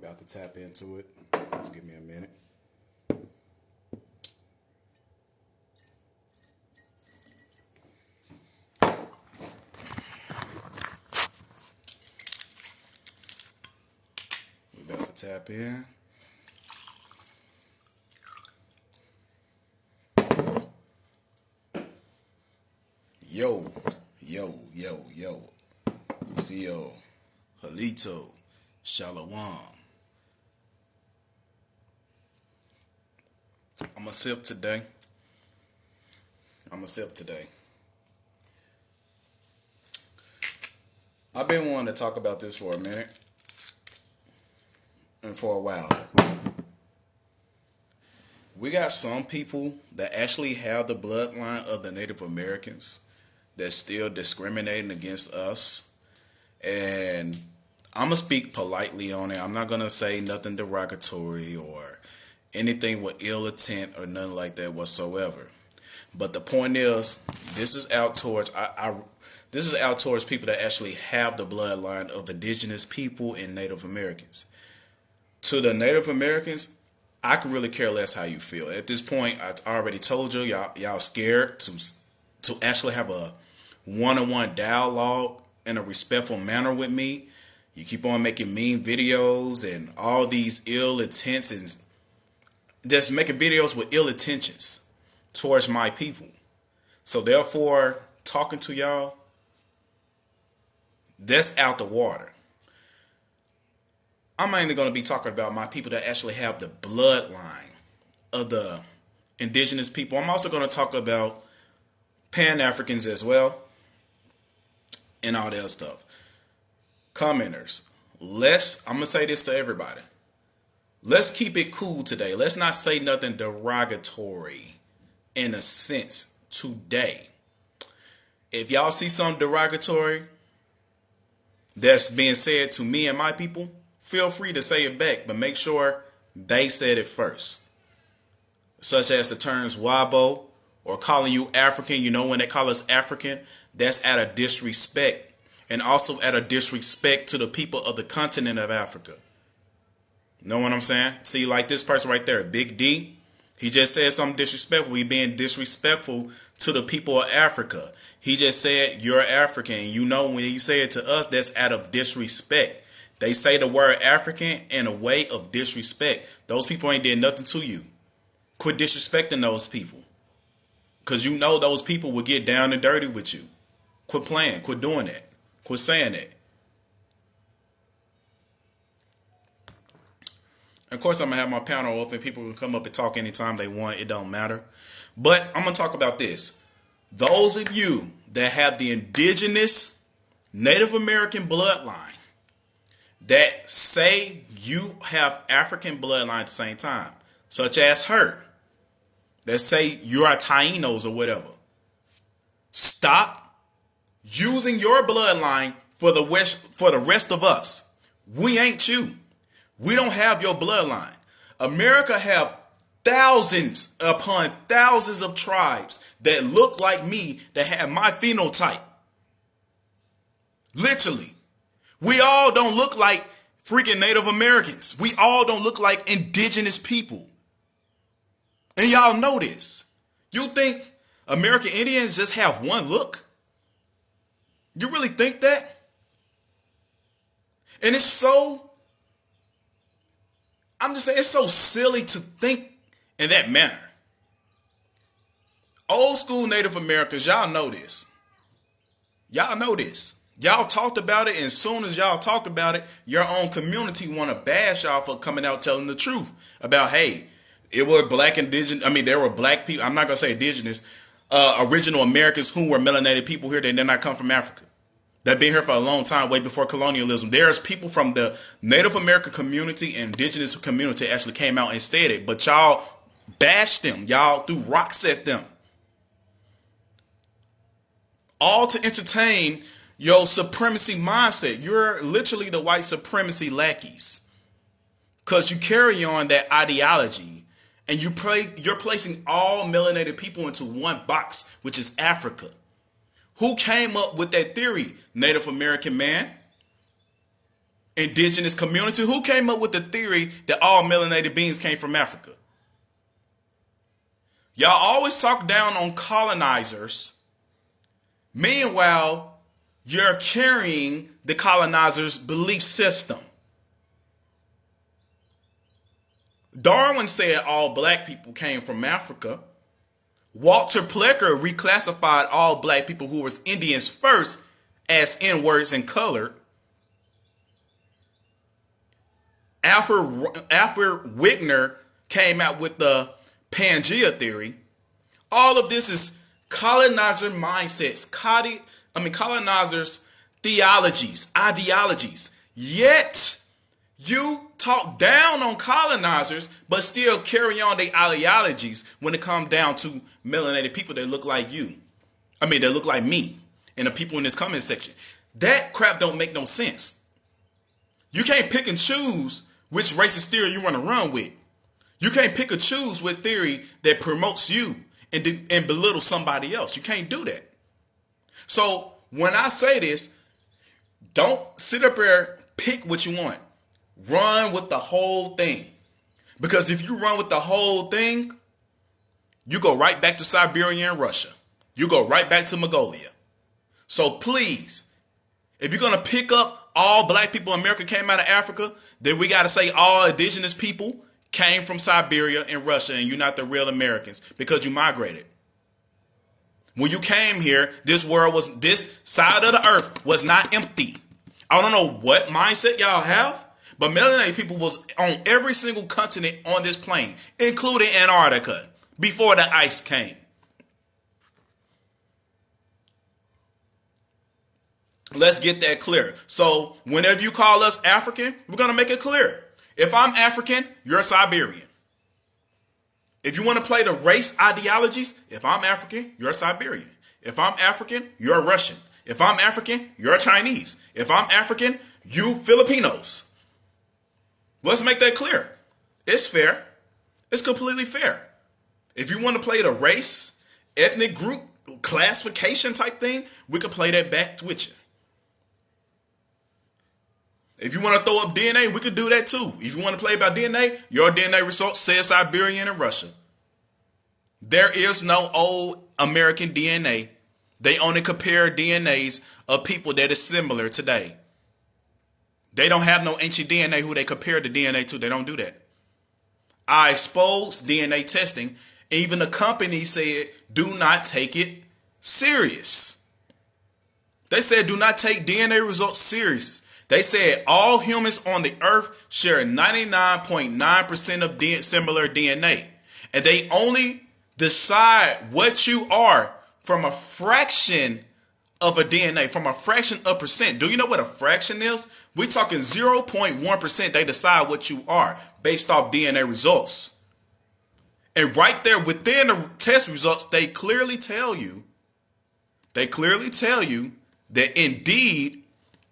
About to tap into it. Just give me a minute. We about to tap in. Yo. CEO. Halito. Shalom. I'm a sip today. I've been wanting to talk about this for a minute and for a while. We got some people that actually have the bloodline of the Native Americans that's still discriminating against us. And I'm going to speak politely on it. I'm not going to say nothing derogatory or anything with ill intent or nothing like that whatsoever. But the point is, this is out towards people that actually have the bloodline of indigenous people and Native Americans. To the Native Americans, I can really care less how you feel. At this point, I already told you, y'all scared to actually have a one-on-one dialogue in a respectful manner with me. You keep on making mean videos and all these ill intents and just making videos with ill intentions towards my people. So therefore, talking to y'all, that's out the water. I'm mainly going to be talking about my people that actually have the bloodline of the indigenous people. I'm also going to talk about Pan-Africans as well and all that other stuff. Commenters, I'm going to say this to everybody. Let's keep it cool today. Let's not say nothing derogatory in a sense today. If y'all see something derogatory that's being said to me and my people, feel free to say it back, but make sure they said it first. Such as the terms wabo or calling you African. You know, when they call us African, that's out of disrespect. And also out of disrespect to the people of the continent of Africa. Know what I'm saying? See, like this person right there, Big D. He just said something disrespectful. He being disrespectful to the people of Africa. He just said, you're African. You know, when you say it to us, that's out of disrespect. They say the word African in a way of disrespect. Those people ain't did nothing to you. Quit disrespecting those people. Because you know those people will get down and dirty with you. Quit playing. Quit doing that. Quit saying it. Of course, I'm going to have my panel open. People can come up and talk anytime they want. It don't matter. But I'm going to talk about this. Those of you that have the indigenous Native American bloodline that say you have African bloodline at the same time, such as her, that say you're a Tainos or whatever, stop using your bloodline for the rest of us. We ain't you. We don't have your bloodline. America have thousands upon thousands of tribes that look like me, that have my phenotype. Literally. We all don't look like freaking Native Americans. We all don't look like indigenous people. And y'all know this. You think American Indians just have one look? You really think that? And it's so, I'm just saying, it's so silly to think in that manner. Old school Native Americans, y'all know this. Y'all know this. Y'all talked about it, and as soon as y'all talked about it, your own community want to bash y'all for coming out telling the truth about, hey, it were black indigenous, there were black people, I'm not going to say indigenous, original Americans who were melanated people here that did not come from Africa. They've been here for a long time, way before colonialism. There's people from the Native American community and indigenous community actually came out and stated, but y'all bashed them. Y'all threw rocks at them. All to entertain your supremacy mindset. You're literally the white supremacy lackeys. Because you carry on that ideology and you're placing all melanated people into one box, which is Africa. Who came up with that theory? Native American man. Indigenous Community. Who came up with the theory that all melanated beings came from Africa? Y'all always talk down on colonizers. Meanwhile, you're carrying the colonizers' belief system. Darwin said all black people came from Africa. Walter Plecker reclassified all black people who was Indians first as N-words and colored. Alfred Wigner came out with the Pangea theory. All of this is colonizer mindsets, colonizers' theologies, ideologies. Yet, you talk down on colonizers, but still carry on their ideologies when it comes down to melanated people that look like you. That look like me and the people in this comment section. That crap don't make no sense. You can't pick and choose which racist theory you want to run with. You can't pick and choose with theory that promotes you and belittle somebody else. You can't do that. So when I say this, don't sit up there, pick what you want. Run with the whole thing. Because if you run with the whole thing, you go right back to Siberia and Russia. You go right back to Mongolia. So please, if you're going to pick up all black people in America came out of Africa, then we got to say all indigenous people came from Siberia and Russia, and you're not the real Americans because you migrated. When you came here, this side of the earth was not empty. I don't know what mindset y'all have, but melanated people was on every single continent on this plane, including Antarctica, before the ice came. Let's get that clear. So whenever you call us African, we're going to make it clear. If I'm African, you're Siberian. If you want to play the race ideologies, if I'm African, you're Siberian. If I'm African, you're Russian. If I'm African, you're Chinese. If I'm African, you Filipinos. Let's make that clear. It's fair. It's completely fair. If you want to play the race, ethnic group, classification type thing, we could play that back with you. If you want to throw up DNA, we could do that too. If you want to play about DNA, your DNA results says Siberian and Russia. There is no old American DNA. They only compare DNAs of people that is similar today. They don't have no ancient DNA who they compare the DNA to. They don't do that. I exposed DNA testing. Even the company said, do not take it serious. They said, do not take DNA results serious. They said all humans on the earth share 99.9% of similar DNA. And they only decide what you are from a fraction of a DNA, from a fraction of percent. Do you know what a fraction is? We're talking 0.1%. They decide what you are based off DNA results. And right there within the test results, they clearly tell you that indeed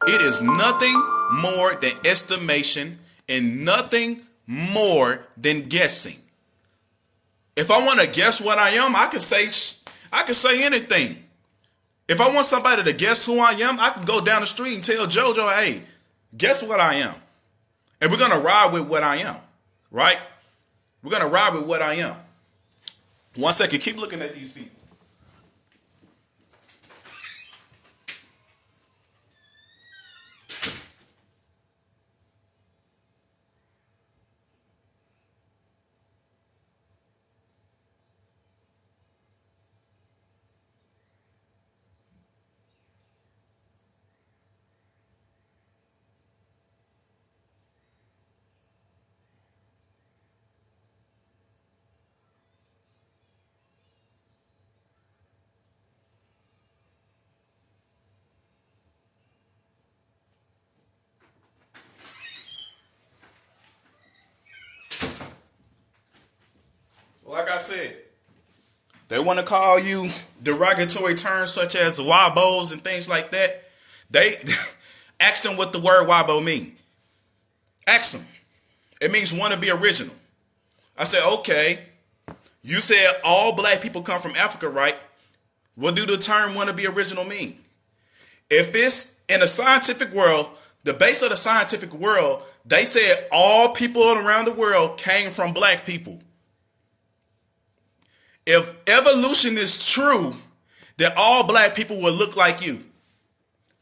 it is nothing more than estimation and nothing more than guessing. If I want to guess what I am, I can say anything. If I want somebody to guess who I am, I can go down the street and tell JoJo, hey, guess what I am? And we're going to ride with what I am, right? We're going to ride with what I am. 1 second, keep looking at these people. Like I said, they want to call you derogatory terms such as wabos and things like that. They ask them what the word wabo mean. Ask them. It means want to be original. I said, okay, you said all black people come from Africa, right? What do the term want to be original mean? If it's in a scientific world, The base of the scientific world, they said all people around the world came from black people. If evolution is true, then all black people will look like you.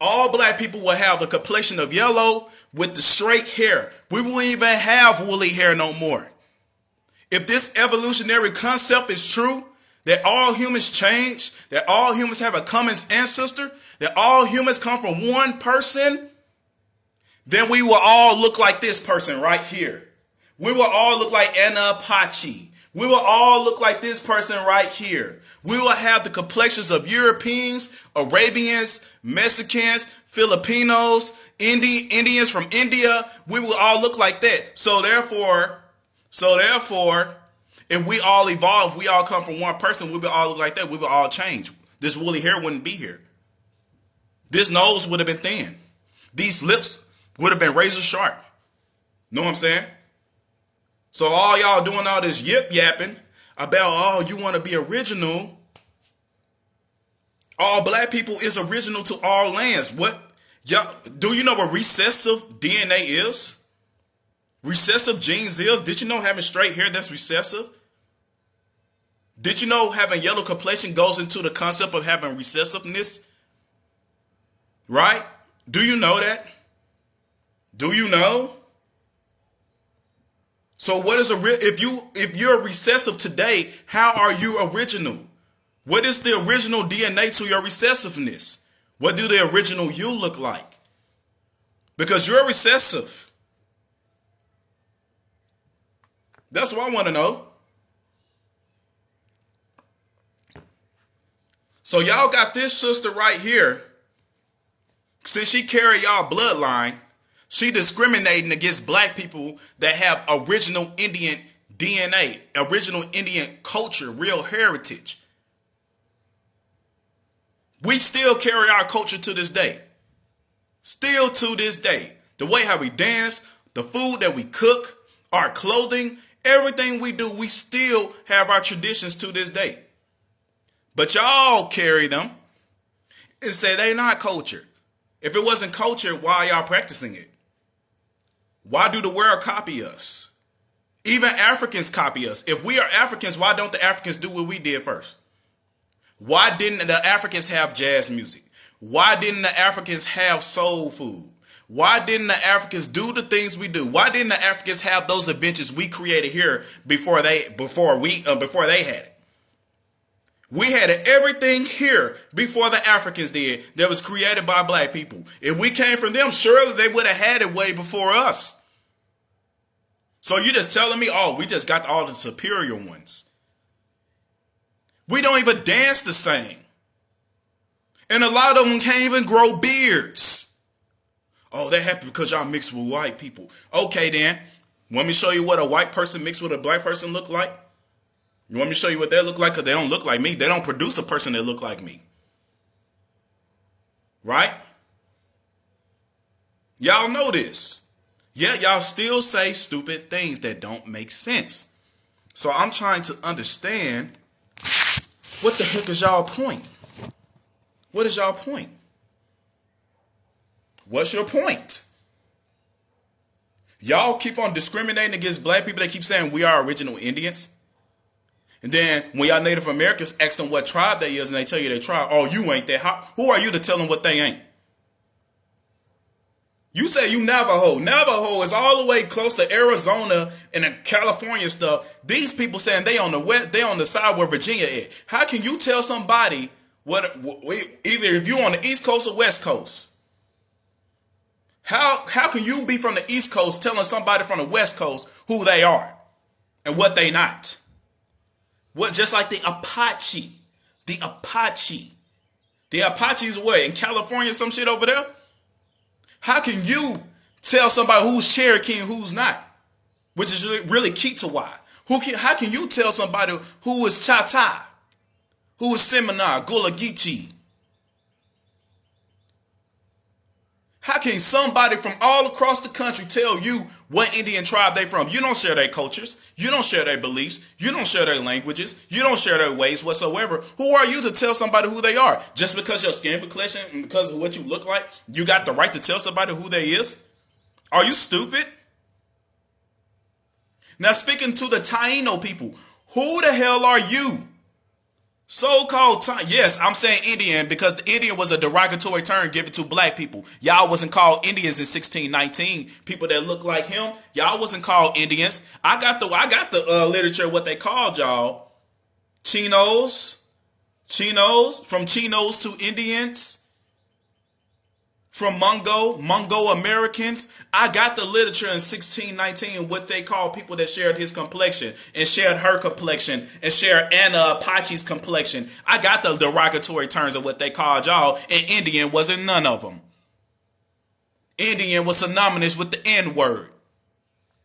All black people will have the complexion of yellow with the straight hair. We won't even have woolly hair no more. If this evolutionary concept is true, that all humans change, that all humans have a common ancestor, that all humans come from one person, then we will all look like this person right here. We will all look like Anna Apache. We will all look like this person right here. We will have the complexions of Europeans, Arabians, Mexicans, Filipinos, Indians from India. We will all look like that. So therefore, if we all evolve, we all come from one person, we will all look like that. We will all change. This woolly hair wouldn't be here. This nose would have been thin. These lips would have been razor sharp. Know what I'm saying? So all y'all doing all this yip yapping about, oh, you want to be original. All black people is original to all lands. What? Y'all, do you know what recessive DNA is? Recessive genes is? Did you know having straight hair, that's recessive? Did you know having yellow complexion goes into the concept of having recessiveness? Right? Do you know that? Do you know? So what is if you're recessive today, how are you original? What is the original DNA to your recessiveness? What do the original you look like? Because you're recessive. That's what I want to know. So y'all got this sister right here. Since she carry y'all bloodline, she discriminating against black people that have original Indian DNA, original Indian culture, real heritage. We still carry our culture to this day. Still to this day. The way how we dance, the food that we cook, our clothing, everything we do, we still have our traditions to this day. But y'all carry them and say they not culture. If it wasn't culture, why are y'all practicing it? Why do the world copy us? Even Africans copy us. If we are Africans, why don't the Africans do what we did first? Why didn't the Africans have jazz music? Why didn't the Africans have soul food? Why didn't the Africans do the things we do? Why didn't the Africans have those adventures we created here before they had it? We had everything here before the Africans did that was created by black people. If we came from them, surely they would have had it way before us. So you just telling me, oh, we just got all the superior ones. We don't even dance the same. And a lot of them can't even grow beards. Oh, they're happy because y'all mixed with white people. Okay, then. Want me to show you what a white person mixed with a black person look like? You want me to show you what they look like? Because they don't look like me. They don't produce a person that look like me. Right? Y'all know this. Yeah, y'all still say stupid things that don't make sense. So I'm trying to understand, what the heck is y'all point? What is y'all point? What's your point? Y'all keep on discriminating against black people. They keep saying we are original Indians. And then when y'all Native Americans ask them what tribe they is and they tell you they tribe, oh, you ain't that. Who are you to tell them what they ain't? You say you Navajo. Navajo is all the way close to Arizona and California stuff. These people saying they on the west, they on the side where Virginia is. How can you tell somebody either if you on the East Coast or West Coast? How can you be from the East Coast telling somebody from the West Coast who they are and what they not? What, just like the Apache. The Apache. The Apache's what? In California, some shit over there? How can you tell somebody who's Cherokee and who's not? Which is really key to why. How can you tell somebody who is Chata? Who is Seminole, Gullah Geechee? can somebody from all across the country tell you what Indian tribe they from? You don't share their cultures. You don't share their beliefs. You don't share their languages. You don't share their ways whatsoever. Who are you to tell somebody who they are? Just because your skin complexion and because of what you look like, you got the right to tell somebody who they is? Are you stupid? Now, speaking to the Taino people, who the hell are you? So-called yes, I'm saying Indian because the Indian was a derogatory term given to black people. Y'all wasn't called Indians in 1619. People that look like him, y'all wasn't called Indians. I got the literature what they called y'all. Chinos, from Chinos to Indians. From Mungo Americans. I got the literature in 1619, what they call people that shared his complexion and shared her complexion and shared Anna Apache's complexion. I got the derogatory terms of what they called y'all, and Indian wasn't none of them. Indian was synonymous with the N-word.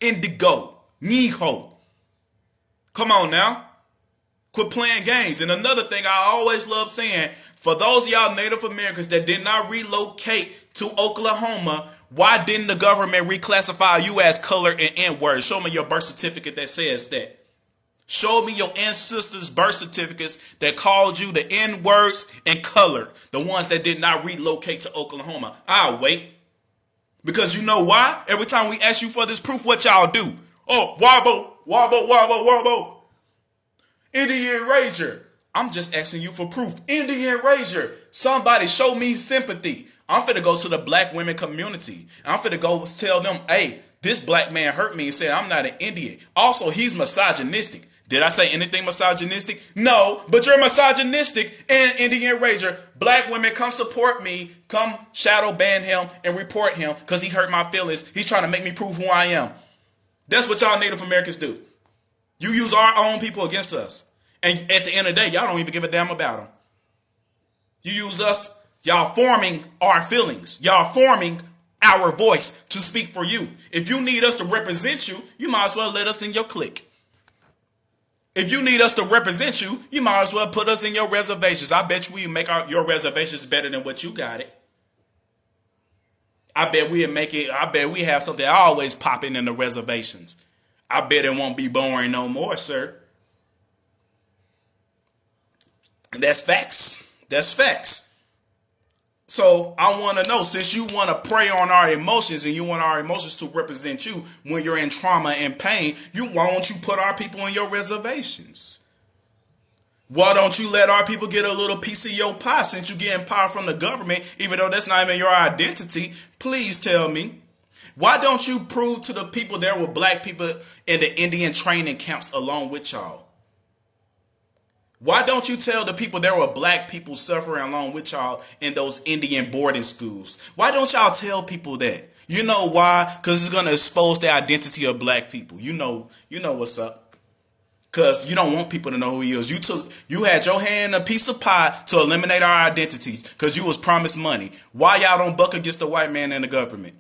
Indigo, Neho. Come on now. Quit playing games. And another thing I always love saying, for those of y'all Native Americans that did not relocate to Oklahoma, why didn't the government reclassify you as color and N-word? Show me your birth certificate that says that. Show me your ancestors' birth certificates that called you the N-words and color, the ones that did not relocate to Oklahoma. I'll wait. Because you know why? Every time we ask you for this proof, what y'all do? Oh, wobble. Indian Rager. I'm just asking you for proof. Indian Rager. Somebody show me sympathy. I'm finna go to the black women community. I'm finna go tell them, hey, this black man hurt me and said I'm not an Indian. Also, he's misogynistic. Did I say anything misogynistic? No, but you're misogynistic and Indian Rager. Black women, come support me. Come shadow ban him and report him because he hurt my feelings. He's trying to make me prove who I am. That's what y'all Native Americans do. You use our own people against us. And at the end of the day, y'all don't even give a damn about them. You use us, y'all forming our feelings. Y'all forming our voice to speak for you. If you need us to represent you, you might as well let us in your clique. If you need us to represent you, you might as well put us in your reservations. I bet you we make your reservations better than what you got it. I bet we have something always popping in the reservations. I bet it won't be boring no more, sir. And that's facts. That's facts. So I want to know, since you want to prey on our emotions and you want our emotions to represent you when you're in trauma and pain, why don't you put our people in your reservations? Why don't you let our people get a little piece of your pie since you're getting power from the government, even though that's not even your identity? Please tell me. Why don't you prove to the people there were black people in the Indian training camps along with y'all? Why don't you tell the people there were black people suffering along with y'all in those Indian boarding schools? Why don't y'all tell people that? You know why? Because it's going to expose the identity of black people. You know what's up. Because you don't want people to know who he is. You had your hand in a piece of pie to eliminate our identities because you was promised money. Why y'all don't buck against the white man and the government?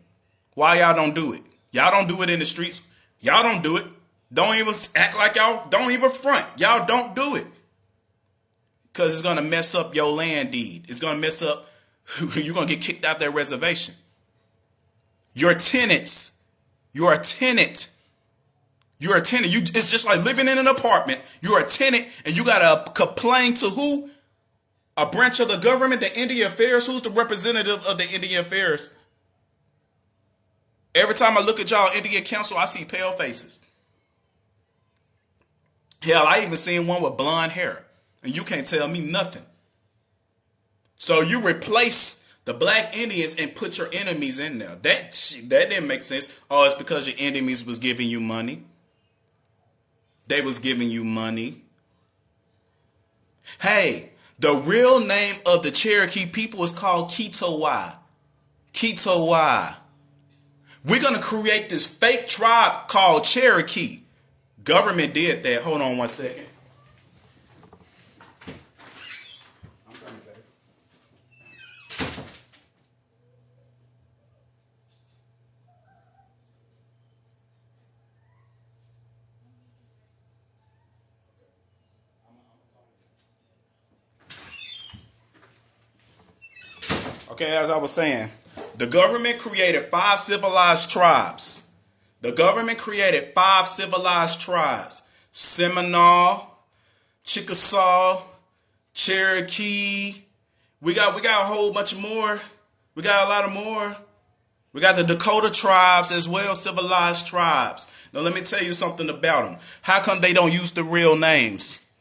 Why y'all don't do it? Y'all don't do it in the streets. Y'all don't do it. Don't even act like y'all don't even front. Y'all don't do it. Because it's going to mess up your land deed. It's going to mess up. You're going to get kicked out their reservation. You're tenants. You're a tenant. You're a tenant. It's just like living in an apartment. You're a tenant and you got to complain to who? A branch of the government, the Indian Affairs. Who's the representative of the Indian Affairs? Every time I look at y'all Indian Council, I see pale faces. Hell, I even seen one with blonde hair. And you can't tell me nothing. So you replace the black Indians and put your enemies in there. That didn't make sense. Oh, it's because your enemies was giving you money. They was giving you money. Hey, the real name of the Cherokee people is called Kitowa. Kitowa. We're going to create this fake tribe called Cherokee. Government did that. Hold on one second. Okay, as I was saying, The government created 5 civilized tribes. The government created 5 civilized tribes. Seminole, Chickasaw, Cherokee. We got a whole bunch more. We got a lot of more. We got the Dakota tribes as well, civilized tribes. Now let me tell you something about them. How come they don't use the real names?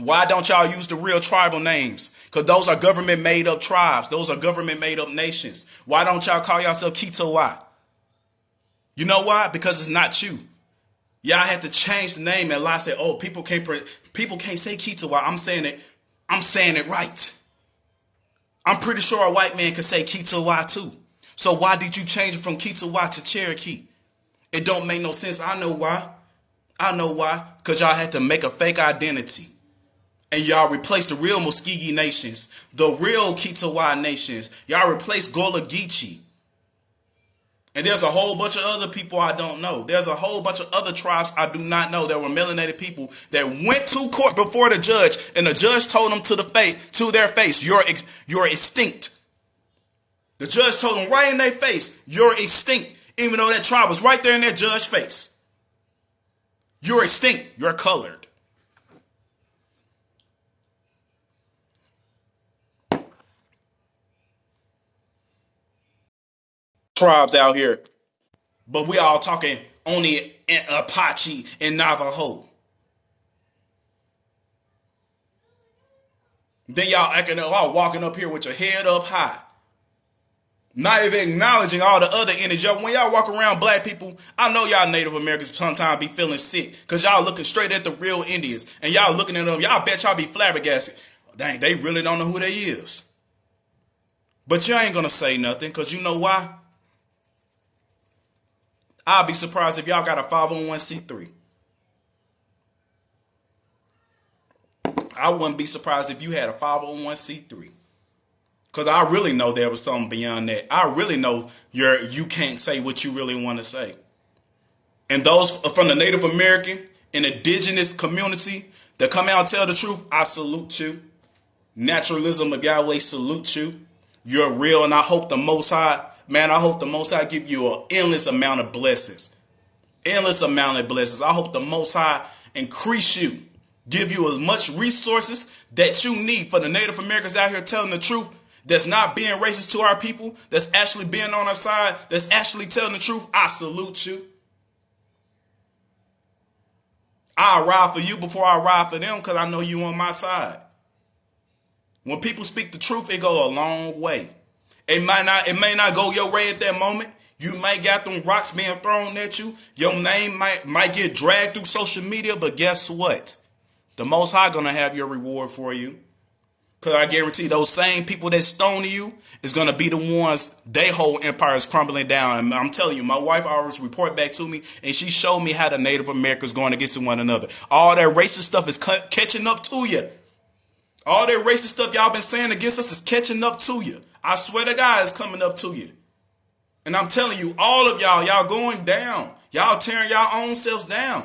Why don't y'all use the real tribal names? Because those are government made up tribes. Those are government made up nations. Why don't y'all call yourself Kitawa? You know why? Because it's not you. Y'all had to change the name and lie. Say, oh, people can't say Kitawa. I'm saying it right. I'm pretty sure a white man can say Kitawa too. So why did you change it from Kitawa to Cherokee? It don't make no sense. I know why. Because y'all had to make a fake identity. And y'all replaced the real Muskogee nations, the real Kitawa nations. Y'all replaced Gullah Geechee. And there's a whole bunch of other people I don't know. There's a whole bunch of other tribes I do not know that were melanated people that went to court before the judge, and the judge told them to their face, you're extinct. The judge told them right in their face, you're extinct, even though that tribe was right there in that judge's face. You're extinct. You're colored. Tribes out here, but we all talking only Apache and Navajo. Then y'all acting all walking up here with your head up high, not even acknowledging all the other energy. When y'all walk around, black people, I know y'all Native Americans sometimes be feeling sick because y'all looking straight at the real Indians and y'all looking at them. Y'all bet y'all be flabbergasted. Dang, they really don't know who they is. But you ain't gonna say nothing because you know why? I'll be surprised if y'all got a 501c3. I wouldn't be surprised if you had a 501c3. Because I really know there was something beyond that. I really know you can't say what you really want to say. And those from the Native American and Indigenous community that come out and tell the truth, I salute you. Naturalism of Yahweh salute you. You're real, and I hope the Most High, man, I hope the Most High give you an endless amount of blessings. Endless amount of blessings. I hope the Most High increase you. Give you as much resources that you need for the Native Americans out here telling the truth, that's not being racist to our people, that's actually being on our side, that's actually telling the truth. I salute you. I'll ride for you before I ride for them because I know you on my side. When people speak the truth, it go a long way. It may not go your way at that moment. You might got them rocks being thrown at you. Your name might get dragged through social media, but guess what? The Most High gonna have your reward for you. Because I guarantee those same people that stone you is going to be the ones, their whole empire is crumbling down. And I'm telling you, my wife always report back to me, and she showed me how the Native Americans going against one another. All that racist stuff is catching up to you. All that racist stuff y'all been saying against us is catching up to you. I swear to God, it's coming up to you. And I'm telling you, all of y'all going down. Y'all tearing y'all own selves down.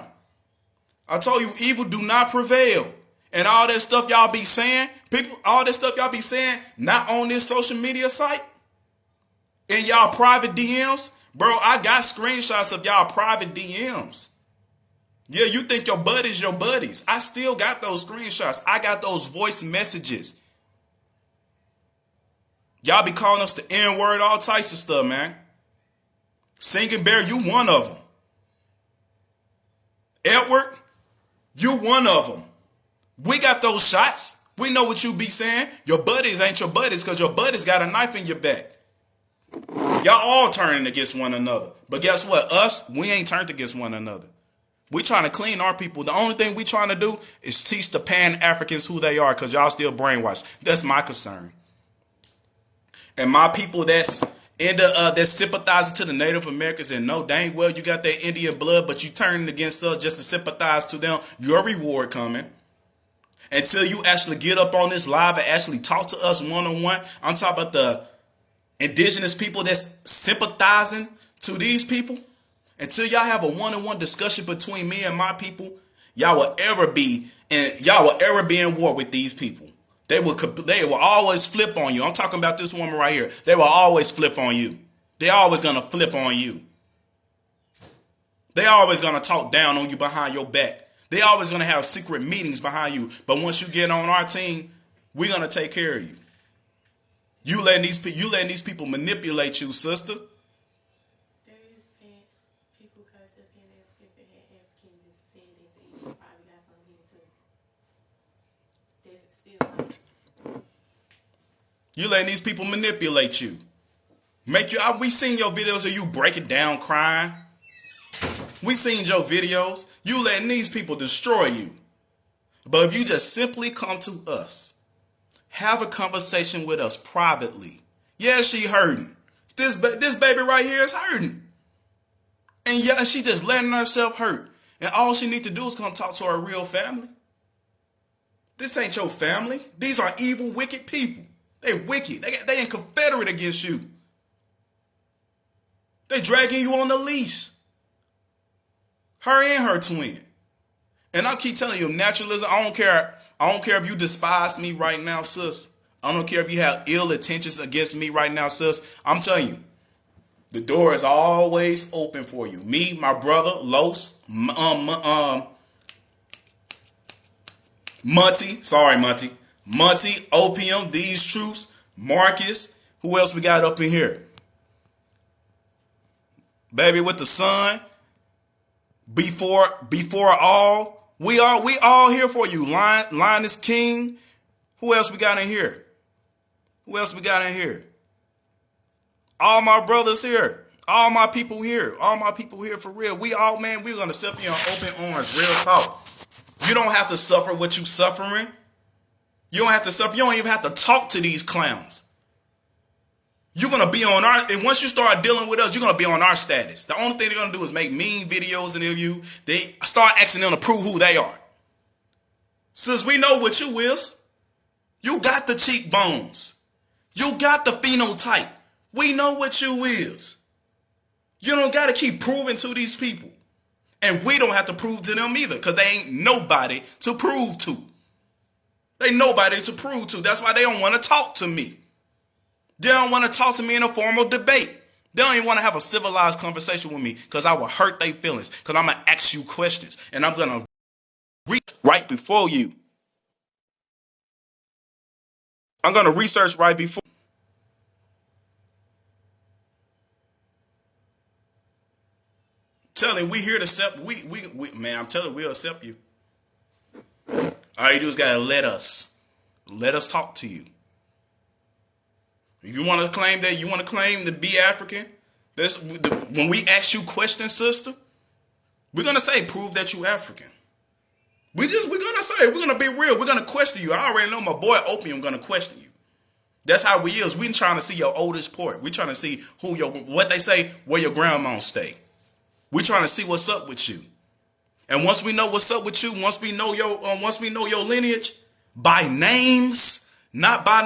I told you, evil do not prevail. And all that stuff y'all be saying, all that stuff y'all be saying, not on this social media site, in y'all private DMs, bro, I got screenshots of y'all private DMs. Yeah, you think your buddies your buddies. I still got those screenshots. I got those voice messages. Y'all be calling us the N-word, all types of stuff, man. Singing Bear, you one of them. Edward, you one of them. We got those shots. We know what you be saying. Your buddies ain't your buddies because your buddies got a knife in your back. Y'all all turning against one another. But guess what? Us, we ain't turned against one another. We trying to clean our people. The only thing we trying to do is teach the Pan-Africans who they are because y'all still brainwashed. That's my concern. And my people that's sympathizing to the Native Americans and know dang well you got that Indian blood, but you turning against us just to sympathize to them, your reward coming. Until you actually get up on this live and actually talk to us one-on-one. I'm talking about the indigenous people that's sympathizing to these people. Until y'all have a one-on-one discussion between me and my people, y'all will ever be in war with these people. They will always flip on you. I'm talking about this woman right here. They will always flip on you. They're always going to flip on you. They always going to talk down on you behind your back. They always going to have secret meetings behind you. But once you get on our team, we're going to take care of you. You letting these people manipulate you, sister. There is people curse up in Africans that had African descendants, and you probably got some here too. There's still You letting these people manipulate you. We seen your videos of you breaking down crying. We seen your videos. You letting these people destroy you. But if you just simply come to us, have a conversation with us privately. Yeah, she hurting. This baby right here is hurting. And yeah, she just letting herself hurt. And all she need to do is come talk to her real family. This ain't your family. These are evil, wicked people. They wicked. They ain't confederate against you. They dragging you on the leash. Her and her twin. And I keep telling you, naturalism, I don't care if you despise me right now, sis. I don't care if you have ill intentions against me right now, sis. I'm telling you, the door is always open for you. Me, my brother, Los, Monty, Opium, These Truths, Marcus. Who else we got up in here? Baby with the sun. Before all. We all here for you. Linus King. Who else we got in here? All my brothers here. All my people here. For real. We're going to suffer you on open arms. Real talk. You don't have to suffer what you suffering. You don't have to suffer. You don't even have to talk to these clowns. You're going to be on and once you start dealing with us, you're going to be on our status. The only thing they're going to do is make mean videos and you. They start asking them to prove who they are. Since we know what you is, you got the cheekbones. You got the phenotype. We know what you is. You don't got to keep proving to these people. And we don't have to prove to them either because they ain't nobody to prove to. They nobody to prove to. That's why they don't want to talk to me. They don't want to talk to me in a formal debate. They don't even want to have a civilized conversation with me because I will hurt their feelings because I'm going to ask you questions and I'm going to read right before you. I'm going to research right before. Telling we here to accept, man, I'm telling you, we'll accept you. All you do is got to let us talk to you. If you want to claim to be African, when we ask you questions, sister, we're going to say, prove that you African. We're going to say, we're going to be real. We're going to question you. I already know my boy Opium going to question you. That's how we is. We trying to see your oldest port. We trying to see what they say, where your grandma stay. We trying to see what's up with you. And once we know what's up with you, once we know your lineage, by names, not by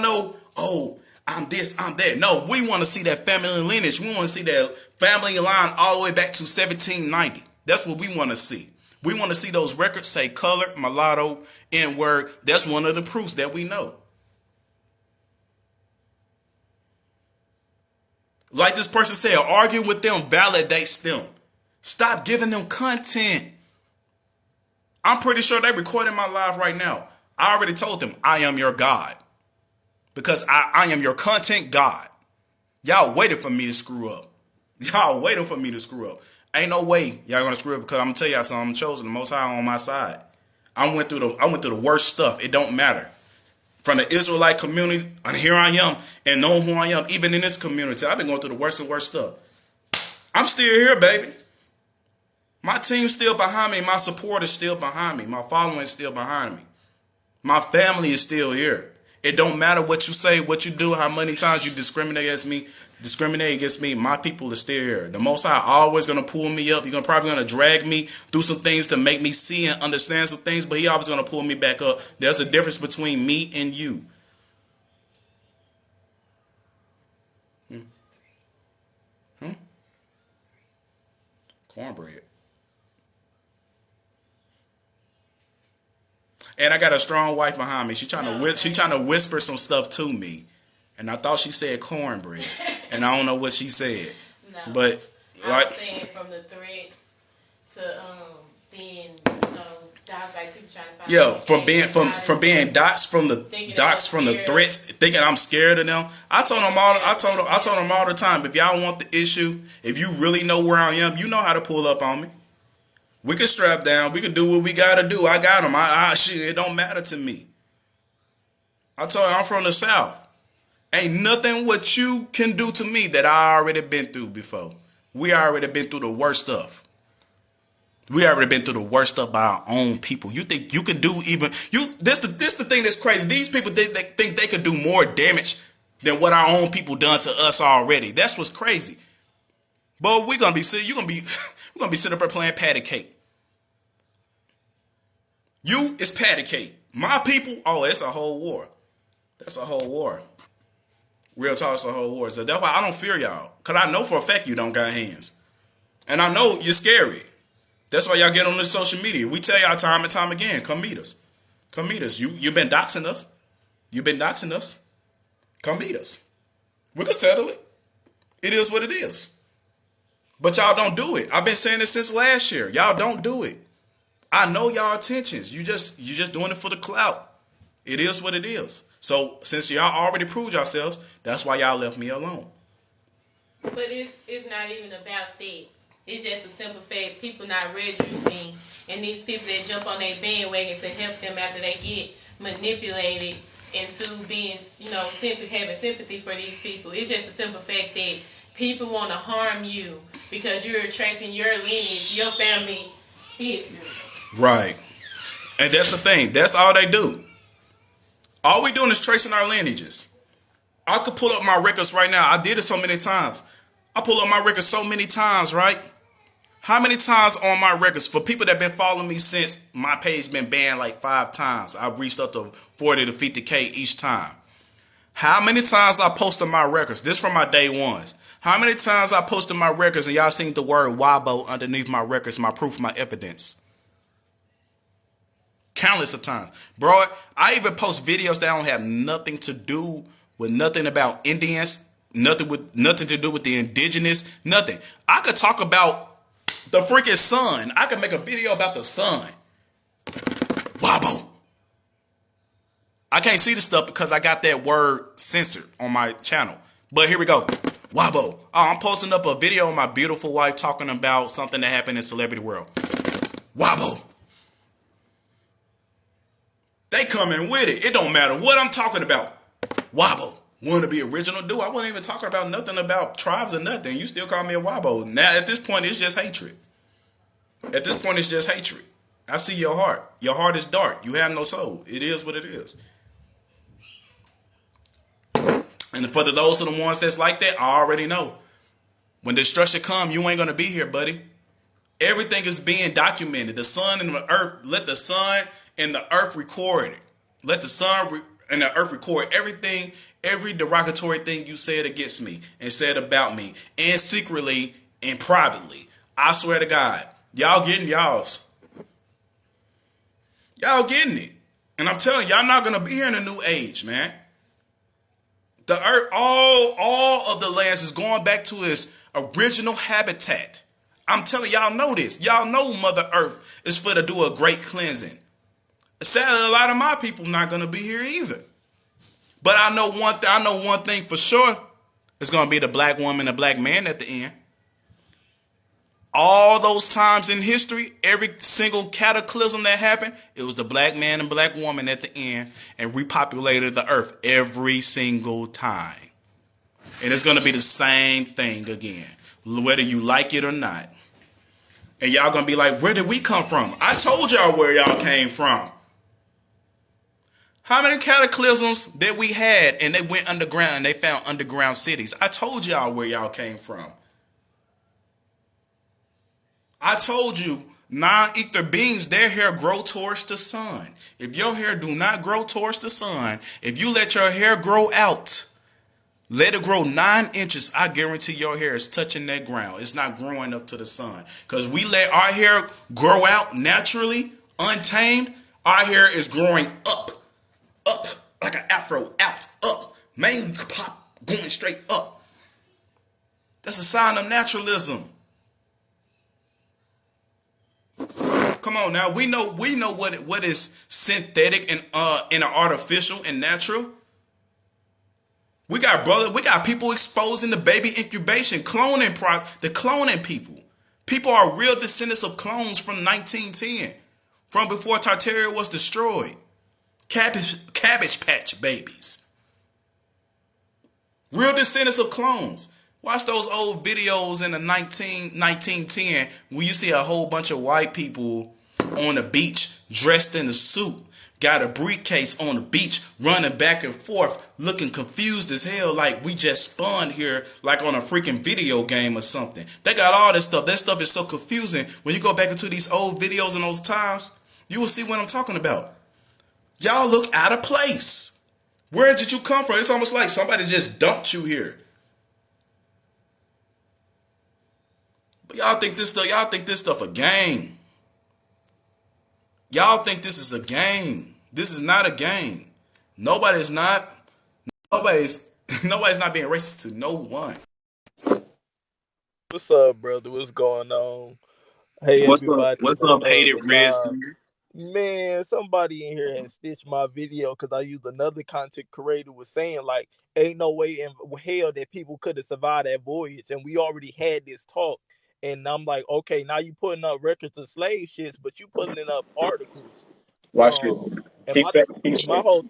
I'm this, I'm that. No, we want to see that family lineage. We want to see that family line all the way back to 1790. That's what we want to see. We want to see those records say color, mulatto, N-word. That's one of the proofs that we know. Like this person said, argue with them validates them. Stop giving them content. I'm pretty sure they're recording my live right now. I already told them I am your God. Because I am your content God. Y'all waiting for me to screw up. Ain't no way y'all gonna screw up because I'm gonna tell y'all something. I'm chosen, the Most High on my side. I went through the worst stuff. It don't matter. From the Israelite community, and here I am, and know who I am. Even in this community, I've been going through the worst and worst stuff. I'm still here, baby. My team's still behind me. My support is still behind me. My following is still behind me. My family is still here. It don't matter what you say, what you do, how many times you discriminate against me. My people are still here. The Most High always going to pull me up. He's probably going to drag me through some things to make me see and understand some things, but he always going to pull me back up. There's a difference between me and you. Cornbread. And I got a strong wife behind me. She trying to whisper some stuff to me. And I thought she said cornbread. And I don't know what she said. No. But I was saying from the threats to being dogs, like people trying to find from being doxxed from the threats, thinking I'm scared of them. I told them all the time, if y'all want the issue, if you really know where I am, you know how to pull up on me. We can strap down. We can do what we gotta do. I got them. It don't matter to me. I told you I'm from the South. Ain't nothing what you can do to me that I already been through before. We already been through the worst stuff. We already been through the worst stuff by our own people. You think you can do even you? This the thing that's crazy. These people they think they could do more damage than what our own people done to us already. That's what's crazy. But we're gonna be sitting. We're gonna be sitting up there playing patty cake. You is patty cake. My people, it's a whole war. That's a whole war. Real talk, it's a whole war. So that's why I don't fear y'all. Because I know for a fact you don't got hands. And I know you're scary. That's why y'all get on this social media. We tell y'all time and time again, come meet us. Come meet us. You've been doxing us. You've been doxing us. Come meet us. We can settle it. It is what it is. But y'all don't do it. I've been saying this since last year. Y'all don't do it. I know y'all intentions. You just doing it for the clout. It is what it is. So since y'all already proved yourselves, that's why y'all left me alone. But it's not even about that. It's just a simple fact. People not registering, and these people that jump on their bandwagon to help them after they get manipulated into being, having sympathy for these people. It's just a simple fact that people want to harm you because you're tracing your lineage, your family history. Right. And that's the thing. That's all they do. All we doing is tracing our lineages. I could pull up my records right now. I did it so many times. I pull up my records so many times, right? How many times on my records, for people that been following me since my page been banned like 5 times, I've reached up to 40 to 50K each time. How many times I posted my records? This from my day ones. How many times I posted my records and y'all seen the word Wabo underneath my records, my proof, my evidence? Countless of times. Bro, I even post videos that don't have nothing to do with nothing about Indians, nothing to do with the indigenous, nothing. I could talk about the freaking sun. I could make a video about the sun. Wabo. I can't see the stuff because I got that word censored on my channel. But here we go. Wabo. Oh, I'm posting up a video of my beautiful wife talking about something that happened in celebrity world. Wabo. They coming with it. It don't matter what I'm talking about. Wabo. Want to be original? Dude, I wasn't even talking about nothing about tribes or nothing. You still call me a Wabo. Now, at this point, it's just hatred. At this point, it's just hatred. I see your heart. Your heart is dark. You have no soul. It is what it is. And for those of the ones that's like that, I already know. When destruction come, you ain't going to be here, buddy. Everything is being documented. The sun and the earth, let the sun and the earth record it. Let the sun and the earth record everything, every derogatory thing you said against me and said about me, and secretly and privately. I swear to God, y'all getting y'all's. Y'all getting it. And I'm telling y'all not going to be here in a new age, man. The earth, all of the lands is going back to its original habitat. I'm telling y'all know this. Y'all know Mother Earth is for to do a great cleansing. Sadly, a lot of my people not going to be here either. But I know one thing for sure. It's going to be the black woman and the black man at the end. All those times in history, every single cataclysm that happened, it was the black man and black woman at the end and repopulated the earth every single time. And it's going to be the same thing again, whether you like it or not. And y'all going to be like, where did we come from? I told y'all where y'all came from. How many cataclysms that we had and they went underground and they found underground cities? I told y'all where y'all came from. I told you non-ether beings, their hair grow towards the sun. If your hair do not grow towards the sun, if you let your hair grow out, let it grow 9 inches, I guarantee your hair is touching that ground. It's not growing up to the sun. Because we let our hair grow out naturally, untamed, Our hair is growing up, like an afro, out, up. Main pop going straight up. That's a sign of naturalism. Come on now, we know what is synthetic and artificial and natural. We got people exposing the baby incubation, the cloning people. People are real descendants of clones from 1910, from before Tartaria was destroyed. Cabbage Patch babies. Real descendants of clones. Watch those old videos in the 1910 when you see a whole bunch of white people on the beach dressed in a suit, got a briefcase on the beach, running back and forth, looking confused as hell, like we just spawned here, like on a freaking video game or something. They got all this stuff. That stuff is so confusing. When you go back into these old videos in those times, you will see what I'm talking about. Y'all look out of place. Where did you come from? It's almost like somebody just dumped you here. But y'all think this stuff a game. Y'all think this is a game. This is not a game. Nobody's not being racist to no one. What's up, brother? What's going on? Hey, What's up? everybody What's in up, hated the Reds? live. Man, somebody in here had stitched my video because I used another content creator was saying like, ain't no way in hell that people could have survived that voyage, and we already had this talk. And I'm like, okay, now you putting up records of slave shits, but you putting up articles. Watch it. And Keep saying. my whole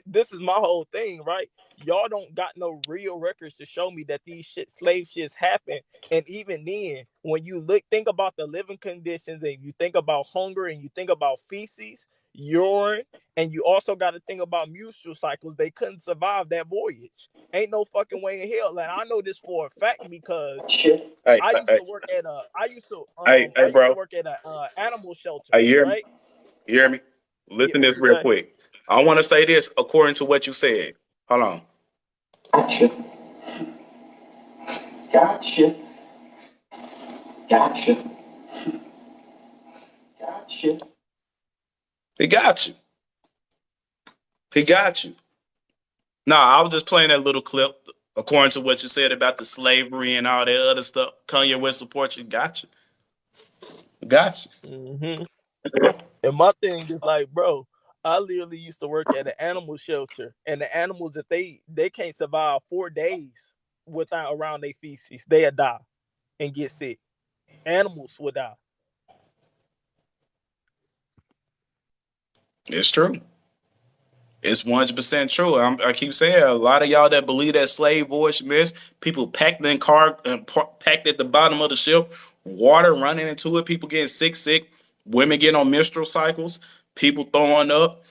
this is my whole thing, right? Y'all don't got no real records to show me that these slave shits happen. And even then, when you think about the living conditions, and you think about hunger, and you think about feces, urine, and you also got to think about menstrual cycles, they couldn't survive that voyage. Ain't no fucking way in hell. And I know this for a fact because Hey, I used hey, to work at a bro. animal shelter, Hey, you hear me? right? You hear me? Yeah, Listen to this real quick. I want to say this according to what you said. Hold on. Gotcha. Gotcha. Gotcha. Gotcha. He got you. He got you. Nah, I was just playing that little clip according to what you said about the slavery and all that other stuff. Kanye West support you. Got you. Got you. Mm-hmm. And my thing is like, bro, I literally used to work at an animal shelter, and the animals, if they can't survive 4 days without around their feces, they'll die and get sick. Animals will die. It's true. It's 100% true. I keep saying a lot of y'all that believe that slave voyage myth, people packed in car and packed at the bottom of the ship, water running into it, people getting sick, women getting on menstrual cycles, people throwing up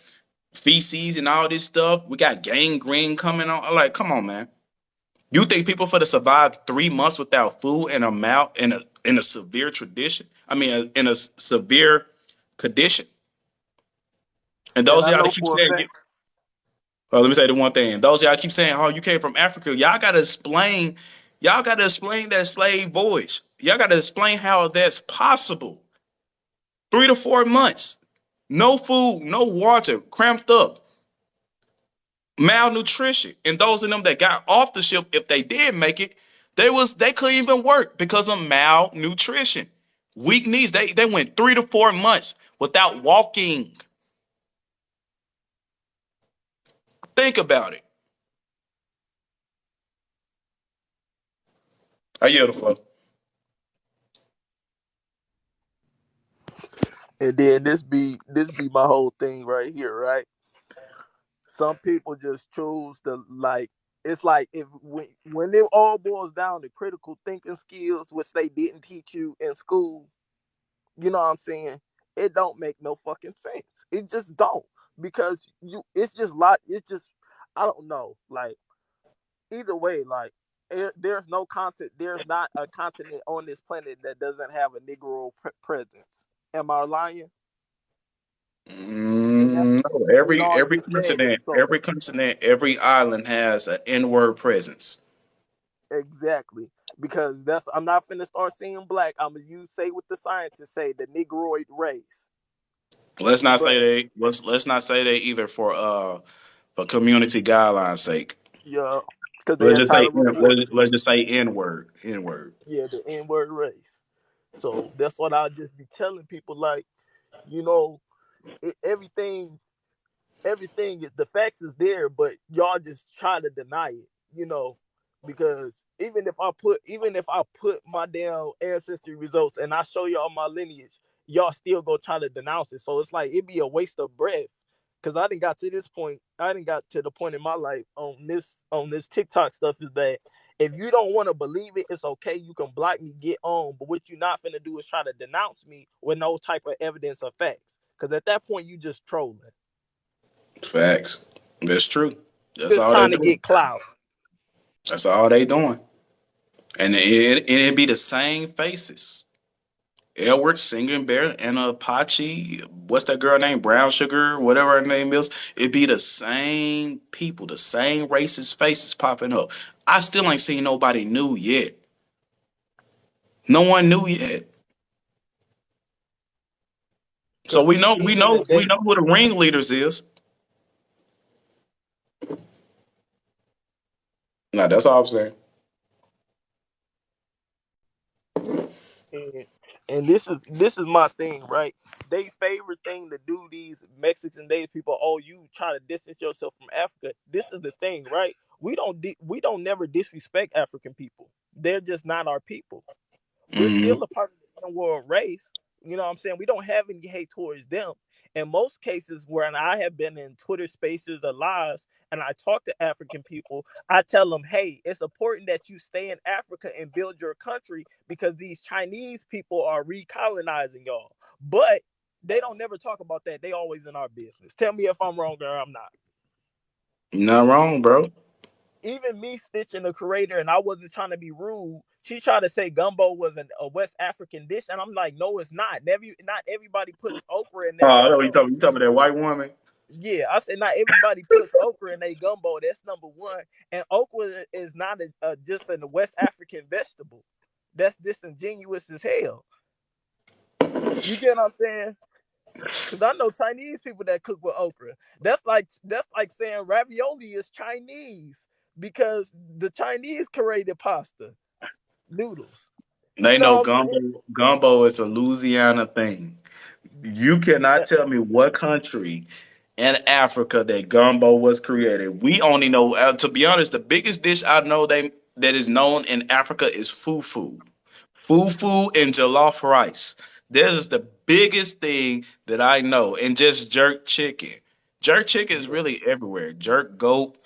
feces and all this stuff. We got gangrene coming on. Like, come on, man. You think people for to survive 3 months without food and a mouth in a severe tradition? I mean, in a severe condition. And And those I of y'all know that keep for a saying fact. let me say the one thing. Those of y'all keep saying, "Oh, you came from Africa." Y'all gotta explain. Y'all gotta explain that slave voyage. Y'all gotta explain how that's possible. 3 to 4 months, no food, no water, cramped up, malnutrition, and those of them that got off the ship, if they did make it, they couldn't even work because of malnutrition, weak knees. They went 3 to 4 months without walking. Think about it. I yield the floor. And then this be my whole thing right here, right? Some people just choose to like. It's like if when it all boils down to critical thinking skills, which they didn't teach you in school. You know what I'm saying? It don't make no fucking sense. It just don't, because it's just lot. It's just, I don't know. Like, either way, like, there's no content. There's not a continent on this planet that doesn't have a Negro presence. Am I lying? And that's No, we every all every just said it. continent, So every continent, every island has an N-word presence. exactly, because that's, I'm not finna start seeing black. I'm gonna say what the scientists say, the Negroid race. Let's not But say they let's not say they either for community guidelines sake. yeah, because Let's they'll just try say to report us. let's just say N word. N word. Yeah, the N-word race. So that's what I'll just be telling people, like, you know, everything is, the facts is there, but y'all just try to deny it, because even if I put my damn ancestry results and I show y'all my lineage, y'all still go try to denounce it. So it's like it'd be a waste of breath. Cause I didn't got to this point. I didn't got to the point in my life on this TikTok stuff is that if you don't want to believe it, it's okay. You can block me, get on. But what you're not finna do is try to denounce me with no type of evidence or facts. Cause at that point you just trolling. Facts. That's true. That's Just all they trying to doing. get clout. That's all they doing. And it'd be the same faces. Edward, Singing Bear, and Apache. What's that girl name? Brown Sugar, whatever her name is. It'd be the same people, the same racist faces popping up. I still ain't seen nobody new yet. No one knew yet. So Cause we know we even know we today, know who the ringleaders is. Nah, that's all I'm saying. and, and this is my thing, right? They favorite thing to do these Mexican days people. Oh, you try to distance yourself from Africa. This is the thing, right? We don't never disrespect African people. They're just not our people. We're Hmm. still a part of the world race. You know what I'm saying? We don't have any hate towards them. In most cases, where I have been in Twitter spaces or lives and I talk to African people, I tell them, hey, it's important that you stay in Africa and build your country because these Chinese people are recolonizing y'all. But they don't never talk about that. They always in our business. Tell me if I'm wrong or I'm not. You're not wrong, bro. Even me stitching the creator, and I wasn't trying to be rude. She tried to say gumbo was a West African dish, and I'm like, no, it's not. Not everybody puts okra in Oh, their I know what you gumbo. talking. You talking about that white woman? Yeah, I said not everybody puts okra in their gumbo. That's number one. And okra is not just a West African vegetable. That's disingenuous as hell. You get what I'm saying? Because I know Chinese people that cook with okra. That's like saying ravioli is Chinese because the Chinese created pasta noodles. They You know know what I'm saying? gumbo is a Louisiana thing. You cannot tell me what country in Africa that gumbo was created. We only know, to be honest, the biggest dish I know that is known in Africa is fufu. Fufu and jollof rice. This is the biggest thing that I know, and just jerk chicken. Jerk chicken is Yeah, really everywhere. Jerk goat,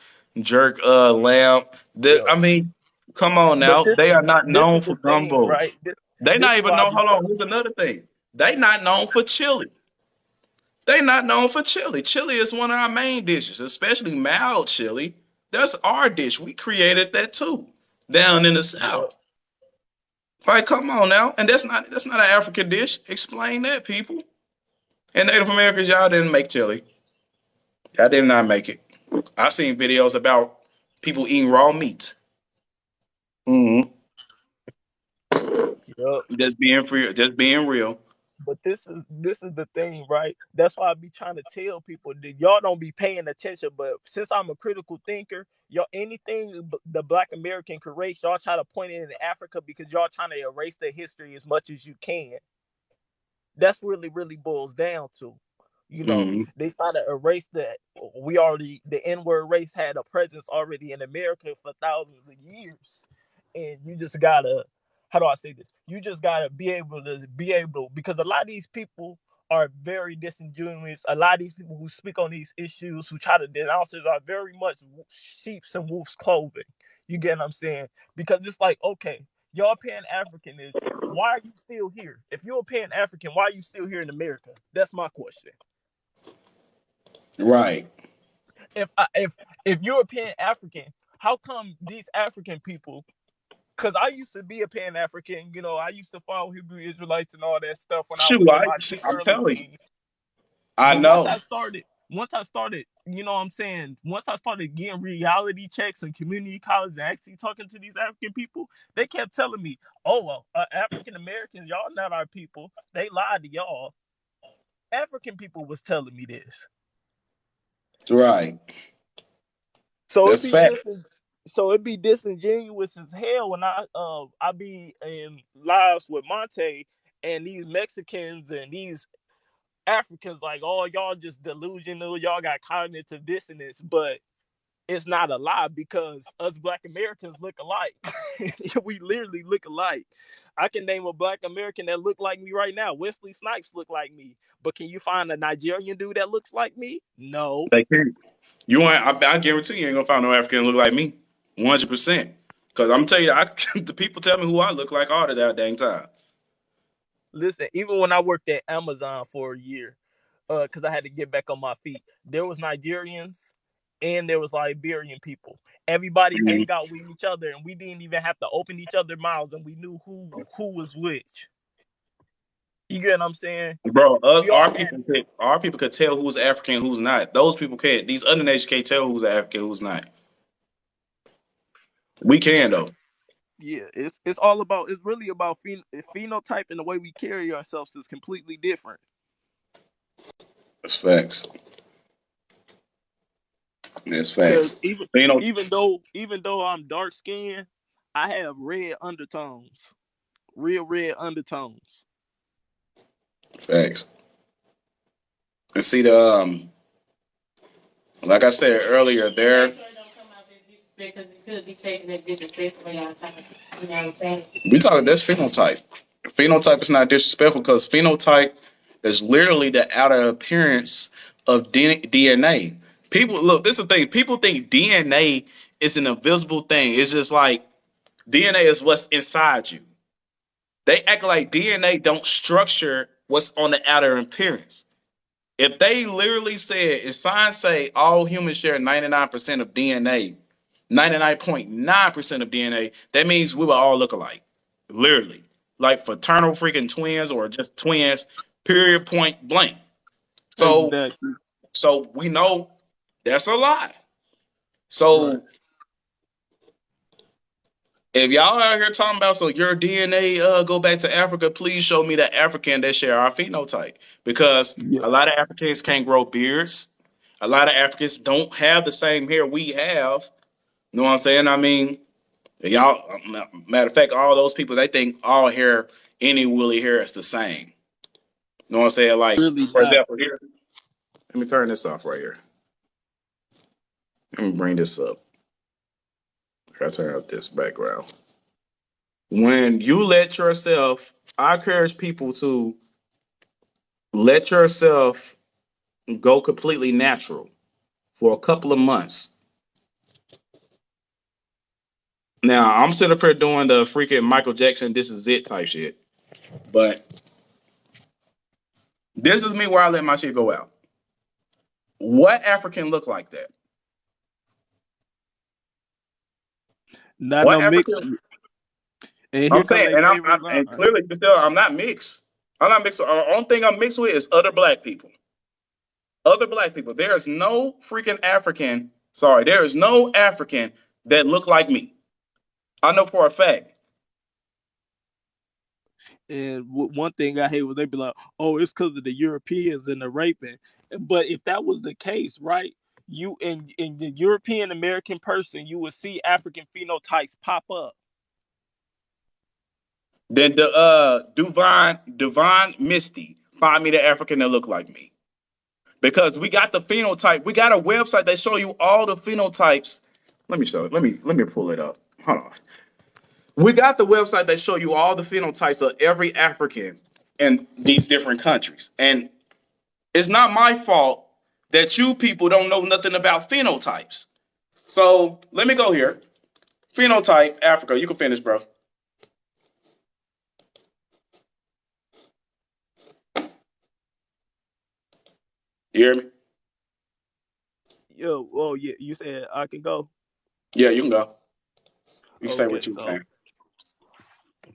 jerk lamb. yeah. I mean, come on But now. They are not this known is for the thing, gumbo. right? This They this not is even why I known. be Hold on. Here's another thing. They not known for chili. They not known for chili. Chili is one of our main dishes, especially mild chili. That's our dish. We created that too down in the yeah. south. Like, come on now. And that's not an African dish. Explain that, people. And Native Americans, y'all didn't make chili. Y'all did not make it. I seen videos about people eating raw meat. Mm-hmm. Yeah. Just being free, just being real. But this is the thing, right? That's why I be trying to tell people that y'all don't be paying attention. But since I'm a critical thinker, y'all anything the Black American can race, y'all try to point it in Africa because y'all trying to erase their history as much as you can. That's really boils down to. Mm-hmm. They try to erase that the N-word race had a presence already in America for thousands of years. And you just gotta, how do I say this? You just gotta be able because a lot of these people are very disingenuous. A lot of these people who speak on these issues, who try to denounce it, are very much sheep's and wolf's clothing. You get what I'm saying? Because it's like, okay, y'all Pan African is why are you still here? If you're a Pan African, why are you still here in America? That's my question. Right. If you're a Pan African, how come these African people? Because I used to be a Pan African, I used to follow Hebrew Israelites and all that stuff when I Shoot, was in my I'm early telling you. teens. I But once know. I started, once I started getting reality checks in community college and actually talking to these African people, they kept telling me, "Oh, well, African Americans, y'all not our people. They lied to y'all." African people was telling me this. Right. So That's fact. it'd be disingenuous as hell when I be in lives with Monte and these Mexicans and these Africans like, oh, y'all just delusional, y'all got cognitive dissonance, but it's not a lie because us Black Americans look alike. We literally look alike. I can name a Black American that look like me right now. Wesley Snipes look like me, but can you find a Nigerian dude that looks like me? No. They can't. You ain't. I guarantee you ain't gonna find no African look like me, 100%. Because I'm tell you, the people tell me who I look like all the dang time. Listen, even when I worked at Amazon for a year, because I had to get back on my feet, there was Nigerians and there was Liberian people. Everybody Mhm. hang out with each other, and we didn't even have to open each other's mouths, and we knew who was which. You get what I'm saying? Bro, We all had. our people could tell who's African, who's not. Those people can't. These other nations can't tell who's African, who's not. We can though. Yeah, it's all about. It's really about phenotype, and the way we carry ourselves is completely different. That's facts. That's Because facts. You know, even though I'm dark skinned, I have red undertones, real red undertones. facts. And see like I said earlier, there. Because it could be taken as disrespectful y'all talking. You know what I'm saying? We talking that's phenotype. Phenotype is not disrespectful because phenotype is literally the outer appearance of DNA. People look. This is the thing. People think DNA is an invisible thing. It's just like DNA is what's inside you. They act like DNA don't structure what's on the outer appearance. If they literally said, if science say all humans share 99% of DNA, 99.9% of DNA, that means we will all look alike. Literally. Like fraternal freaking twins or just twins, period, point blank. So Exactly. so we know that's a lie. Right. So if y'all out here talking about so your DNA go back to Africa, please show me the African that share our phenotype. Because Yeah. a lot of Africans can't grow beards. A lot of Africans don't have the same hair we have. You know what I'm saying? I mean, y'all, matter of fact, all those people, they think all hair, any woolly hair is the same. You know what I'm saying? Like, Really for not. example, here, let me turn this off right here. Let me bring this up. Try to turn up this background. When you let yourself, I encourage people to let yourself go completely natural for a couple of months. Now, I'm sitting up here doing the freaking Michael Jackson, this is it type shit. But this is me where I let my shit go out. What African look like that? Not What no mix. African? And here I'm come saying, their and favorite and line. clearly, still, I'm not mixed. I'm not mixed. The only thing I'm mixed with is other black people. Other black people. There is no freaking African. Sorry, there is no African that look like me. I know for a fact. And one thing I hate was they be like, "Oh, it's because of the Europeans and the raping." But if that was the case, right? You in the European American person, you would see African phenotypes pop up. Then the Divine Misty find me the African that look like me. Because we got the phenotype. We got a website that show you all the phenotypes. Let me show it. Let me pull it up. Hold on. We got the website that show you all the phenotypes of every African in these different countries. And it's not my fault that you people don't know nothing about phenotypes. So let me go here. Phenotype Africa. You can finish, bro. You hear me? Yo, oh yeah, you said I can go. Yeah, you can go. You can say Okay, what you were so saying.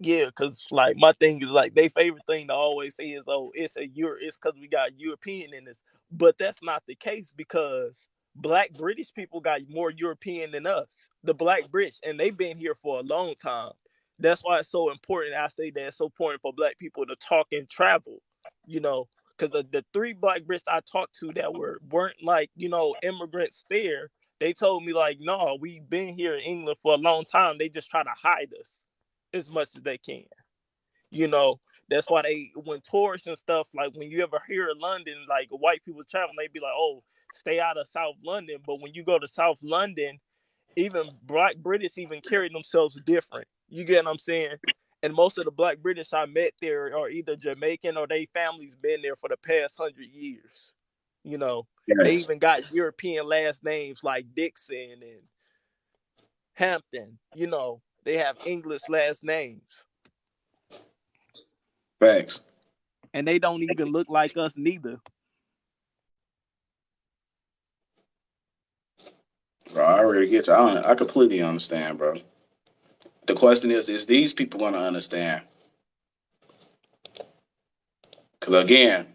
yeah, cause like my thing is like they favorite thing to always say is, oh, it's cause we got European in this, but that's not the case because Black British people got more European than us, the Black British, and they've been here for a long time. That's why it's so important. I say that it's so important for Black people to talk and travel, you know, because the 3 black Brits I talked to that weren't like, immigrants there, they told me like, no, we've been here in England for a long time. They just try to hide us as much as they can. That's why when tourists and stuff, like when you ever hear of London, like white people traveling, they be like, oh, stay out of South London. But when you go to South London, even black British even carry themselves different. You get what I'm saying? And most of the black British I met there are either Jamaican or they families been there for the past 100 years. They Yes. even got European last names like Dixon and Hampton. They have English last names. Facts. And they don't even look like us neither. Bro, I already get you. I completely understand, bro. The question is these people going to understand? Because again,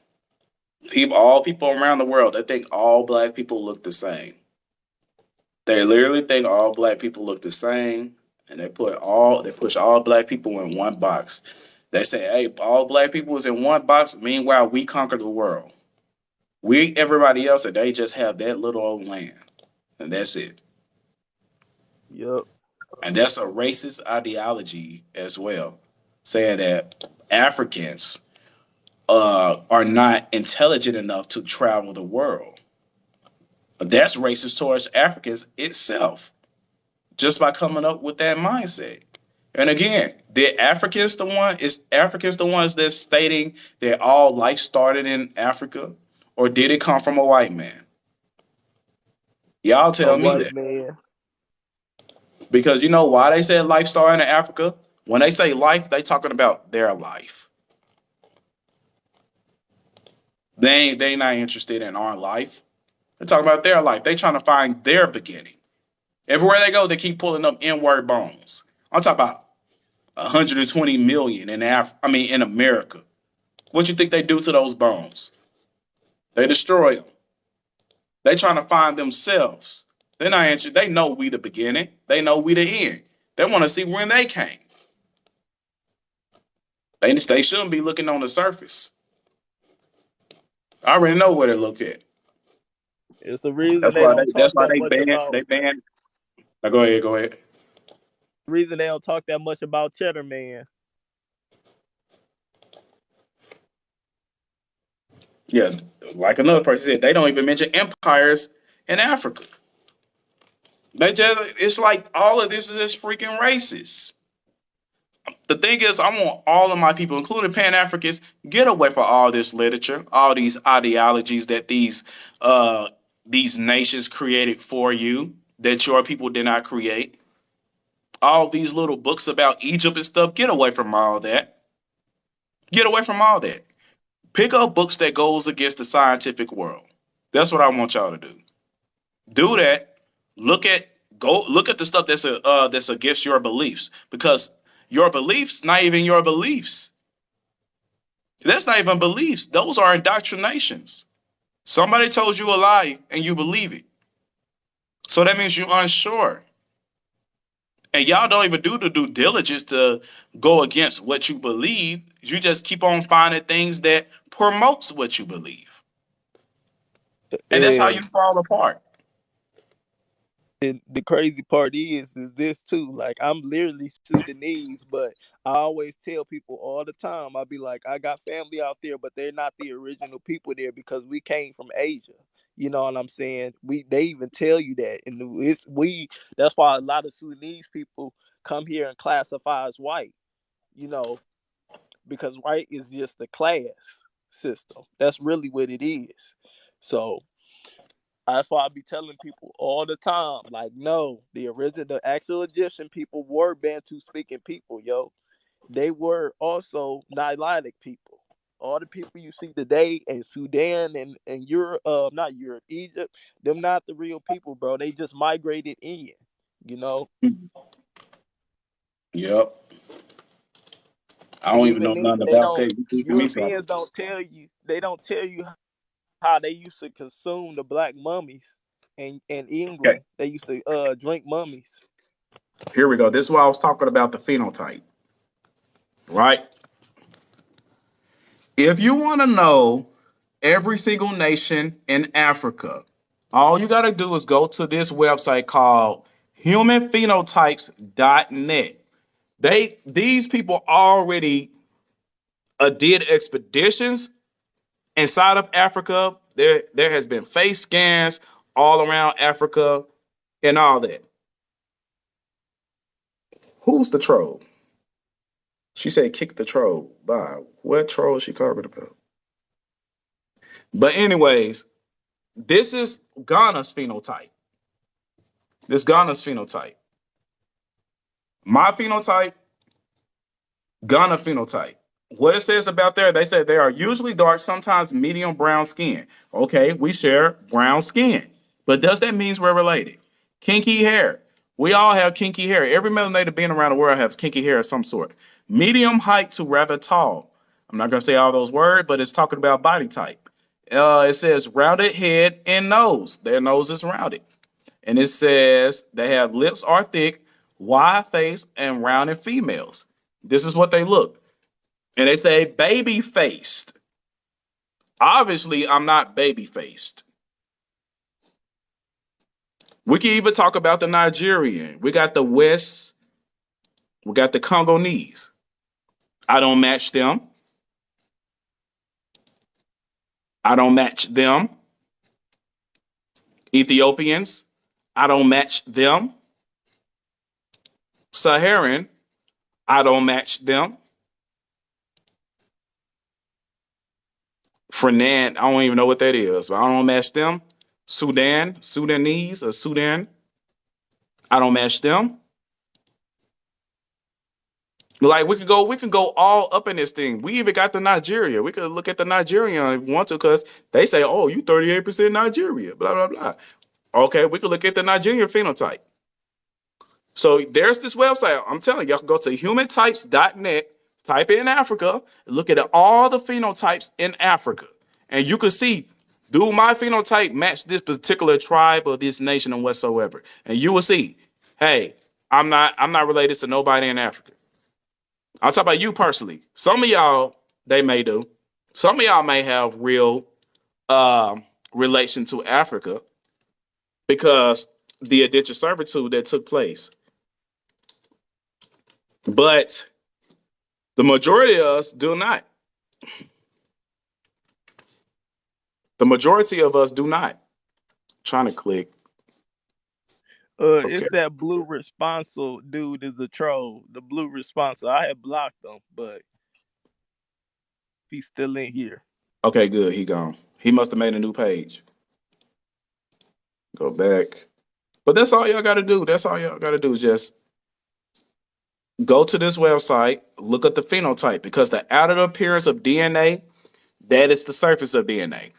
all people around the world, they think all black people look the same. They literally think all black people look the same, and they push all black people in one box. They say, hey, all black people is in one box. Meanwhile, we conquer the world. Everybody else, and they just have that little old land, and that's it. Yep. And that's a racist ideology as well, saying that Africans are not intelligent enough to travel the world. That's racist towards Africans itself, just by coming up with that mindset. And again, Africans the ones that's stating that all life started in Africa, or did it come from a white man? Y'all A tell me white that. man. Because you know why they said life started in Africa? When they say life, they talking about their life. They not interested in our life. They're talking about their life. They trying to find their beginning. Everywhere they go, they keep pulling up N-word bones. I'm talking about 120 million in America. What you think they do to those bones? They destroy them. They trying to find themselves. They're not interested. They know we the beginning. They know we the end. They want to see when they came. They shouldn't be looking on the surface. I already know where to look at. It's the reason That's they why don't that's talk why that much about. they banned. Now go ahead, go ahead. The reason they don't talk that much about Cheddar Man. Yeah, like another person said, they don't even mention empires in Africa. It's like all of this is just freaking racist. The thing is, I want all of my people, including Pan Africans, get away from all this literature, all these ideologies that these nations created for you, that your people did not create. All these little books about Egypt and stuff. Get away from all that. Get away from all that. Pick up books that goes against the scientific world. That's what I want y'all to do. Do that. Look at the stuff that's against your beliefs, because your beliefs not even your beliefs. That's not even beliefs. Those are indoctrinations. Somebody told you a lie and you believe it. So that means you're unsure. And y'all don't even do the due diligence to go against what you believe. You just keep on finding things that promotes what you believe. And that's how you And fall apart. the crazy part is this too. Like, I'm literally Sudanese, but I always tell people all the time, I'll be like, I got family out there, but they're not the original people there because we came from Asia. You know what I'm saying? They even tell you that. And that's why a lot of Sudanese people come here and classify as white, because white is just a class system. That's really what it is. So that's why I be telling people all the time, like, no, the actual Egyptian people were Bantu speaking people, yo. They were also Nilotic people. All the people you see today in Sudan and Europe, not Europe, Egypt, them not the real people, bro. They just migrated in, you know. Yep. I And don't even even know then, nothing about that. You teaching me something. Europeans don't tell you. They don't tell you how they used to consume the black mummies in Okay, England. They used to drink mummies. here we go. This is why I was talking about the phenotype, right? If you want to know every single nation in Africa. All you got to do is go to this website called humanphenotypes.net. These people already did expeditions inside of Africa. There has been face scans all around Africa and all that. Who's the troll? She said kick the troll. Bye. What troll is she talking about? But anyways, this is Ghana's phenotype. This Ghana's phenotype. My phenotype, Ghana phenotype. What it says about there, they say they are usually dark, sometimes medium brown skin. Okay, we share brown skin. But does that mean we're related? Kinky hair. We all have kinky hair. Every melanated being around the world has kinky hair of some sort. Medium height to rather tall. I'm not going to say all those words, but it's talking about body type. It says rounded head and nose. Their nose is rounded. And it says they have lips are thick, wide face, and rounded females. This is what they look. And they say baby faced. Obviously, I'm not baby faced. We can even talk about the Nigerian. We got the West. We got the Congolese. I don't match them. I don't match them. Ethiopians. I don't match them. Saharan. I don't match them. Fernan, I don't even know what that is. I don't match them. Sudanese or Sudan. I don't match them. Like we can go all up in this thing. We even got the Nigeria. We could look at the Nigerian if we want to, because they say, oh, you 38% Nigeria, blah, blah, blah. Okay, we could look at the Nigerian phenotype. So there's this website. I'm telling you, y'all can go to humantypes.net, type in Africa, look at all the phenotypes in Africa. And you can see, do my phenotype match this particular tribe or this nation or whatsoever? And you will see, hey, I'm not related to nobody in Africa. I'll talk about you personally. Some of y'all, they may do. Some of y'all may have real relation to Africa because the indentured servitude that took place. But the majority of us do not. The majority of us do not. I'm trying to click. Okay. It's that blue responsive dude is a troll. The blue responsive. I had blocked him, but he's still in here. Okay, good. He gone. He must have made a new page. Go back. But that's all y'all got to do. That's all y'all got to do. Just go to this website, look at the phenotype, because the outer appearance of DNA, that is the surface of DNA.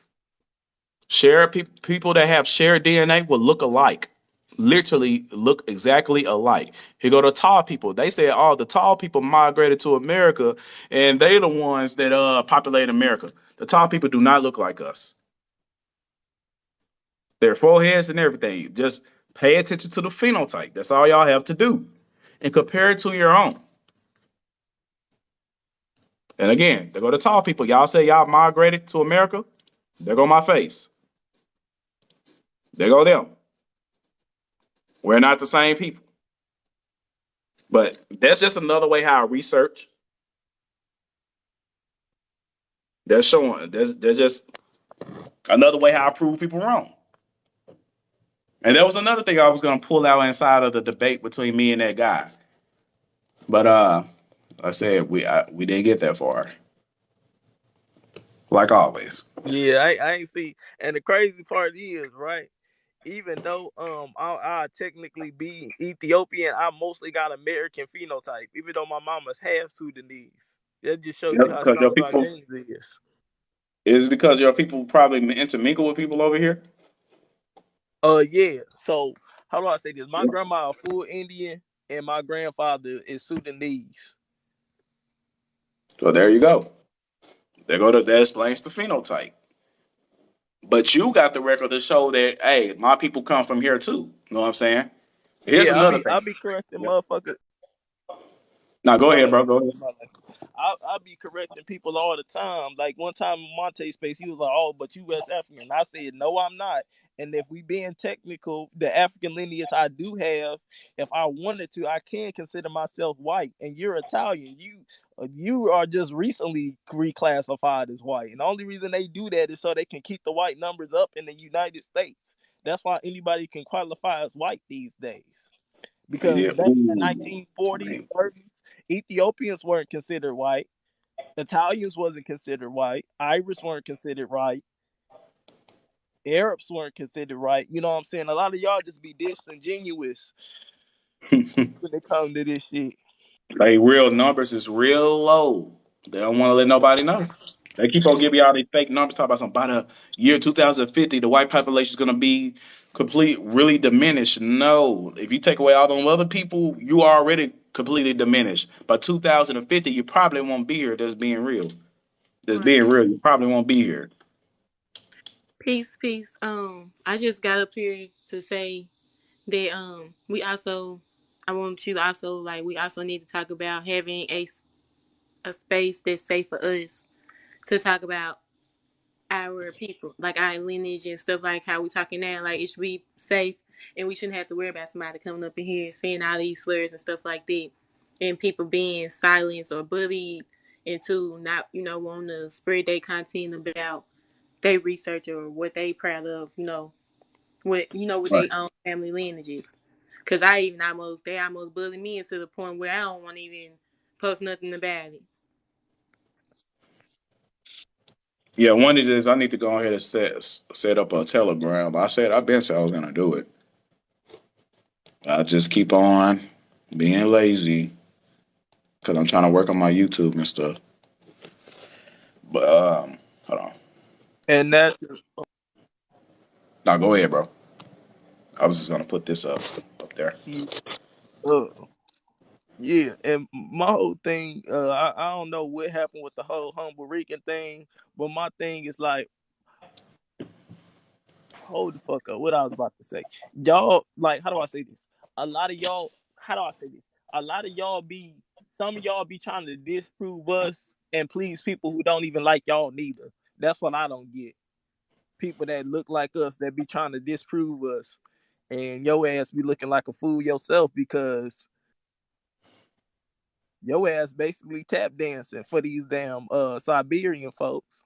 People that have shared DNA will look alike. Literally look exactly alike. Here go the tall people. They say, oh, the tall people migrated to America, and they're the ones that populate America. The tall people do not look like us. Their foreheads and everything. Just pay attention to the phenotype. That's all y'all have to do. And compare it to your own. And again, there go the tall people. Y'all say y'all migrated to America. There go my face. There go them. We're not the same people. But that's just another way how I research. That's showing. There's just another way how I prove people wrong. And there was another thing I was going to pull out inside of the debate between me and that guy. But I said we didn't get that far. Like always. Yeah, I ain't see. And the crazy part is, right, even though I technically be Ethiopian, I mostly got American phenotype, even though my mama's half Sudanese. That just shows you how Because your strong our people genes is. is because your people probably intermingle with people over here. Yeah. So how do I say this? My grandma a full Indian, and my grandfather is Sudanese. So there you go. That explains the phenotype. But you got the record to show that, hey, my people come from here too. You know what I'm saying? Here's Yeah, another thing. I'll be correcting motherfuckers. Now go ahead, bro. Go ahead. I be correcting people all the time. Like one time in Monte's space, he was like, "Oh, but you West African." I said, "No, I'm not." And if we being technical, the African lineage I do have, if I wanted to, I can consider myself white. And you're Italian. You are just recently reclassified as white. And the only reason they do that is so they can keep the white numbers up in the United States. That's why anybody can qualify as white these days. Because Yeah. back in the Ooh. 1940s, 30s, Ethiopians weren't considered white. Italians wasn't considered white. Irish weren't considered white. Arabs weren't considered right. You know what I'm saying? A lot of y'all just be disingenuous when it comes to this shit. Like real numbers is real low. They don't want to let nobody know. They keep on giving y'all these fake numbers. Talk about something by the year 2050, the white population is going to be really diminished. No, if you take away all them other people, you are already completely diminished. By 2050, you probably won't be here. That's being real. That's Right. being real. You probably won't be here. Peace, peace. I just got up here to say that we also, I want you to also like we also need to talk about having a space that's safe for us to talk about our people, like our lineage and stuff, like how we talking now. Like it should be safe, and we shouldn't have to worry about somebody coming up in here and saying all these slurs and stuff like that, and people being silenced or bullied into not, wanting to spread their content about they research or what they proud of, with their Right. own family lineages. Cause they almost bullied me into the point where I don't want to even post nothing about it. Yeah, one of these I need to go ahead and set up a Telegram. I've been said I was gonna do it. I just keep on being lazy because I'm trying to work on my YouTube and stuff. But hold on. And that, Now go ahead, bro. I was just gonna put this up there. uh, yeah. And my whole thing, I don't know what happened with the whole humble Rican thing, but my thing is like, hold the fuck up. What I was about to say, y'all, like, how do I say this? A lot of y'all, how do I say this? A lot of y'all some of y'all be trying to disprove us and please people who don't even like y'all neither. That's what I don't get. People that look like us that be trying to disprove us, and your ass be looking like a fool yourself because your ass basically tap dancing for these damn Siberian folks.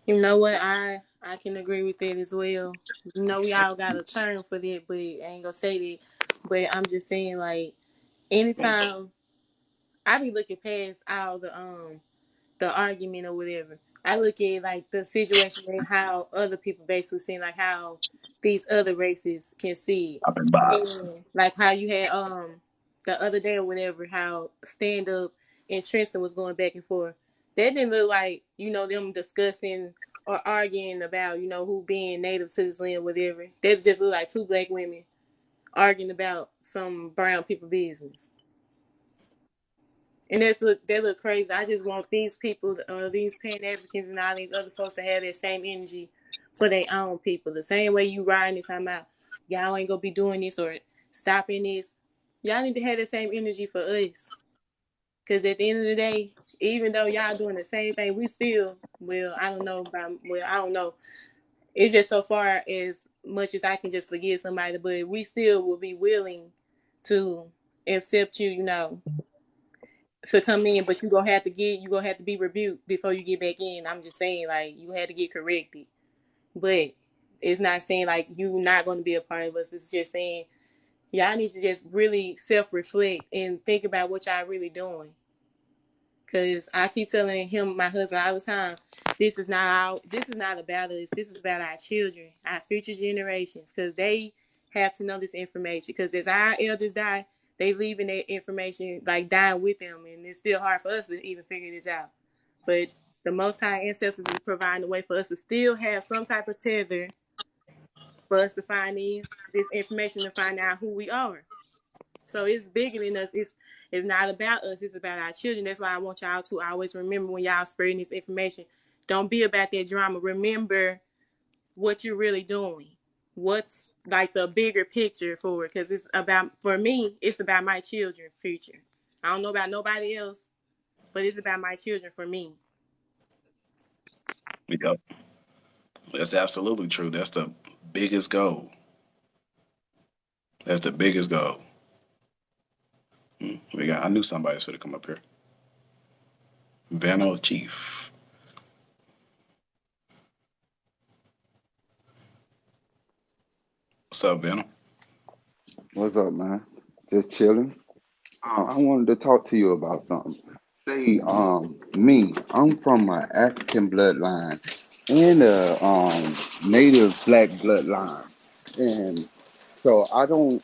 You know what? I can agree with that as well. We all got a term for that, but I ain't gonna say that. But I'm just saying, like, anytime I be looking past all the argument or whatever. I look at like the situation and how other people basically see, like how these other races can see I've been it. by. And like how you had the other day or whatever, how stand up and Trenton was going back and forth. That didn't look like, them discussing or arguing about, who being native to this land, whatever. That just looked like two black women arguing about some brown people business. And they look crazy. I just want these people, these Pan Africans and all these other folks to have that same energy for their own people. The same way you riding this time out, y'all ain't gonna be doing this or stopping this. Y'all need to have the same energy for us. Cause at the end of the day, even though y'all doing the same thing, we still, I don't know. It's just so far as much as I can just forgive somebody, but we still will be willing to accept you, to come in, but you gonna have to be rebuked before you get back in. I'm just saying, like, you had to get corrected, but it's not saying like you not going to be a part of us. It's just saying y'all need to just really self reflect and think about what y'all really doing. Cause I keep telling him, my husband, all the time, this is not about us. This is about our children, our future generations, cause they have to know this information. Cause as our elders die, they leaving that information like dying with them, and it's still hard for us to even figure this out. But the Most High ancestors is providing a way for us to still have some type of tether for us to find this information to find out who we are. So it's bigger than us. It's not about us. It's about our children. That's why I want y'all to always remember when y'all spreading this information. Don't be about that drama. Remember what you're really doing. what's like the bigger picture for it? Because it's about, for me, it's about my children's future. I don't know about nobody else, but it's about my children for me. Yep. That's absolutely true. That's the biggest goal. That's the biggest goal. We got. I knew somebody was going to come up here. Vano Chief. What's up, Vano? What's up, man? Just chilling. I wanted to talk to you about something. Say, me, I'm from an African bloodline and a native black bloodline, and so I don't.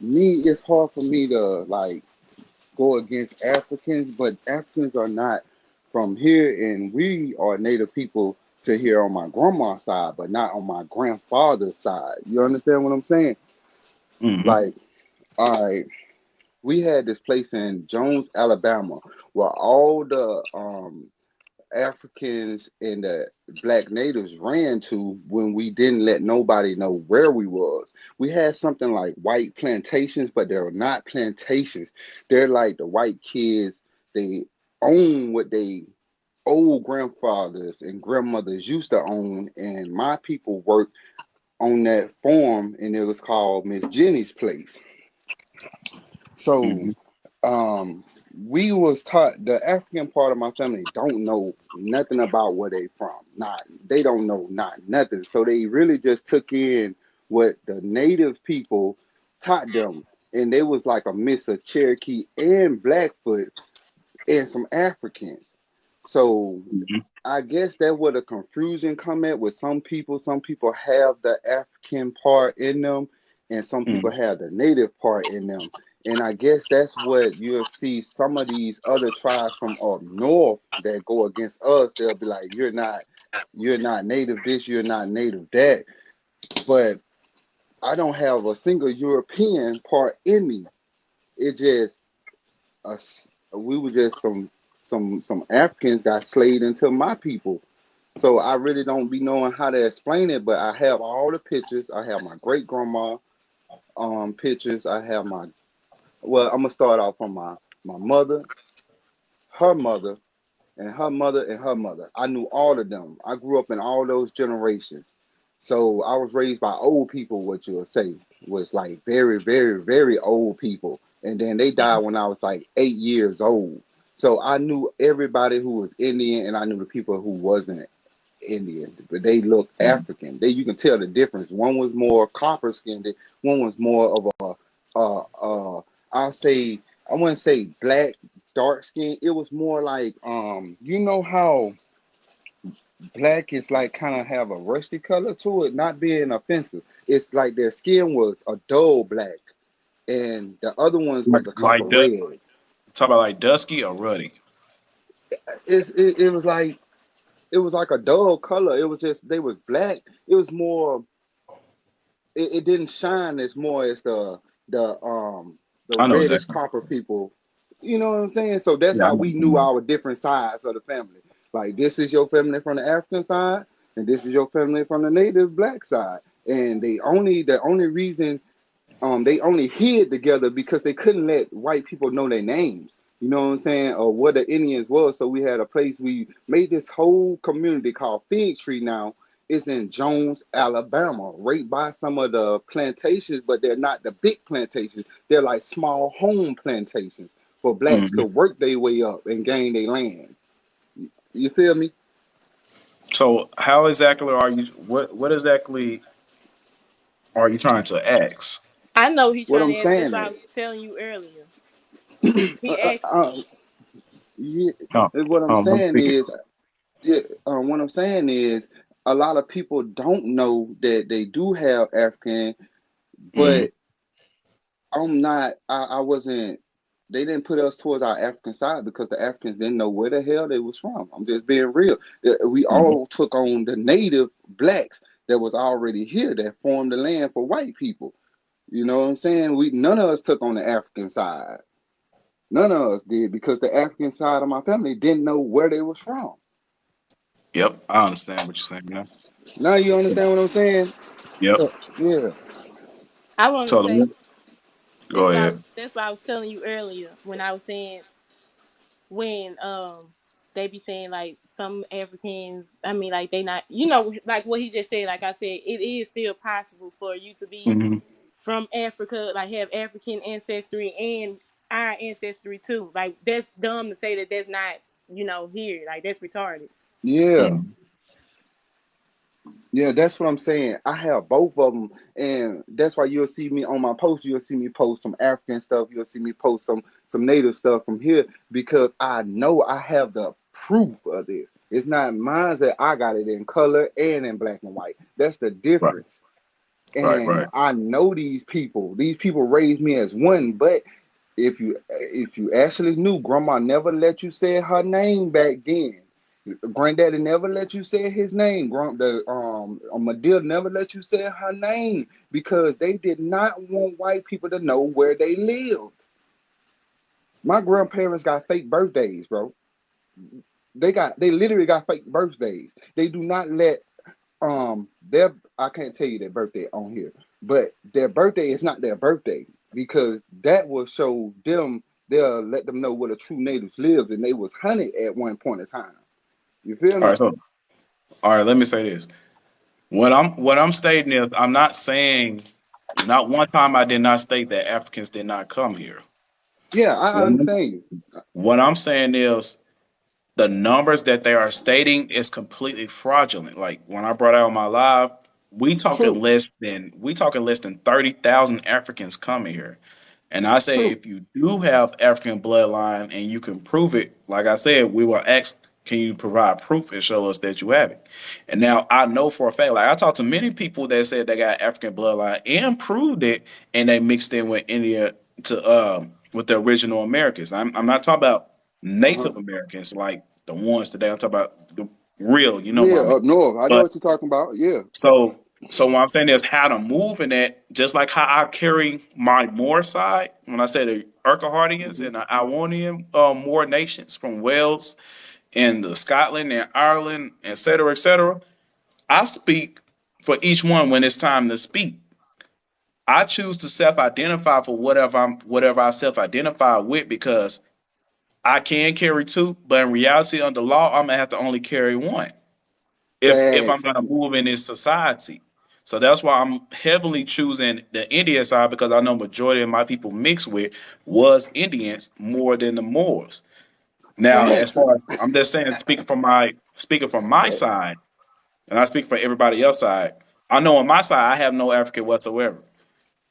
Me, it's hard for me to like go against Africans, but Africans are not from here, and we are native people to here on my grandma's side, but not on my grandfather's side. You understand what I'm saying? Mm-hmm. Like, all right. We had this place in Jones, Alabama, where all the Africans and the black natives ran to when we didn't let nobody know where we was. We had something like white plantations, but they're not plantations. They're like the white kids. They own what they old grandfathers and grandmothers used to own, and my people worked on that farm, and it was called Miss Jenny's place. So Mm-hmm. we was taught the African part of my family don't know nothing about where they from. Not they don't know not nothing. So they really just took in what the native people taught them. And they was like a mix of Cherokee and Blackfoot and some Africans. So Mm-hmm. I guess that where the confusion come at with some people. Some people have the African part in them, and some people Mm-hmm. have the native part in them. And I guess that's what you'll see some of these other tribes from up north that go against us. They'll be like, you're not native this, you're not native that. But I don't have a single European part in me. It just us. We were just some Africans got slayed into my people. So I really don't be knowing how to explain it, but I have all the pictures. I have my great grandma pictures. I have my well, I'm gonna start off from my mother, her mother, and her mother and her mother. I knew all of them. I grew up in all those generations. So I was raised by old people, what you'll say was like very, very, very old people. And then they died when I was like 8 years old. So I knew everybody who was Indian and I knew the people who wasn't Indian, but they look African. They you can tell the difference. One was more copper skinned, one was more of I'll say I wouldn't say black, dark skin. It was more like you know how black is like kind of have a rusty color to it, not being offensive. It's like their skin was a dull black, and the other ones was a copper Like red. talk about like dusky or ruddy. It was like a dull color. It was just they was black. It was more. It didn't shine as more as the the I know reddish exactly. copper people. You know what I'm saying? So that's Yeah, I how know we what you knew mean. our different sides of the family. Like this is your family from the African side, and this is your family from the native black side. And the only reason they only hid together because they couldn't let white people know their names. You know what I'm saying? Or what the Indians was. So we had a place. We made this whole community called Fig Tree. Now it's in Jones, Alabama, right by some of the plantations, but they're not the big plantations. They're like small home plantations for blacks Mm-hmm. to work their way up and gain their land. You feel me? So how exactly are you? What exactly are you trying to ask? I know he What trying I'm to ask. That's saying what I is, was telling you earlier. uh, He uh, asked uh, me. yeah, No, what I'm I'm saying speaking. is yeah, what I'm saying is a lot of people don't know that they do have African, Mm-hmm. but I'm not. I wasn't. They didn't put us towards our African side because the Africans didn't know where the hell they was from. I'm just being real. We Mm-hmm. all took on the native blacks that was already here that formed the land for white people. You know what I'm saying? We none of us took on the African side. None of us did because the African side of my family didn't know where they was from. Yep, I understand what you're saying. Yeah. Now you So, understand what I'm saying? Yep. Yeah. I want to So say go ahead. that's what I was telling you earlier when I was saying when they be saying like some Africans, I mean like they not, like what he just said, like I said, it is still possible for you to be Hmm. from Africa, like have African ancestry and our ancestry too. Like that's dumb to say that that's not, here. Like that's retarded. Yeah. Hmm. Yeah, that's what I'm saying. I have both of them, and that's why you'll see me on my post. You'll see me post some African stuff. You'll see me post some native stuff from here because I know I have the proof of this. It's not mine that I got it in color and in black and white. That's the Right. difference. Right. And Right. I know these people. These people raised me as one. But if you actually knew, Grandma never let you say her name back then. Granddaddy never let you say his name. Madea never let you say her name because they did not want white people to know where they lived. My grandparents got fake birthdays, bro. They literally got fake birthdays. They do not let their I can't tell you their birthday on here, but their birthday is not their birthday because that will show them. They'll let them know where the true natives lived, and they was hunted at one point in time. You feel All me? right. So all right. Let me say this. What I'm stating is I'm not saying not one time I did not state that Africans did not come here. Yeah, I What I'm, understand you. what I'm saying is the numbers that they are stating is completely fraudulent. Like when I brought out my live, True, we talking less than 30,000 Africans coming here. And I say, true. if you do have African bloodline and you can prove it, like I said, we will ask, can you provide proof and show us that you have it? And now I know for a fact, like I talked to many people that said they got African bloodline and proved it, and they mixed in with India to with the original Americans. I'm not talking about Uh-huh. Native Americans like the ones today. I'm talking about the real, you know what Yeah, I mean? up north. I know But what you're talking about. Yeah. so what I'm saying is how to move in that, just like how I carry my Moor side. When I say the Urquhartians Hmm. and the Ionian Moor nations from Wales and Scotland and Ireland, et cetera, I speak for each one when it's time to speak. I choose to self-identify for whatever I self-identify with because I can carry two, but in reality, under law, I'm gonna have to only carry one if I'm Facts. gonna move in this society. So that's why I'm heavily choosing the Indian side because I know majority of my people mixed with was Indians more than the Moors. Now, as Facts. far as I'm just saying, speaking from my side, and I speak for everybody else side, I know on my side I have no African whatsoever.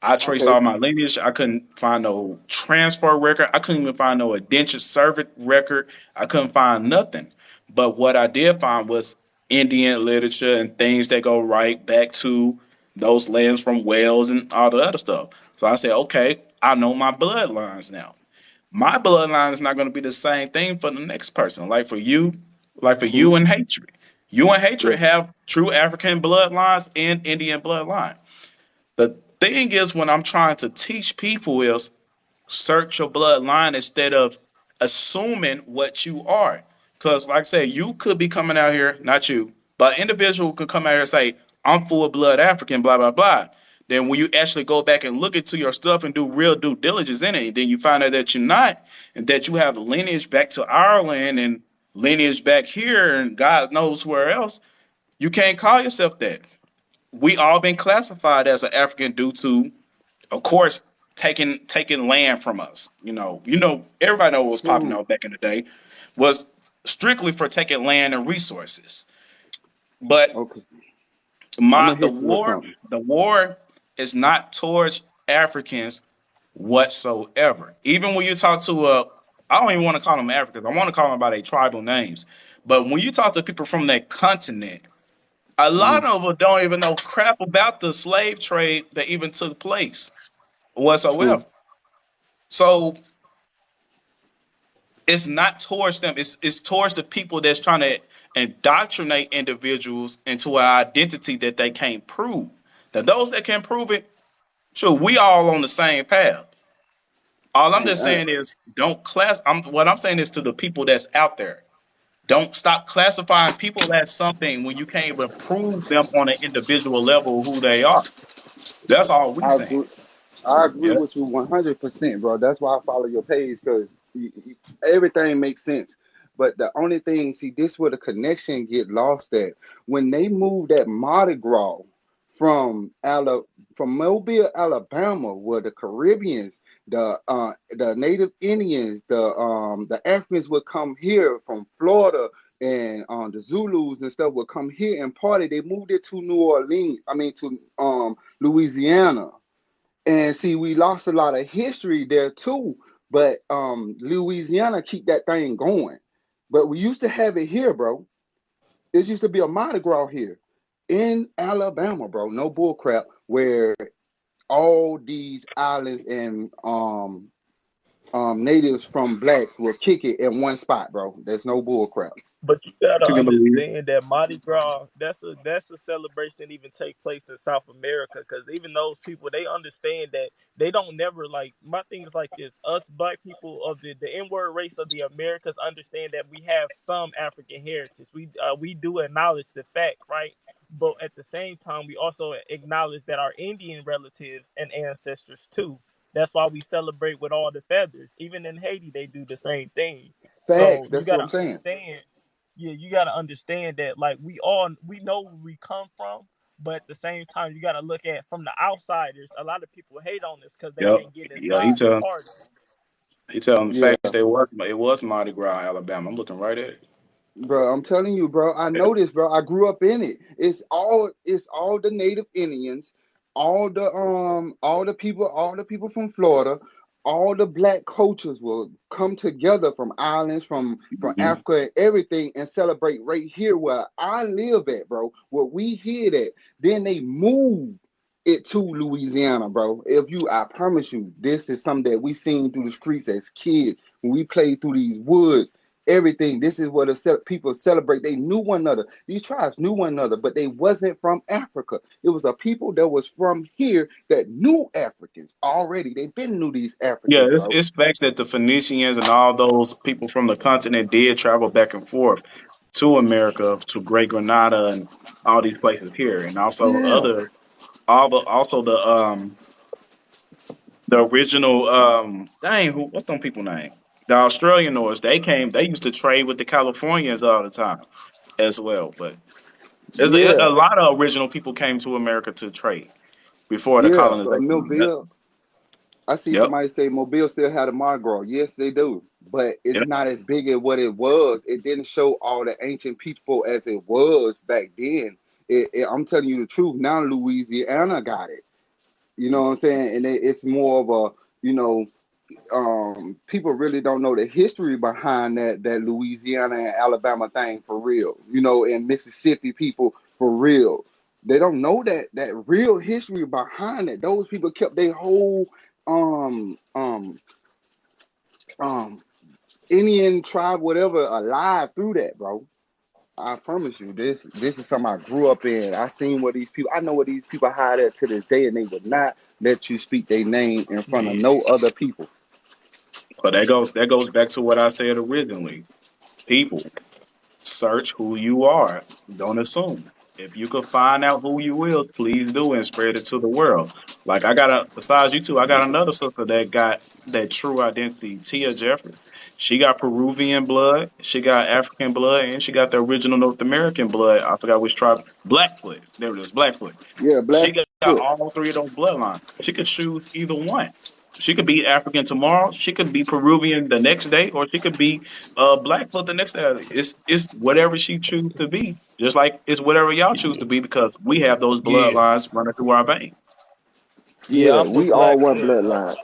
I traced Okay. all my lineage. I couldn't find no transfer record. I couldn't even find no indentured servant record. I couldn't find nothing. But what I did find was Indian literature and things that go right back to those lands from Wales and all the other stuff. So I said, okay, I know my bloodlines now. My bloodline is not going to be the same thing for the next person. Like for Hmm. you and hatred. You and hatred Yeah. have true African bloodlines and Indian bloodline. The thing is, when I'm trying to teach people, is search your bloodline instead of assuming what you are. Because, like I said, you could be coming out here, not you, but an individual could come out here and say, I'm full blood African, blah, blah, blah. Then, when you actually go back and look into your stuff and do real due diligence in it, then you find out that you're not, and that you have lineage back to Ireland and lineage back here, and God knows where else. You can't call yourself that. We all been classified as an African due to, of course, taking land from us. Everybody know what was popping True. out back in the day was strictly for taking land and resources. But Okay. I'm my gonna hit you with something. the war is not towards Africans whatsoever. Even when you talk to I don't even want to call them Africans. I want to call them by their tribal names. But when you talk to people from that continent, a Hmm. lot of them don't even know crap about the slave trade that even took place True. whatsoever. So it's not towards them. It's towards the people that's trying to indoctrinate individuals into an identity that they can't prove. Now, those that can prove it, sure, we all on the same path. All I'm And, just saying is don't class. What I'm saying is to the people that's out there. Don't stop classifying people as something when you can't even prove them on an individual level who they are. That's all we I saying. agree. I agree Yeah. with you 100%, bro. That's why I follow your page because everything makes sense. But the only thing, see, this where the connection get lost at when they moved that Mardi Gras from from Mobile, Alabama, where the Caribbeans, the Native Indians, the Africans would come here from Florida, and the Zulus and stuff would come here and party. They moved it to New Orleans. I mean to Louisiana. And see, we lost a lot of history there too. But Louisiana keep that thing going. But we used to have it here, bro. It used to be a Mardi Gras here in Alabama, bro. No bull crap. Where all these islands and natives from blacks will kick it in one spot, bro. There's no bull crap. But you gotta You can believe. understand that Mardi Gras, that's a celebration even take place in South America, because even those people, they understand that they don't never, like, my thing is like this: us black people of the N-word race of the Americas understand that we have some African heritage. We do acknowledge the fact, right? But at the same time, we also acknowledge that our Indian relatives and ancestors too. That's why we celebrate with all the feathers. Even in Haiti, they do the same thing. So Facts. you That's what gotta I'm saying. understand, yeah, you gotta understand that, like, we know where we come from, but at the same time, you gotta look at from the outsiders. A lot of people hate on this because they Yep. can't get Yeah, he inside the tell party. he telling the Yeah. facts. It was Mardi Gras, Alabama. I'm looking right at it. Bro, I'm telling you, bro. I know this, bro. I grew up in it. It's all the Native Indians, all the people from Florida, all the black cultures will come together from islands, from Mhm. Africa and everything and celebrate right here where I live at, bro. Where we hear that. Then they move it to Louisiana, bro. I promise you, this is something that we seen through the streets as kids when we played through these woods, everything. This is what people celebrate. They knew one another. These tribes knew one another, but they wasn't from Africa. It was a people that was from here that knew Africans already. They been knew these Yeah, Africans, it's, bro. it's facts that the Phoenicians and all those people from the continent did travel back and forth to America, to Great Granada, and all these places here, and also Yeah, the original dang, what's them people name? The Australianoids, they used to trade with the Californians all the time as well. But a yeah, lot of original people came to America to trade before the yeah. colonization. Yep. Mobile. I see Yep. somebody say Mobile still had a Mardi Gras. Yes, they do, but it's Yep. not as big as what it was. It didn't show all the ancient people as it was back then. I'm telling you the truth. Now Louisiana got it. You know what I'm saying? And it's more of a, you know, people really don't know the history behind that Louisiana and Alabama thing for real. And Mississippi people for real. They don't know that real history behind it. Those people kept their whole um um um Indian tribe, whatever, alive through that, bro. I promise you, this is something I grew up in. I seen where these people. I know where these people hide at to this day, and they would not let you speak their name in front of Yeah. no other people. So that goes back to what I said originally. People. Search who you are. Don't assume. If you could find out who you is, please do and spread it to the world. Like besides you two, I got another sister that got that true identity, Tia Jeffries. She got Peruvian blood, she got African blood, and she got the original North American blood. I forgot which tribe. Blackfoot. There it is, Blackfoot. Yeah, She got Blackfoot. all three of those bloodlines. She could choose either one. She could be African tomorrow. She could be Peruvian the next day, or she could be Blackfoot the next day. It's whatever she chooses to be. Just like it's whatever y'all choose to be, because we have those Yeah, bloodlines running through our veins. yeah, Yeah, I'm a we all one Blackfoot. bloodline.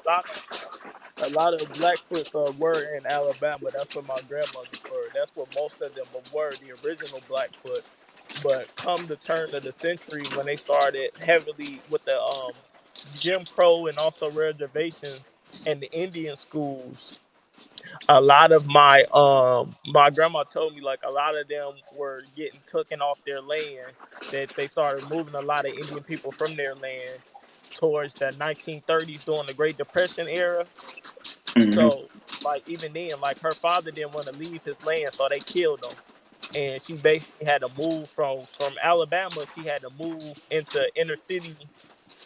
A lot of Blackfoot were in Alabama. That's where my grandmother were. That's where most of them were, the original Blackfoots. But come the turn of the century, when they started heavily with the Jim Crow and also reservations and the Indian schools, a lot of my grandma told me, like, a lot of them were getting taken off their land, that they started moving a lot of Indian people from their land towards the 1930s during the Great Depression era. Hmm. So, like, even then, like, her father didn't want to leave his land, so they killed him. and she basically had to move from Alabama. She had to move into inner city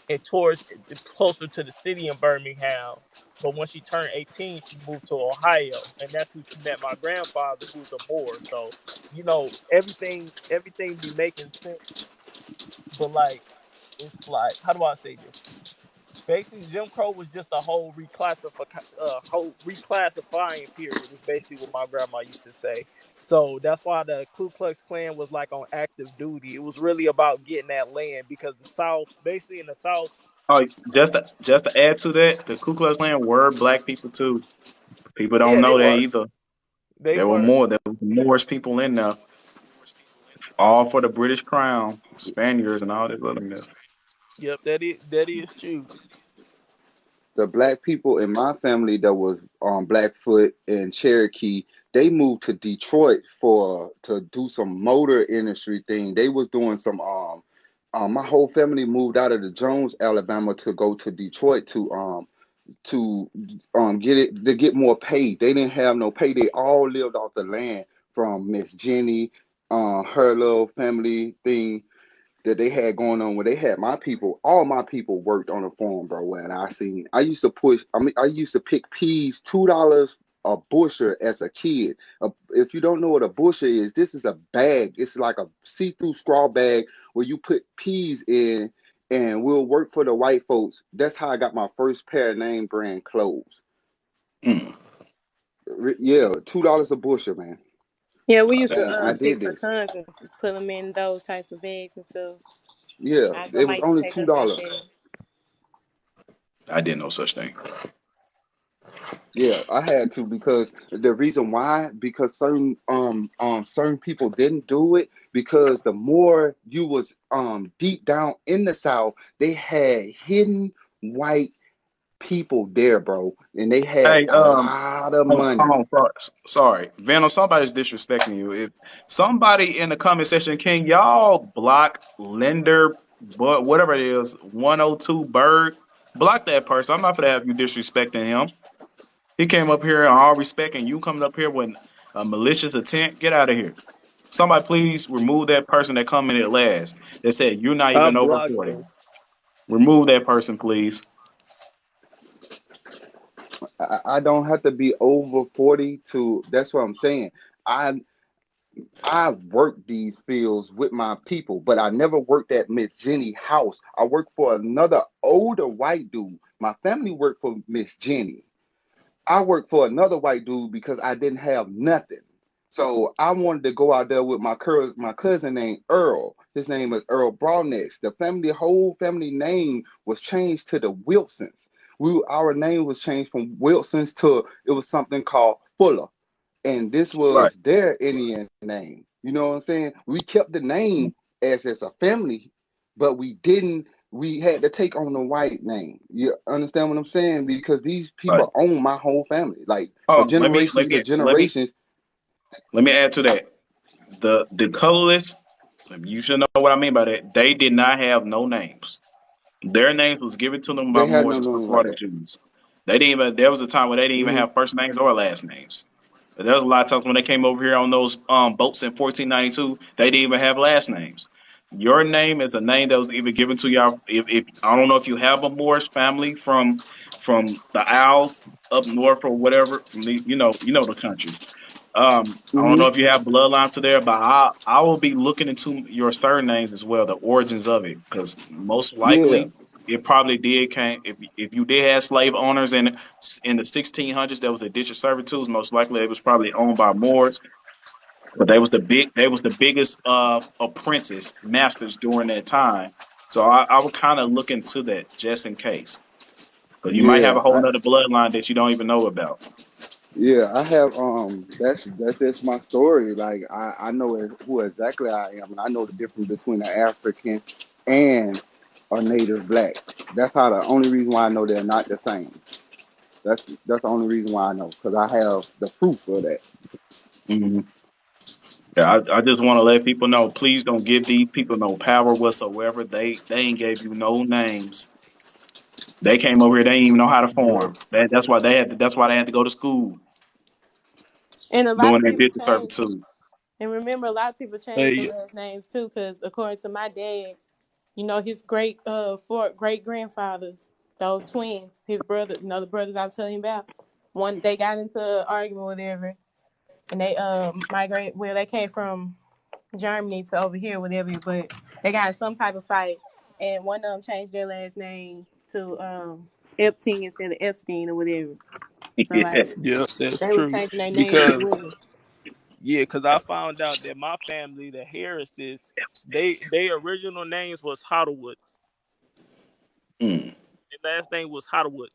and towards closer to the city in Birmingham. But when she turned 18, she moved to Ohio, and that's who she met my grandfather, who's a Moor. So, everything be making sense. But like, it's like, how do I say this? Basically, Jim Crow was just a whole reclassifying period. Is basically what my grandma used to say. So that's why the Ku Klux Klan was like on active duty. It was really about getting that land because the South, basically in the South, Oh, just to add to that, the Ku Klux Klan were black people too. People don't yeah, they know that were, either. they There were were. more. There were Moorish people in there, all for the British Crown, Spaniards, and all this other mess. Yep, that is true. The black people in my family that was on Blackfoot and Cherokee, they moved to Detroit for to do some motor industry thing. They was doing some my whole family moved out of the Jones, Alabama to go to Detroit to get it to get more pay. They didn't have no pay. They all lived off the land from Miss Jenny, her little family thing that they had going on where they had my people, all my people worked on the farm, bro. And I used to I used to pick peas $2 a bushel as a kid. If you don't know what a bushel is, this is a bag. It's like a see-through straw bag where you put peas in, and we'll work for the white folks. That's how I got my first pair of name brand clothes. Mm. Yeah, $2 a bushel, man. Yeah, we used to And I pick did this. pecans and put them in those types of bags and stuff. Yeah, Our it grandma was used to only take two us out dollars. there. I didn't know such thing. Yeah, I had to because the reason why because certain people didn't do it because the more you was deep down in the South, they had hidden white people there, bro, and they had Hey, a lot of hold money. on, sorry, Venom. Somebody's disrespecting you. If somebody in the comment section, can y'all block Lender, but whatever it is, 102 Bird, block that person. I'm not gonna have you disrespecting him. He came up here in all respect, and you coming up here with a malicious intent. Get out of here. Somebody please remove that person that commented last. That said you're not I even over blocked 40. them. Remove that person, please. I don't have to be over 40 to. That's what I'm saying. I I worked these fields with my people, but I never worked at Miss Jenny house. I worked for another older white dude. My family worked for Miss Jenny. I worked for another white dude because I didn't have nothing. So I wanted to go out there with my cousin named Earl. His name is Earl Brownnex. Whole family name was changed to the Wilsons. Our name was changed from Wilsons to it was something called Fuller, and this Right. was their Indian name. You know what I'm saying? We kept the name as a family, but we didn't. We had to take on the white name. You understand what I'm saying? Because these Right. people own my whole family, like for Oh, let me let generations me of let me generations. let me add to that. The colorless, you should know what I mean by that. They did not have no names. Their names was given to them by They had Moors no and name like Sephardic that. Jews. They didn't even. There was a time when they didn't even Hmm. have first names or last names. There was a lot of times when they came over here on those boats in 1492, they didn't even have last names. Your name is a name that was even given to y'all. If I don't know if you have a Moorish family from the Isles up north or whatever, from the you know the country. I don't Hmm. know if you have bloodline to there, but I will be looking into your surnames as well, the origins of it, because most Yeah. likely it probably did came if you did have slave owners in the 1600s, there was a ditch of servitudes. Most likely it was probably owned by Moors, but they was the biggest apprentice masters during that time. So I would kind of look into that just in case, because you might have a Yeah. whole other bloodline that you don't even know about. Yeah, I have that's just my story. Like I know who exactly I am, and I know the difference between an African and a native black. That's how the only reason why I know they're not the same. That's the only reason why I know because I have the proof of that. Mhm. Yeah, I just want to let people know. Please don't give these people no power whatsoever. They ain't gave you no names. They came over here. They didn't even know how to Yep. farm. That's why they had to. That's why they had to go to school And a lot doing of their people bit to say servitude. And remember, a lot of people changed Hey, their last names too, because according to my dad, you know, his four great grandfathers, those twins, his brother, you know, the brothers I was telling you about, one they got into an argument or whatever, and they migrated. Well, they came from Germany to over here, whatever, but they got in some type of fight, and one of them changed their last name to Epstein instead of Epstein or whatever. So Yeah. like yeah, that's they was true. changing their names as Because well. I found out that my family, the Harrises, they original names was Hollywood. Mm. Their last name was Hollywood.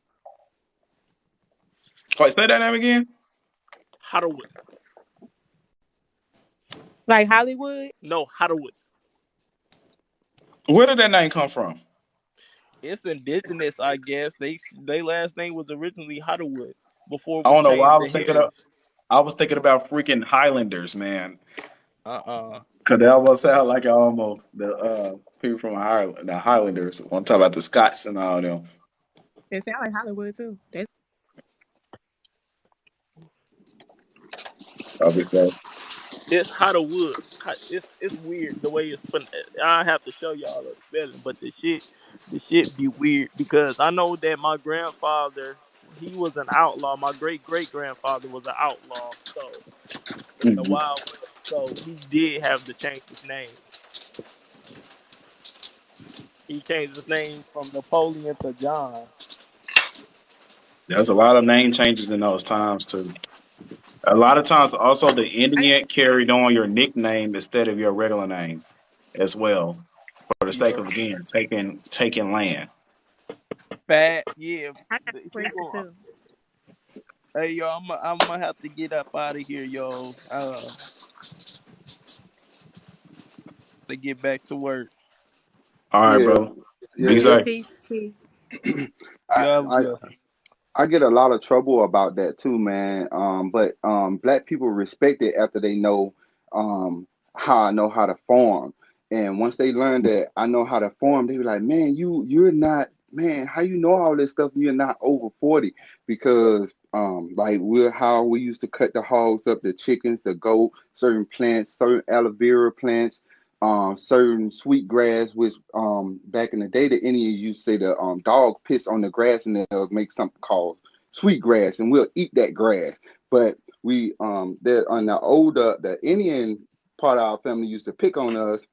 Wait, say that name again. Hollywood. Like Hollywood. No, Hollywood. Where did that name come from? It's indigenous, I guess. They last name was originally Hollywood before it I was don't know why changed to Harris. I was thinking about freaking Highlanders, man. Uh-uh. Cause they almost sound like almost the people from Ireland, the Highlanders. I'm talking about the Scots and all them. It sounds like Hollywood too. That's Obviously. It's Hollywood. It's weird the way it's put. I have to show y'all the spelling, but the shit be weird because I know that my grandfather, he was an outlaw. My great grandfather was an outlaw. So in the Hmm. Wild West, so he did have to change his name. He changed his name from Napoleon to John. There's a lot of name changes in those times too. A lot of times, also the I Indian carried on your nickname instead of your regular name as well, for the sake Yeah, of again taking land. fat. Yeah, I got the a question people. too. Hey yo, I'm gonna have to get up out of here, yo. To get back to work. All right, Yeah, bro. Be yeah. Yeah, safe. peace, peace. You I, have a I good. I get a lot of trouble about that too, man. But black people respect it after they know how I know how to farm. And once they learn that I know how to farm, they be like, "Man, you're not, man. How you know all this stuff? And you're not over 40?" Because like we're how we used to cut the hogs up, the chickens, the goat, certain plants, certain aloe vera plants, certain sweet grass, which back in the day the Indians used to say the dog piss on the grass and they'll make something called sweet grass and we'll eat that grass. But we there on the Indian part of our family used to pick on us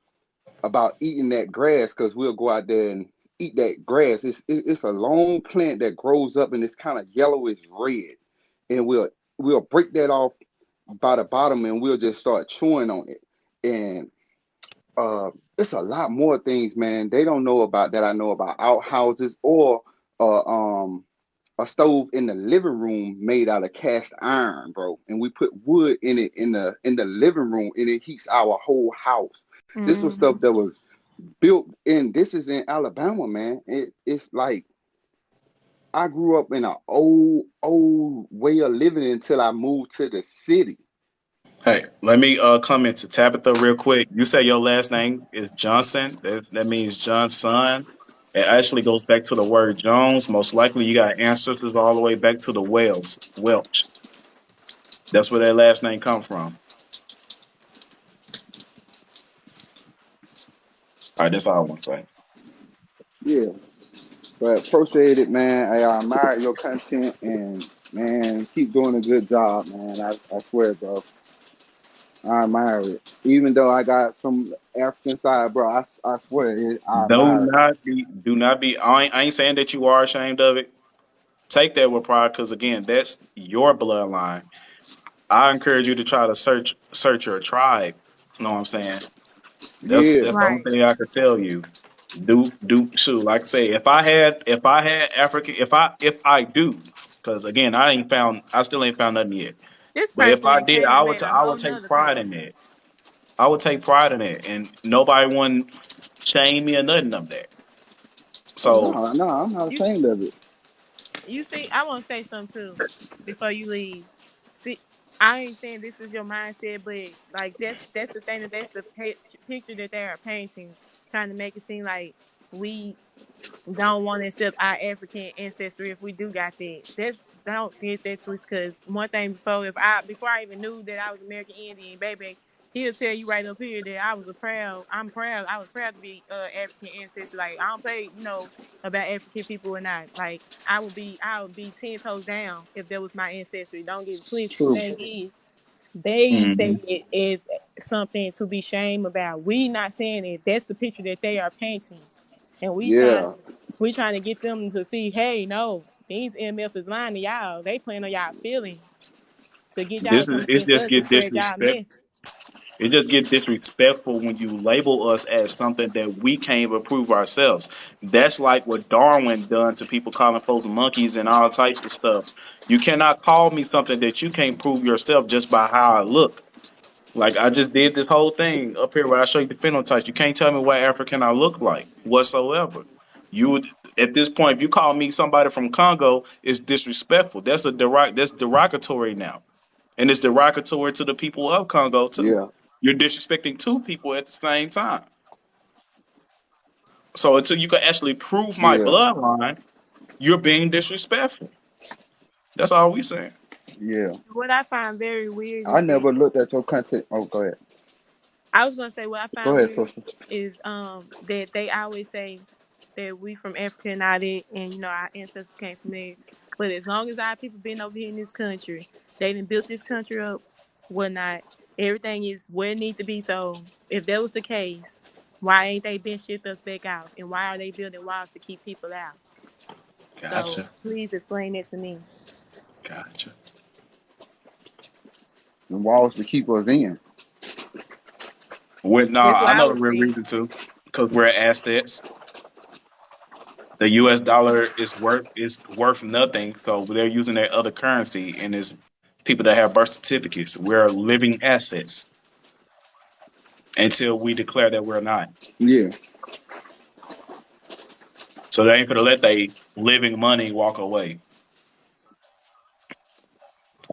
about eating that grass because we'll go out there and eat that grass. It's a long plant that grows up and it's kind of yellowish red, and we'll break that off by the bottom and we'll just start chewing on it. And it's a lot more things, man. They don't know about that. I know about outhouses or uh, um, a stove in the living room made out of cast iron, bro. And we put wood in it in the living room, and it heats our whole house. This was Mm-hmm. stuff that was built in. This is in Alabama, man. It's like I grew up in an old way of living until I moved to the city. Hey, let me comment to Tabitha real quick. You say your last name is Johnson. That means John's son. It actually goes back to the word Jones. Most likely, you got ancestors all the way back to the Welch. That's where that last name come from. All right, that's all I want to say. Yeah, but appreciate it, man. I admire your content and man, keep doing a good job, man. I swear, bro. I admire it. Even though I got some African side, bro, I swear I admire it. Do not be. I ain't saying that you are ashamed of it. Take that with pride, because again, that's your bloodline. I encourage you to try to search your tribe. You know what I'm saying? Yeah. That's the only Right. thing I could tell you. Do shoot. Like I say, if I had African, if I do, because again, I still ain't found nothing yet. This But if person I that did, came and made a I whole would take nother pride in post. that. I would take pride in it, and nobody wouldn't shame me or nothing of that. Oh So no, no, I'm not You ashamed of it. you see, I want to say something too before you leave. See, I ain't saying this is your mindset, but like that's the thing that's the picture that they are painting, trying to make it seem like we don't want to accept our African ancestry if we do got that. That's don't get that twisted. Because one thing before I even knew that I was American Indian, baby, he'll tell you right up here that I was proud to be African ancestry. Like, I don't play, about African people or not. Like, I would be 10 toes down if that was my ancestry. Don't get it twisted. The True. thing is, they Hmm. say it is something to be shamed about. We not saying it. That's the picture that they are painting. And Yeah, we trying to get them to see, hey, no, these MF is lying to y'all. They playing on y'all feelings to get y'all to This is come it's against just us and get spread y'all disrespect. mess. It just get disrespectful when you label us as something that we can't even prove ourselves. That's like what Darwin done to people calling folks monkeys and all types of stuff. You cannot call me something that you can't prove yourself just by how I look. Like I just did this whole thing up here where I show you the phenotypes. You can't tell me what African I look like whatsoever. You would at this point, if you call me somebody from Congo, it's disrespectful. That's derogatory now. And it's derogatory to the people of Congo too. yeah, You're disrespecting two people at the same time. So until you can actually prove my yeah, bloodline, you're being disrespectful. That's all we saying. yeah. What I find very weird I is that never looked at your content. Oh, go ahead. I was gonna say what I Go find ahead, weird social. is that they always say that we from Africa and all that, and our ancestors came from there. But as long as our people been over here in this country, they done built this country up, whatnot. Everything is where it need to be. So if that was the case, why ain't they been shipped us back out? And why are they building walls to keep people out? So Gotcha. please explain that to me. Gotcha. The walls to keep us in. With That's nah, what I I know the would real say. reason too. Because we're assets. The US dollar is worth nothing, so they're using their other currency and it's people that have birth certificates. We're living assets until we declare that we're not. Yeah, So they ain't gonna let they living money walk away.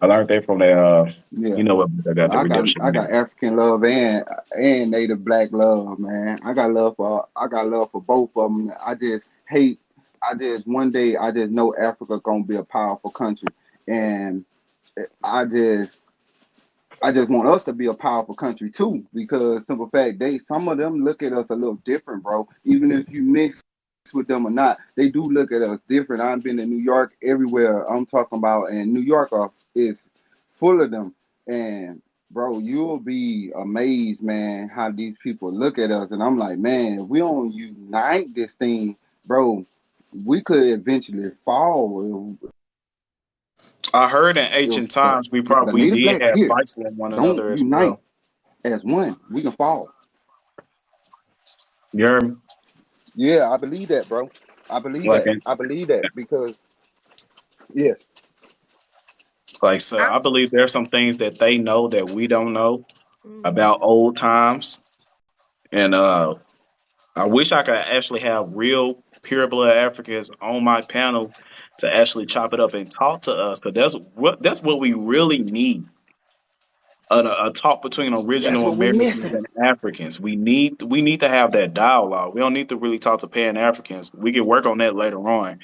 I learned that from that. yeah. You know what? I got Well, the I redemption got man. African love and Native Black love, man. I got love for both of them. I just one day I just know Africa gonna be a powerful country, and I just I just want us to be a powerful country too, because simple fact, some of them look at us a little different, bro. Even if you mix with them or not, they do look at us different. I've been in New York, everywhere I'm talking about, and New York is full of them. And bro, you'll be amazed, man, how these people look at us. And I'm like, man, if we don't unite this thing, bro, we could eventually fall I heard in if ancient the, times we the probably native did blacks have here fights with one don't another as unite well. as one, we can fall. You heard me? Yeah, I believe that, bro. I believe Like, that. I believe that because yes, so I, I believe there's some things that they know that we don't know mhm. about old times, and I wish I could actually have real pure blood Africans on my panel to actually chop it up and talk to us, because that's what we really need. A talk between that's original what we Americans missing. and Africans. We need to have that dialogue. We don't need to really talk to Pan Africans. We can work on that later on,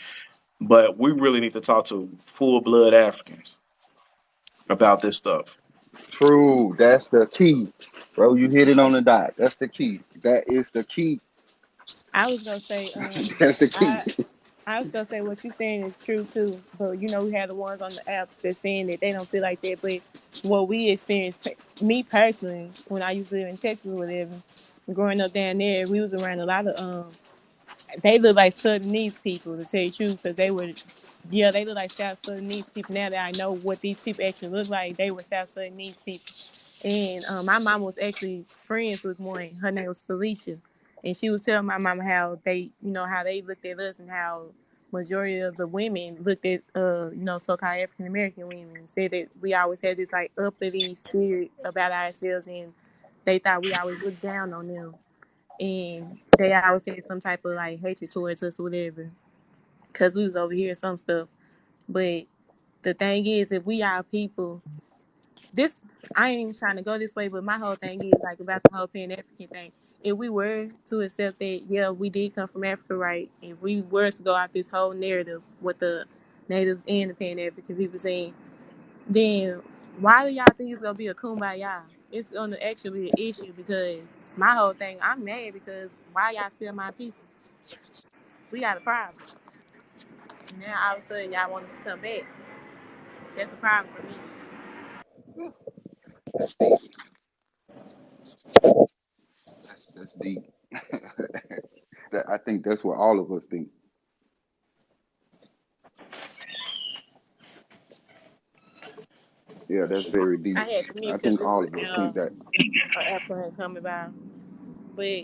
but we really need to talk to full blood Africans about this stuff. True. That's the key, bro. You hit it on the dot. That's the key. That is the key. I was gonna say, That's the key. I I was gonna say what you're saying is true too, but we have the ones on the app that's saying that they don't feel like that. But what we experienced, me personally, when I used to live in Texas or whatever, growing up down there, we was around a lot of they look like Sudanese people to tell you the truth, because they look like South Sudanese people. Now that I know what these people actually look like, they were South Sudanese people. And my mom was actually friends with one. Her name was Felicia, and she was telling my mama how how they looked at us and how majority of the women looked at so-called African American women and said that we always had this like uppity spirit about ourselves, and they thought we always looked down on them, and they always had some type of like hatred towards us or whatever, because we was over here some stuff. But the thing is, if we are people, this I ain't even trying to go this way, but my whole thing is like about the whole Pan African thing. If we were to accept that, yeah, we did come from Africa, right? If we were to go off this whole narrative with the natives and the Pan African people saying, then why do y'all think it's gonna be a kumbaya? it's gonna actually be an issue because my whole thing, I'm mad because why y'all sell my people? We got a problem. Now all of a sudden y'all want us to come back. That's a problem for me. That's deep. That's deep. I think that's what all of us think. Yeah, that's very I deep. had to I mute because think this all is of us think that. an airplane coming by. But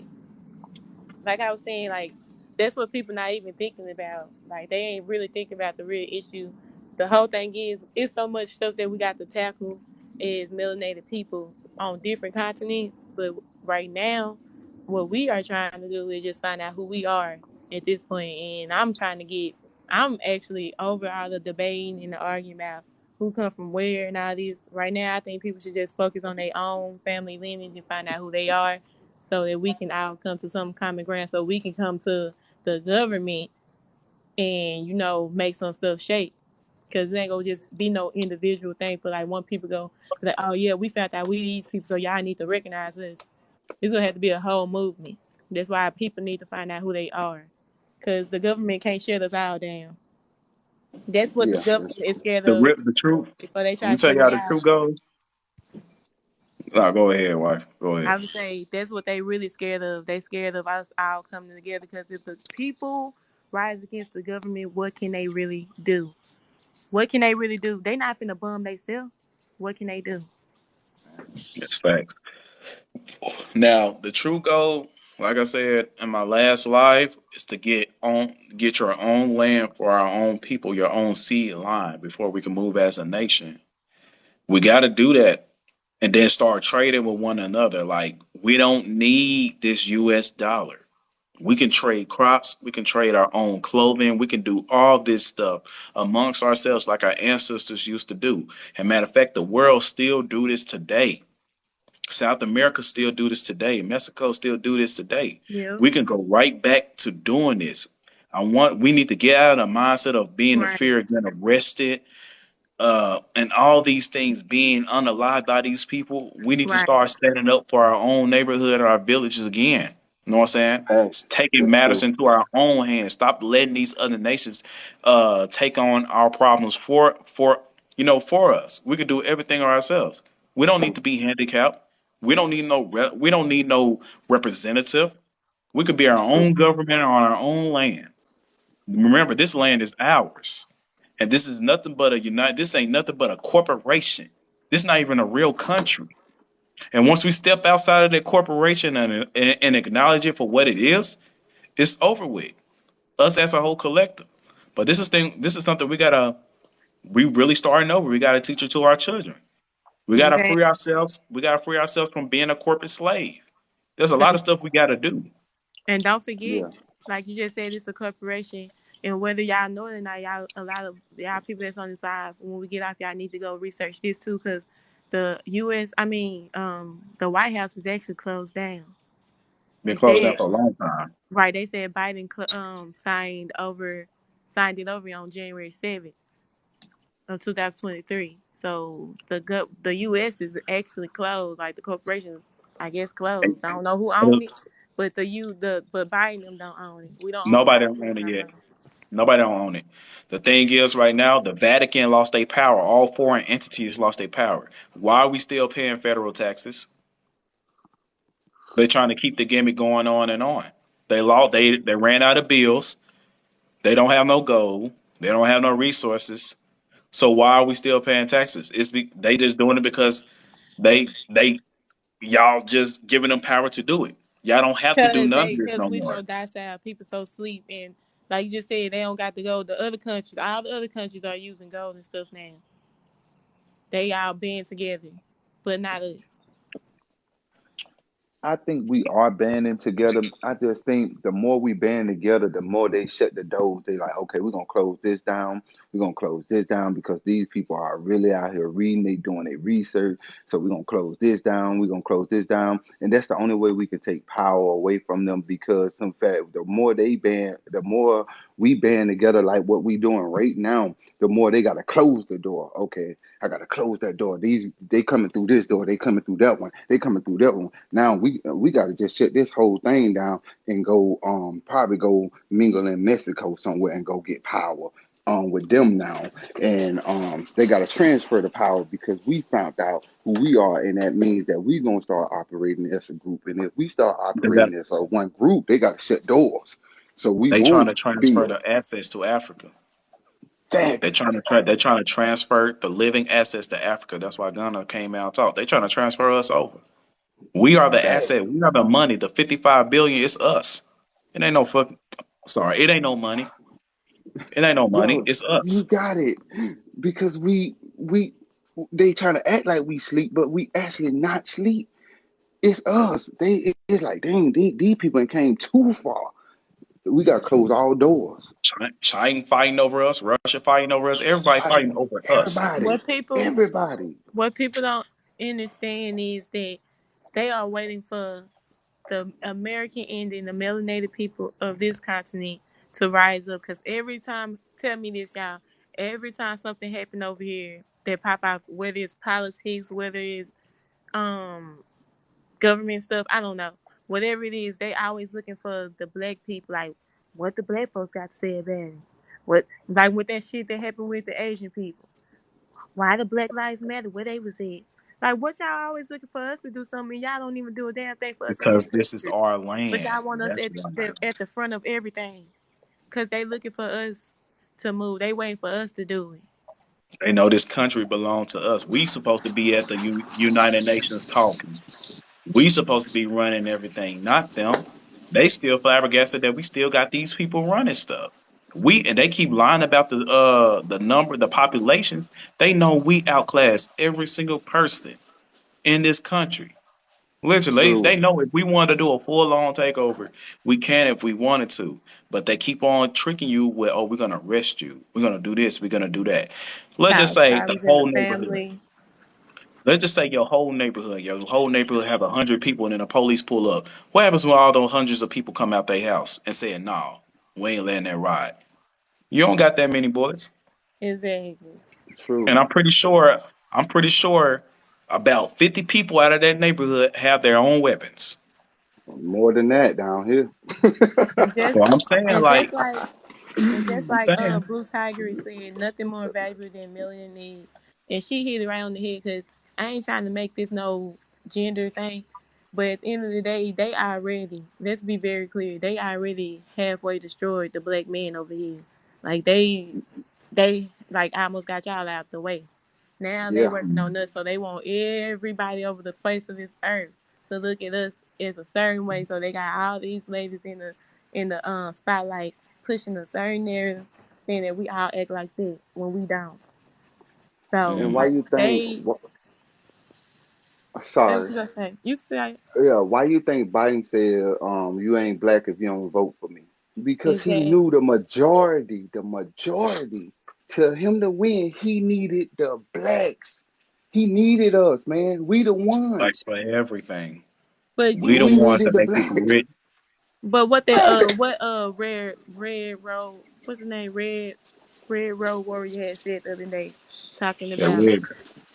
like I was saying, like that's what people not even thinking about. Like they ain't really thinking about the real issue. The whole thing is, it's so much stuff that we got to tackle as melanated people on different continents. But right now, what we are trying to do is just find out who we are at this point. And I'm actually over all the debating and the arguing about who come from where and all this. Right now, I think people should just focus on their own family lineage and find out who they are so that we can all come to some common ground so we can come to the government and, make some stuff shake. Because it ain't going to just be no individual thing for like one people go, like, oh yeah, we found out we these people, so y'all need to recognize us. It's going to have to be a whole movement. That's why people need to find out who they are. Because the government can't shut us all down. That's what the Yeah, that's government is true. scared The of the truth. before they Let try me to tell shut y'all me the out. truth goes. No, go ahead, wife. Go ahead. I would say that's what they really scared of. They scared of us all coming together because if the people rise against the government, what can they really do? What can they really do? They not finna bum themselves. What can they do? That's facts. Now, the true goal, like I said in my last live, is to get your own land for our own people, your own seed line before we can move as a nation. We got to do that and then start trading with one another. Like, we don't need this US dollar. We can trade crops, we can trade our own clothing, we can do all this stuff amongst ourselves like our ancestors used to do. And matter of fact, the world still do this today. South America still do this today. Mexico still do this today. Yeah. We can go right back to doing this. We need to get out of the mindset of being in Right. fear of getting arrested, and all these things being unalived by these people. We need to Right. start standing up for our own neighborhood or our villages again. You know what I'm saying? Facts. Taking That's matters true. into our own hands. Stop letting these other nations take on our problems for us. We can do everything ourselves. We don't need to be handicapped. We don't need no representative. We could be our True. own government on our own land. Remember, this land is ours. And this is nothing but this ain't nothing but a corporation. This not even a real country. And once we step outside of that corporation and acknowledge it for what it is, it's over with. Us as a whole collective. But this is something we really starting over. We gotta teach it to our children. We gotta Okay. free ourselves. We gotta free ourselves from being a corporate slave. There's a lot of stuff we gotta do. And don't forget, Yeah. like you just said, it's a corporation. And whether y'all know it or not, y'all, a lot of y'all people that's on the side, when we get off, y'all need to go research this too, because the the White House is actually closed down. Been They closed down said, for a long time. right, they said Biden signed it over on January 7th of 2023. So the U.S. is actually closed. Like the corporations, I guess closed. I don't know who own it, but but Biden them don't own it. We don't own the Nobody don't U.S. own it no yet. more. Nobody don't own it. The thing is, right now, the Vatican lost their power. All foreign entities lost their power. Why are we still paying federal taxes? They're trying to keep the gimmick going on and on. They ran out of bills. They don't have no gold. They don't have no resources. So why are we still paying taxes? They just doing it because they y'all just giving them power to do it. Y'all don't have to do none of this Cause no we more. so docile, people so sleep, and like you just said, they don't got to go. The other countries, all the other countries are using gold and stuff now. They all band together, but not us. I think we are banding together. I just think the more we band together, the more they shut the doors. They like, okay, we're gonna close this down. We're gonna close this down because these people are really out here reading. They doing their research. So we're gonna close this down. We're gonna close this down, and that's the only way we can take power away from them. Because some fact, the more they ban, the more we band together like what we doing right now, the more they gotta close the door. Okay, I gotta close that door. These they coming through this door, they coming through that one, they coming through that one. Now we gotta just shut this whole thing down and go probably go mingle in Mexico somewhere and go get power with them now. And they got to transfer the power because we found out who we are, and that means that we gonna start operating as a group. And if we start They got operating as a one group, they got to shut doors, so we they trying won't to transfer be the assets to Africa. They're facts. trying to they're trying to transfer the living assets to Africa. That's why Ghana came out and talked. They're trying to transfer us over. We are the Facts. asset. We are the money. The 55 billion is us. It ain't no fucking. Sorry, it ain't no money. It ain't no money. Bro, It's you us. got it. Because we they trying to act like we sleep, but we actually not sleep. It's us. It's like dang, these people ain't came too far. We gotta close all doors. China fighting over us. Russia fighting over us. Everybody fighting over us. Everybody, What people everybody. what people don't understand is that they are waiting for the American Indian, the melanated people of this continent to rise up. Because every time, tell me this, y'all, every time something happen over here that pop out, whether it's politics, whether it's um government stuff, I don't know. Whatever it is, they always looking for the black people, like what the black folks got to say about it. What like with that shit that happened with the Asian people. Why the Black Lives Matter? Where they was at? Like what y'all always looking for us to do something? Y'all don't even do a damn thing for us in this Because this is country. our But land. y'all want us That's why. at the front of everything. Cause they looking for us to move. They waiting for us to do it. They know this country belongs to us. We supposed to be at the United Nations talking. We supposed to be running everything, not them. They still flabbergasted that we still got these people running stuff. We and they keep lying about the number, the populations. They know we outclass every single person in this country. Literally, True. they know if we wanted to do a full on takeover, we can if we wanted to. But they keep on tricking you with, oh, we're gonna arrest you. We're gonna do this. We're gonna do that. Let's just Child say the violence in the whole neighborhood. family. Let's just say your whole neighborhood have 100 people, and then the police pull up. What happens when all those hundreds of people come out their house and say, "No, we ain't letting that ride"? You don't got that many bullets, Exactly. and True. I'm pretty sure about 50 people out of that neighborhood have their own weapons. More than that down here. And just So I'm saying, and like, just like And just I'm like saying, Blue Tiger is saying, nothing more valuable than million need. And she hit it right on the head because I ain't trying to make this no gender thing. But at the end of the day, they already, let's be very clear, they already halfway destroyed the black man over here. Like they like almost got y'all out the way. Now they Yeah. working on us, so they want everybody over the face of this earth to look at us as a certain way. So they got all these ladies in the spotlight pushing a certain narrative, saying that we all act like that when we don't. So And mm, why like you think? they say what Sorry. you gonna say. You can say Yeah. Why you think Biden said, "You ain't black if you don't vote for me"? Because he knew exactly. the majority. To him to win, he needed the blacks. He needed us, man. We the blacks ones. for everything. But We you the We remember ones needed that the make people blacks. rich. but what red road warrior had said the other day talking That about weird.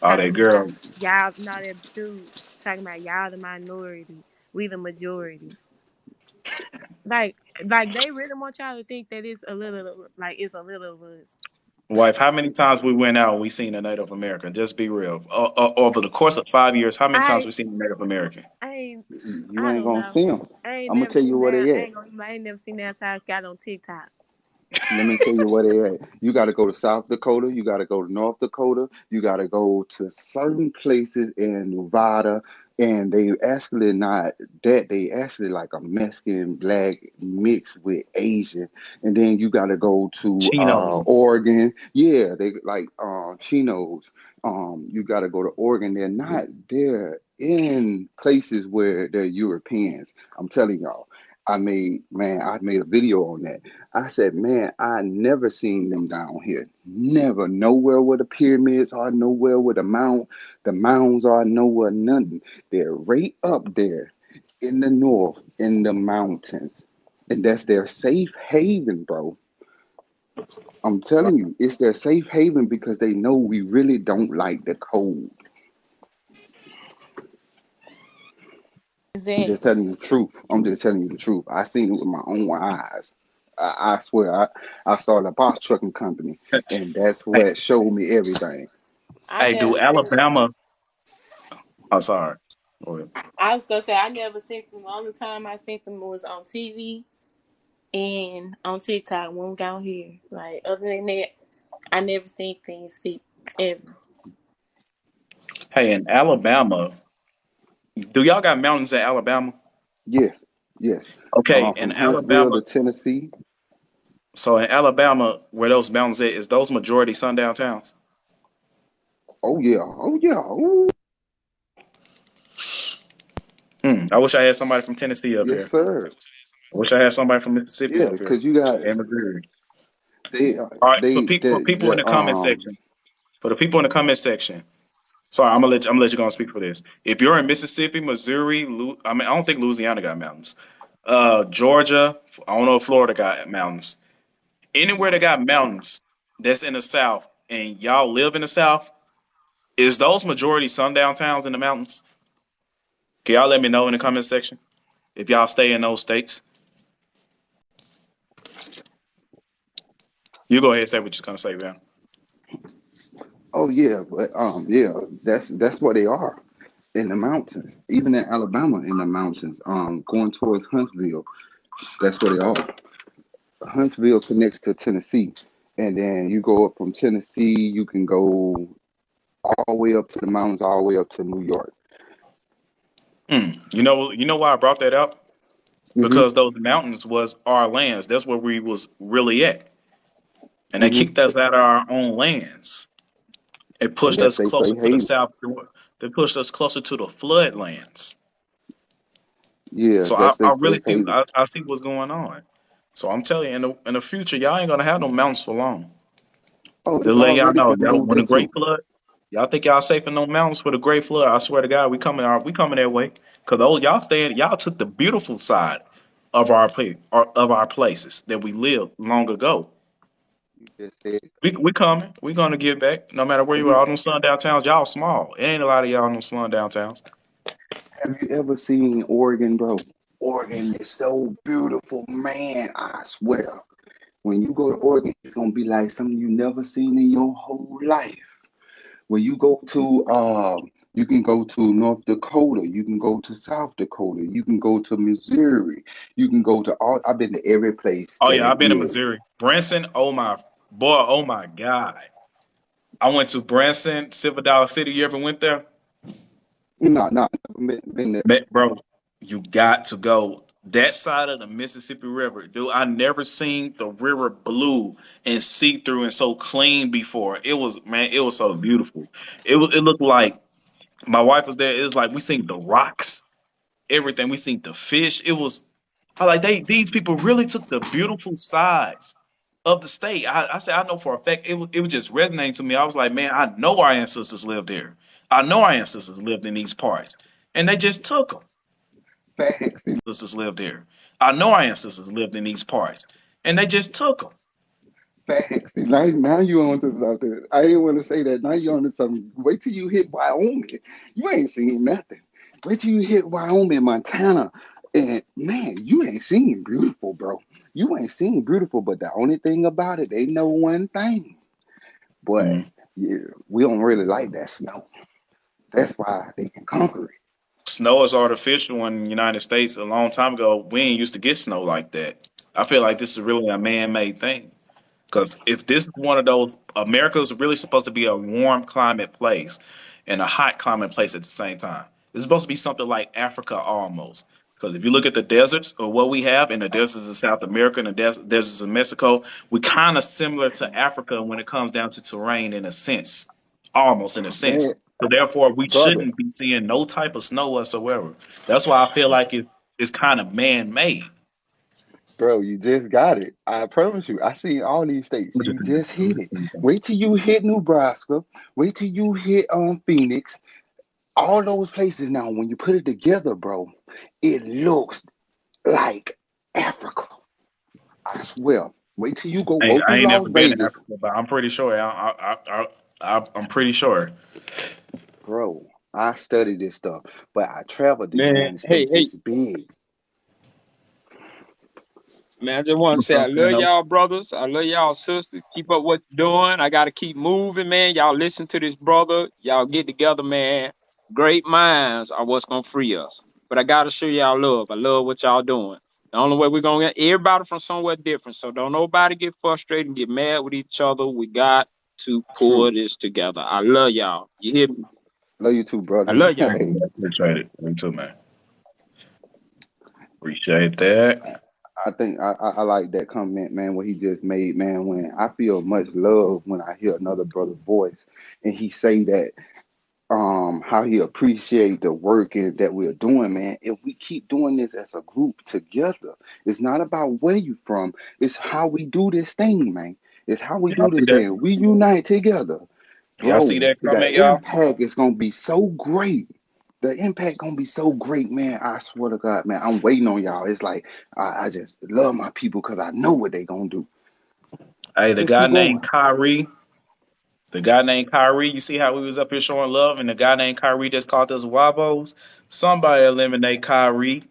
All that girl. y'all not that dude talking about y'all the minority, we the majority. Like they really want y'all to think that it's a little of us. Wife, how many times we went out and we seen a Native American? Just be real. Over the course of 5 years, how many times I we seen a Native American? I ain't You I ain't don't gonna know. see them. I ain't I'm gonna never tell you seen where that. they at. I ain't never seen that until I got on TikTok. Let me tell you where they at. You got to go to South Dakota. You got to go to North Dakota. You got to go to certain places in Nevada. And they actually not that. They actually like a Mexican black mixed with Asian. And then you got to go to Chino. Oregon. Yeah, they like chinos. You got to go to Oregon. They're not there in places where they're Europeans. I'm telling y'all. I made a video on that. I said, man, I never seen them down here. Never. Nowhere where the pyramids are, nowhere where the mounds are, nowhere, nothing. They're right up there in the north, in the mountains. And that's their safe haven, bro. I'm telling you, it's their safe haven because they know we really don't like the cold. I'm just Exactly. telling you the truth. I'm just telling you the truth. I seen it with my own eyes. I swear, I started a box trucking company, and that's Hey, what showed me everything. I hey, do never seen. Alabama? Oh, sorry. Go ahead. I was gonna say I never seen them. The only time I seen them was on TV and on TikTok when we down here. Like other than that, I never seen things speak ever. Hey, in Alabama, do y'all got mountains in Alabama? Yes, yes. Okay, From in Huntsville Alabama. to Tennessee. So in Alabama, where those mountains at, is those majority sundown towns? Oh yeah, oh yeah. Ooh, I wish I had somebody from Tennessee up yes, here. sir. I wish I had somebody from Mississippi Yeah, up here because you got and Missouri. they All right, they for people in the the comment section, for the people in the comment section. Sorry, I'm gonna let you go and speak for this. If you're in Mississippi, Missouri, I mean, I don't think Louisiana got mountains. Georgia, I don't know if Florida got mountains. Anywhere that got mountains that's in the South, and y'all live in the South, is those majority sundown towns in the mountains? Can y'all let me know in the comment section if y'all stay in those states? You go ahead and say what you're gonna say, man. oh yeah, but yeah, that's where they are in the mountains. Even in Alabama in the mountains, going towards Huntsville, that's where they are. Huntsville connects to Tennessee. And then you go up from Tennessee, you can go all the way up to the mountains, all the way up to New York. You know why I brought that up? Hmm. Because those mountains was our lands. That's where we was really at, and they Hmm. kicked us out of our own lands. It And pushed that's us they closer say, to the hey, south. They pushed us closer to the floodlands. yeah, So I, that's they I really safe think haven. I see what's going on. So I'm telling you, in the future, y'all ain't gonna have no mountains for long. Oh, To it's let y'all already know, been y'all, moved when the great into. flood, y'all think y'all safe in no mountains for the great flood? I swear to God, we coming that way. Cause y'all took the beautiful side of our place, or of our places that we lived long ago. You just said, We coming. We gonna get back. No matter where have you are, you all them sundown towns, y'all small. It ain't a lot of y'all in them sundown towns. have you ever seen Oregon, bro? Oregon is so beautiful, man. I swear. When you go to Oregon, it's gonna be like something you never seen in your whole life. When you go to you can go to North Dakota, you can go to South Dakota, you can go to Missouri, you can go to all I've been to every place Oh that yeah, it I've been in is. Missouri. Branson, oh my boy, oh my God. I went to Branson, Silver Dollar City. You ever went there? No, no, been there. Bro, you got to go. That side of the Mississippi River, dude. I never seen the river blue and see through and so clean before. It was, man, it was so beautiful. It looked like my wife was there. It was like we seen the rocks, everything. We seen the fish. I like these people really took the beautiful sides of the state. I said I know for a fact it was just resonating to me. I was like, man, I know our ancestors lived there. I know our ancestors lived in these parts, and they just took them. Facts, Ancestors lived there. I know our ancestors lived in these parts, and they just took them. facts. Now you on to something. I didn't want to say that. Now you on to something. Wait till you hit Wyoming. You ain't seen nothing. Wait till you hit Wyoming, Montana. And man, you ain't seen beautiful, bro. You ain't seen beautiful, but the only thing about it, they know one thing. But Mhm. yeah, we don't really like that snow. That's why they can conquer it. Snow is artificial in the United States. A long time ago, we ain't used to get snow like that. I feel like this is really a man-made thing. Because if this is one of those, America is really supposed to be a warm climate place and a hot climate place at the same time. It's supposed to be something like Africa almost. Because if you look at the deserts or what we have in the deserts of South America and the deserts of Mexico, we kind of similar to Africa when it comes down to terrain in a sense, almost in a sense. Man, So therefore, we brother, shouldn't be seeing no type of snow whatsoever. That's why I feel like it's kind of man-made. bro, you just got it. I promise you. I seen all these states. What you You think? just hit it. Wait till you hit Nebraska. Wait till you hit Phoenix. All those places now, when you put it together, bro, it looks like Africa. I swear. Wait till you go I through ain't Las never been in Vegas, Africa, but I'm pretty sure. I'm pretty sure. bro. I study this stuff, but I traveled the Man, United hey, States. hey, It's big. man, I just want to What's say I up, love Thanos? y'all, brothers. I love y'all, sisters. Keep up what you're doing. I got to keep moving, man. Y'all listen to this brother. Y'all get together, man. Great minds are what's going to free us. But I got to show y'all love. I love what y'all doing. The only way we're going to get everybody from somewhere different. So don't nobody get frustrated and get mad with each other. We got to pull True. this together. I love y'all. You hear me? Love you too, I brother. love y'all. Hey, Appreciate it. Me too, man. Appreciate that. I think I like that comment, man, what he just made, man. When I feel much love when I hear another brother's voice and he say that how he appreciate the work that we're doing, man. If we keep doing this as a group together, it's not about where you from, it's how we do this thing, man. It's how we Y'all do see this that? thing. We unite together, Y'all see bro. that The comment, y'all? impact is gonna be so great. The impact gonna be so great, man. I swear to God, man. I'm waiting on y'all. It's like I just love my people because I know what they gonna do. Hey, the Just guy keep going. named Kyrie. The guy named Kyrie. You see how we was up here showing love, and the guy named Kyrie just called us wabos. Somebody eliminate Kyrie.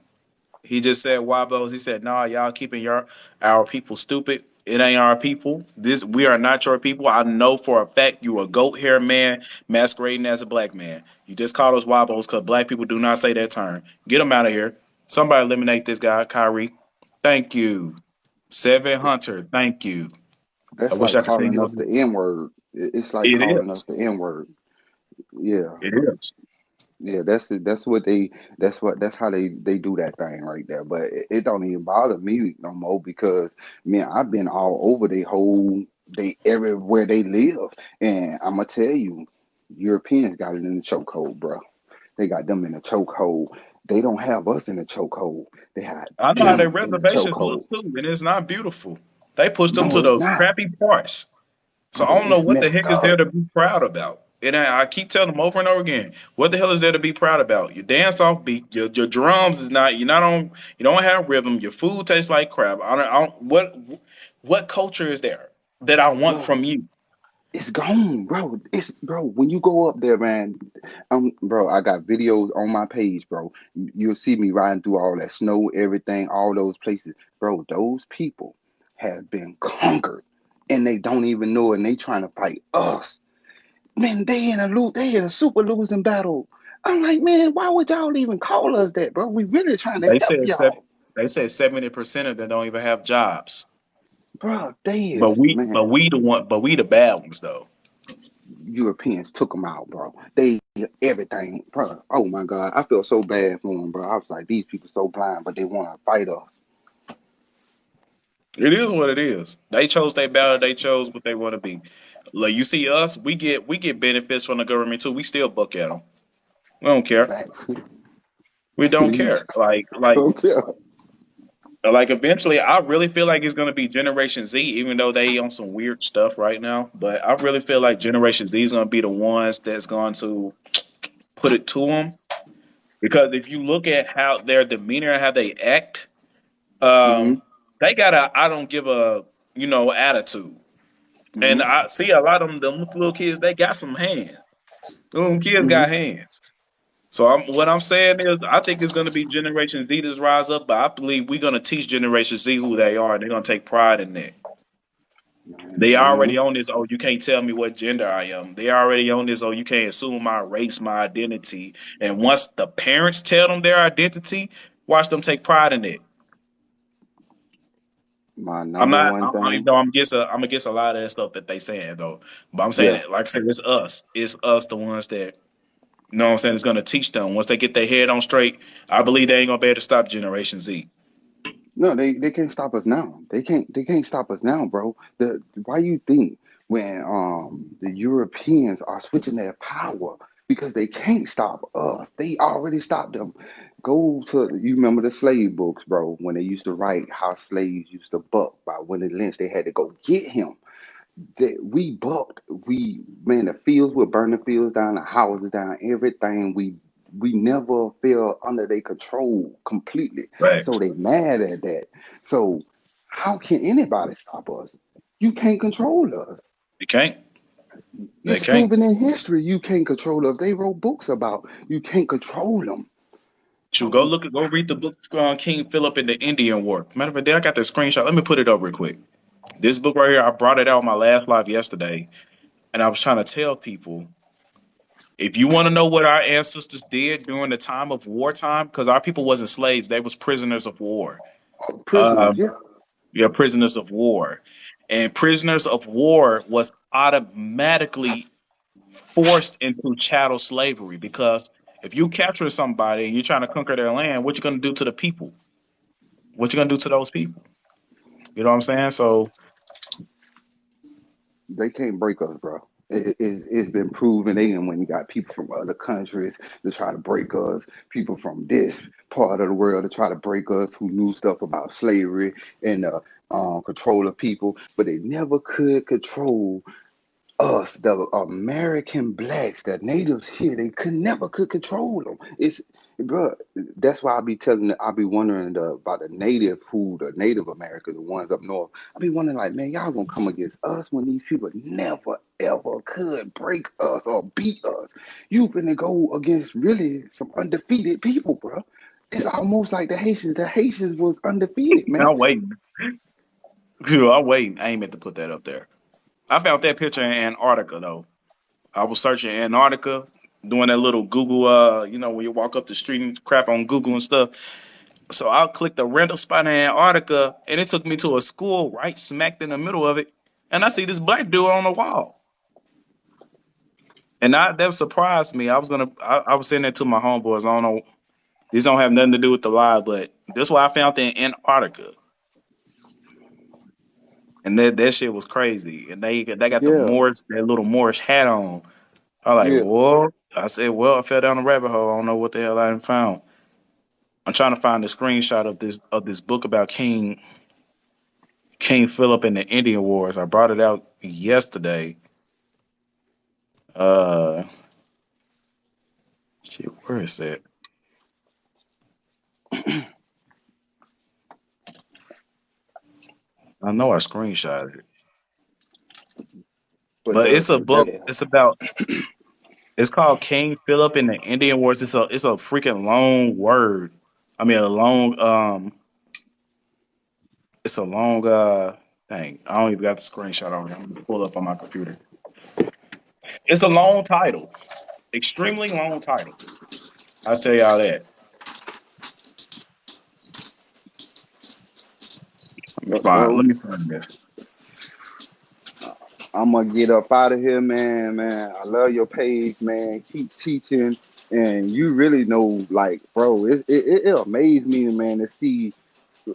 He just said wabos. He said, "Nah, y'all keeping our people stupid. It ain't our people. We are not your people. I know for a fact you a goat hair man masquerading as a black man. You just called us wabos because black people do not say that term. Get him out of here. Somebody eliminate this guy, Kyrie. Thank you, Seven Hunter. Thank you. I That's wish like I could say calling you. us the N word. It's like It calling us is. the N word. Yeah. It is. Yeah, that's how they do that thing right there. But it don't even bother me no more because man, I've been all over they everywhere they live, and I'm gonna tell you, Europeans got it in the chokehold, bro. They got them in the chokehold. They don't have us in the chokehold. They have I know how their them in the reservations look chokehold. too, and it's not beautiful. They pushed them No, to it's the not, crappy parts. So I bro. don't know It's what the messed heck is there up. to be proud about. And I keep telling them over and over again, what the hell is there to be proud about? Your dance off beat, your drums is not. You're not on. You don't have rhythm. Your food tastes like crap. I don't. What culture is there that I want Bro, from you? it's gone, bro. It's bro. When you go up there, man, bro. I got videos on my page, bro. You'll see me riding through all that snow, everything, all those places, bro. Those people have been conquered, and they don't even know it. And they trying to fight us, man. They in a super losing battle. I'm like, man, why would y'all even call us that, bro? We really trying to They help said y'all, they said 70% of them don't even have jobs. bro. They But is we but man. we the one but we the bad ones though. Europeans took them out, bro. They everything, bro. Oh my God, I feel so bad for them, bro. I was like, these people so blind, but they want to fight us. It is what it is. They chose their battle. They chose what they want to be. Like you see us, we get benefits from the government too. We still buck at them. We don't care. Facts. We don't You care. okay? Like eventually, I really feel like it's gonna be Generation Z, even though they on some weird stuff right now. But I really feel like Generation Z is gonna be the ones that's going to put it to them. Because if you look at how their demeanor and how they act, Mm-hmm. um, they got a I don't give a attitude. And Mm-hmm. I see a lot of them little kids. They got some hands. Them kids Mm-hmm. got hands. So what I'm saying is, I think it's going to be Generation Z that's rise up, but I believe we're going to teach Generation Z who they are, and they're going to take pride in that. They already Man, on this. Oh, you can't tell me what gender I am. They already on this. Oh, you can't assume my race, my identity. And once the parents tell them their identity, watch them take pride in it. my I'm number not. one thing. I'm against a lot of that stuff that they saying though. But I'm saying Yeah. it like I said, it's us. It's us, the ones that know what I'm saying, it's gonna teach them. Once they get their head on straight, I believe they ain't gonna be able to stop Generation Z. No, they can't stop us now. They can't stop us now, bro. Why you think when the Europeans are switching their power because they can't stop us. They already stopped them. Go to you remember the slave books, bro, when they used to write how slaves used to buck by Willie Lynch. They had to go get him. We bucked. The fields were burning the fields down, the houses down, everything. We never fell under their control completely. Right. So they mad at that. So How can anybody stop us? You can't control us. They can't. They It's can't. proven in history you can't control us. They wrote books about you can't control them. Should So go read the book King Philip and the Indian War. Matter of fact, I got the screenshot. Let me put it up real quick. This book right here, I brought it out my last live yesterday, and I was trying to tell people if you want to know what our ancestors did during the time of wartime, because our people wasn't slaves, they was prisoners of war. prisoners, Um, yeah. yeah, prisoners of war, and prisoners of war was automatically forced into chattel slavery because if you capture somebody and you're trying to conquer their land, what you gonna do to the people? What you gonna do to those people? You know what I'm saying? So They can't break us, bro. It's been proven. They when you got people from other countries to try to break us, people from this part of the world to try to break us who knew stuff about slavery and control of people, but they never could control us, the American blacks, the natives here, they could never control them. It's bro. That's why I be wondering about the native who the Native Americans, the ones up north. I be wondering like, man, y'all gonna come against us when these people never ever could break us or beat us. You finna go against really some undefeated people, bro. It's almost like the Haitians. The Haitians was undefeated, man. I'm waiting. I'm waiting. I ain't meant to put that up there. I found that picture in Antarctica though. I was searching Antarctica, doing that little Google, when you walk up the street and crap on Google and stuff. So I clicked the random spot in Antarctica, and it took me to a school right smack in the middle of it, and I see this black dude on the wall, and that surprised me. I was saying that to my homeboys. I don't know, these don't have nothing to do with the lie, but this is what I found in Antarctica, and that shit was crazy. And they got the Yeah, Moorish that little Moorish hat on. I like, yeah. whoa. I said, well, I fell down the rabbit hole. I don't know what the hell I found. I'm trying to find the screenshot of this book about King Philip and the Indian Wars. I brought it out yesterday. Uh, shit, where is it? I know I screenshotted it, But but it's a book. that It's about. It's called King Philip and the Indian Wars. It's a freaking long word. I mean, a long. It's a long. Dang, I don't even got the screenshot on here. I'm gonna pull up on my computer. It's a long title, extremely long title. I'll tell y'all that. bro. Let me find this. I'm gonna get up out of here, man. Man, I love your page, man. Keep teaching, and you really know, like, bro. It amazed me, man, to see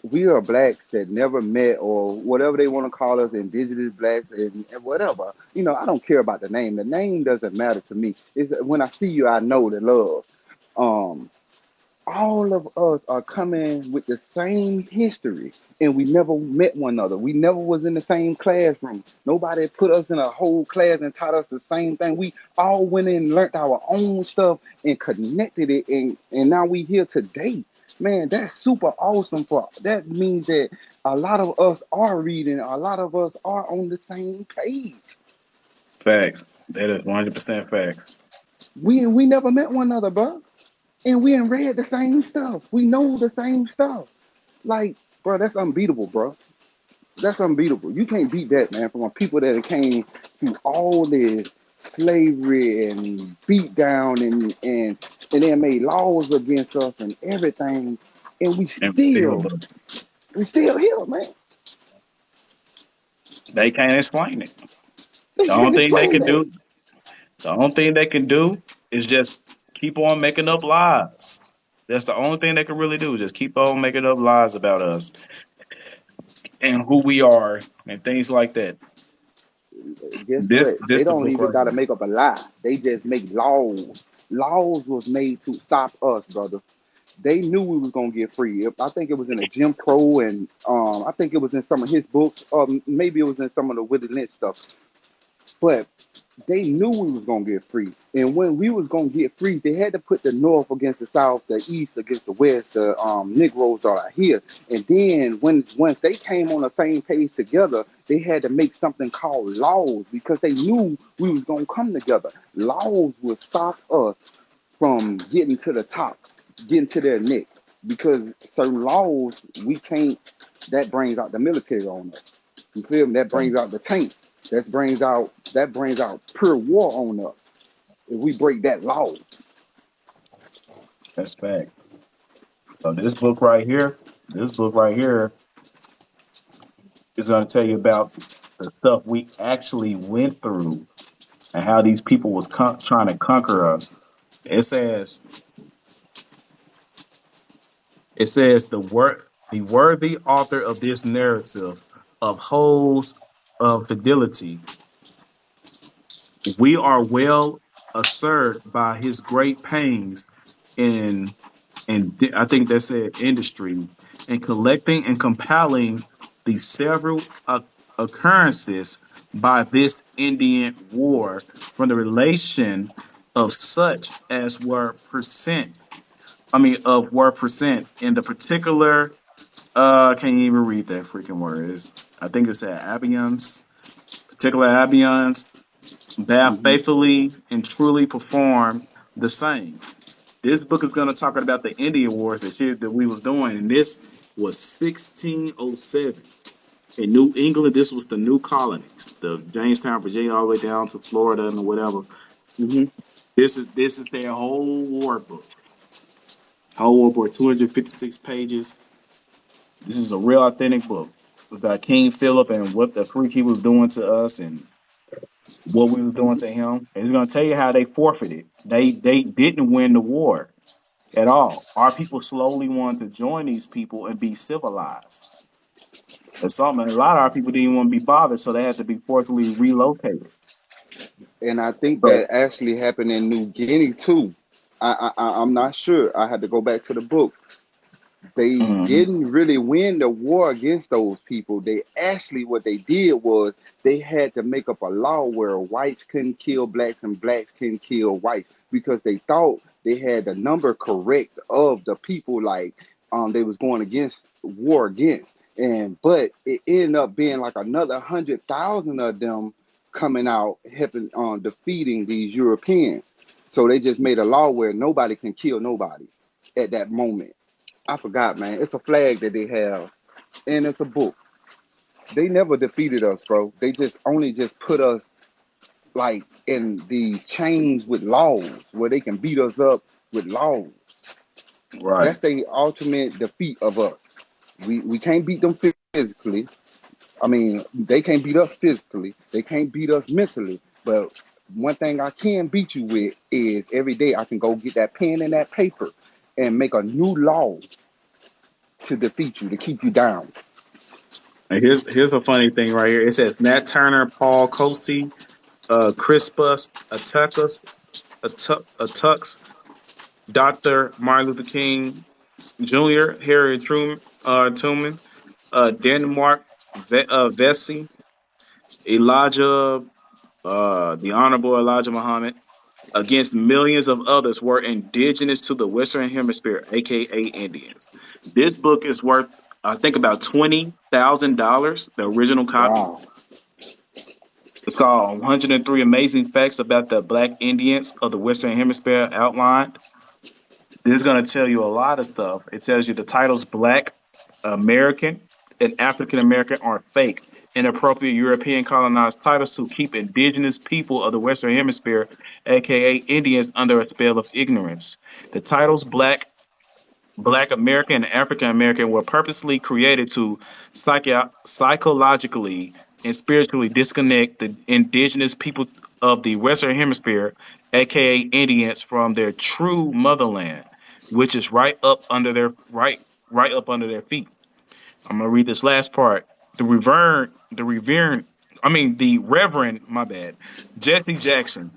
we are blacks that never met or whatever they want to call us, indigenous blacks and whatever. I don't care about the name. The name doesn't matter to me. It's when I see you, I know the love. Um, all of us are coming with the same history and we never met one another. We never was in the same classroom. Nobody put us in a whole class and taught us the same thing. We all went in and learned our own stuff and connected it, and now we here today. Man, that's super awesome. For that means that a lot of us are reading, a lot of us are on the same page. Facts. That is 100% facts. We never met one another, bro. And we ain't read the same stuff. We know the same stuff. Like, bro, that's unbeatable, bro. That's unbeatable. You can't beat that, man. From a people that came through all this slavery and beat down and then made laws against us and everything, and And still, we still here, man. they can't explain it. They The only can't thing they explain can that. do, the only thing they can do is just keep on making up lies. That's the only thing they can really do. Just keep on making up lies about us and who we are and things like that. Guess This what? this They the don't book even right gotta here. make up a lie. They just make laws. Laws was made to stop us, brother. They knew we was gonna get free. I think it was in a Jim Crow, and I think it was in some of his books, or maybe it was in some of the Willie Lynch stuff. But they knew we was gonna get free, and when we was gonna get free, they had to put the North against the South, the East against the West. The Negroes are out here, and then once they came on the same page together, they had to make something called laws because they knew we was gonna come together. Laws would stop us from getting to the top, getting to their neck, because certain laws we can't. That brings out the military on us. You feel me? That brings out the tanks. That brings out pure war on us if we break that law. That's fact. So this book right here is going to tell you about the stuff we actually went through and how these people was trying to conquer us. It says the worthy author of this narrative upholds of fidelity. We are well assured by his great pains in I think that said industry in collecting and compiling the several occurrences by this Indian war from the relation of such as were present. I mean, of were present in the particular. I can't even read that freaking word. I think it said Abians, particular Abians that Hmm. faithfully and truly perform the same. This book is going to talk about the Indian Wars that shit that we was doing, and this was 1607 in New England. This was the new colonies, the Jamestown, Virginia, all the way down to Florida and whatever. Hmm. This is their whole war book. Whole war book, 256 pages. This is a real authentic book about King Philip and what the freak he was doing to us and what we was doing to him. And he's going to tell you how they forfeited. They didn't win the war at all. Our people slowly wanted to join these people and be civilized. Or something. A lot of our people didn't want to be bothered, so they had to be forcibly relocated. And I think So, that actually happened in New Guinea too. I'm not sure. I had to go back to the books. They mhm, didn't really win the war against those people. They actually, what they did was they had to make up a law where whites couldn't kill blacks and blacks couldn't kill whites because they thought they had the number correct of the people like they was going against war against. And but it ended up being like another 100,000 of them coming out helping on defeating these Europeans. So they just made a law where nobody can kill nobody at that moment. I forgot, man. It's a flag that they have, and it's a book. They never defeated us, bro. They just only just put us like in these chains with laws where they can beat us up with laws. right. That's the ultimate defeat of us. We can't beat them physically. I mean, they can't beat us physically. They can't beat us mentally. But one thing I can beat you with is every day I can go get that pen and that paper and make a new law to defeat you, to keep you down. And here's a funny thing right here. It says Nat Turner, Paul Coasty, Crispus Attucks, Dr. Martin Luther King Jr., Harry Truman, Denmark, Vesey, Elijah, the Honorable Elijah Muhammad, against millions of others were indigenous to the Western Hemisphere, aka Indians. This book is worth, I think, about $20,000. The original copy. Wow. It's called 103 Amazing Facts About the Black Indians of the Western Hemisphere Outlined. This is going to tell you a lot of stuff. It tells you the titles Black American and African American are fake. Inappropriate European colonized titles to keep indigenous people of the Western Hemisphere, aka Indians, under a spell of ignorance. The titles Black American and African American were purposely created to psychologically and spiritually disconnect the indigenous people of the Western Hemisphere, aka Indians, from their true motherland, which is right up under their feet. I'm gonna read this last part. The Reverend, my bad, Jesse Jackson,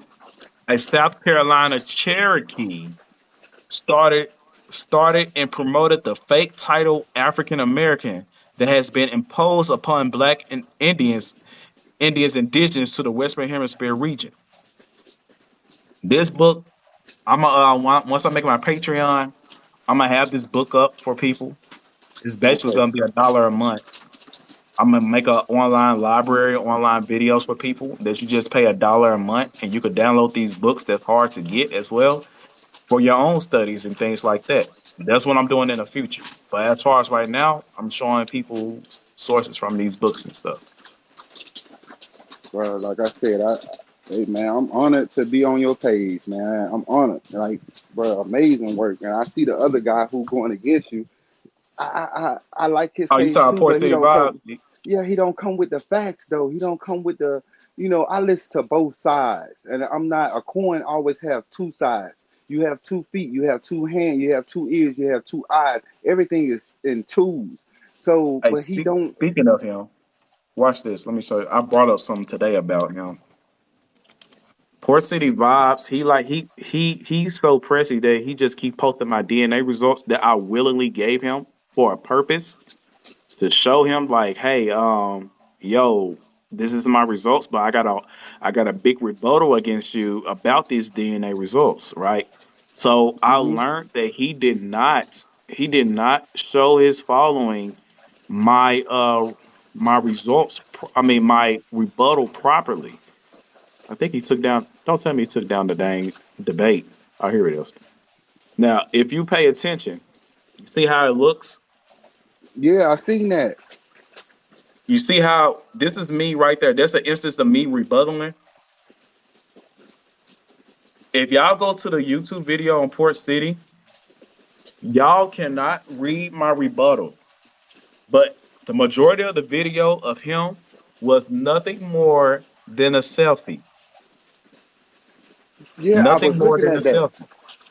a South Carolina Cherokee started started and promoted the fake title African American that has been imposed upon black and Indians Indians indigenous to the Western Hemisphere region. This book, once I make my Patreon, I'm gonna have this book up for people. It's basically Okay. gonna be $1 a month. I'm gonna make an online library, online videos for people that you just pay $1 a month, and you could download these books that's hard to get as well for your own studies and things like that. That's what I'm doing in the future. But as far as right now, I'm showing people sources from these books and stuff. Bro, like I said, hey man, I'm honored to be on your page, man. I'm honored. Like, bro, amazing work. And I see the other guy who going against you. I like his Oh, you page talking too, Port but he City don't come. vibes? Yeah, he don't come with the facts though. He don't come with the. I listen to both sides, and I'm not a coin. Always have two sides. You have 2 feet, you have two hands, you have two ears, you have two eyes. Everything is in twos. So, Hey, but he don't. speaking of him, watch this. Let me show you. I brought up something today about him. Port City vibes. He's so pressy that he just keep posting my DNA results that I willingly gave him for a purpose to show him like, hey, yo, this is my results, but I got a big rebuttal against you about these DNA results, right? So I Hmm. learned that he did not show his following my results. I mean my rebuttal properly. I think he took down. Don't tell me he took down the dang debate. Oh, here it is. Now, if you pay attention, you see how it looks. Yeah, I seen that. You see how this is me right there. That's an instance of me rebuttaling. If y'all go to the YouTube video on Port City, y'all cannot read my rebuttal. But the majority of the video of him was nothing more than a selfie. Yeah, I Nothing was more looking than a at that. selfie.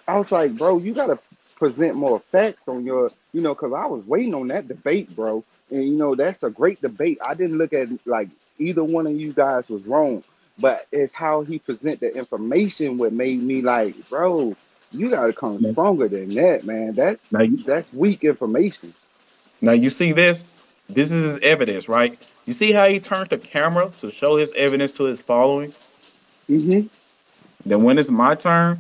I was like, bro, you gotta present more facts on your, because I was waiting on that debate, bro. And that's a great debate. I didn't look at like either one of you guys was wrong, but it's how he present the information what made me like, bro, you gotta come stronger than that, man. Now, you, That's weak information. now you see this. This is his evidence, right? You see how he turned the camera to show his evidence to his following. Hmm. Then when it's my turn,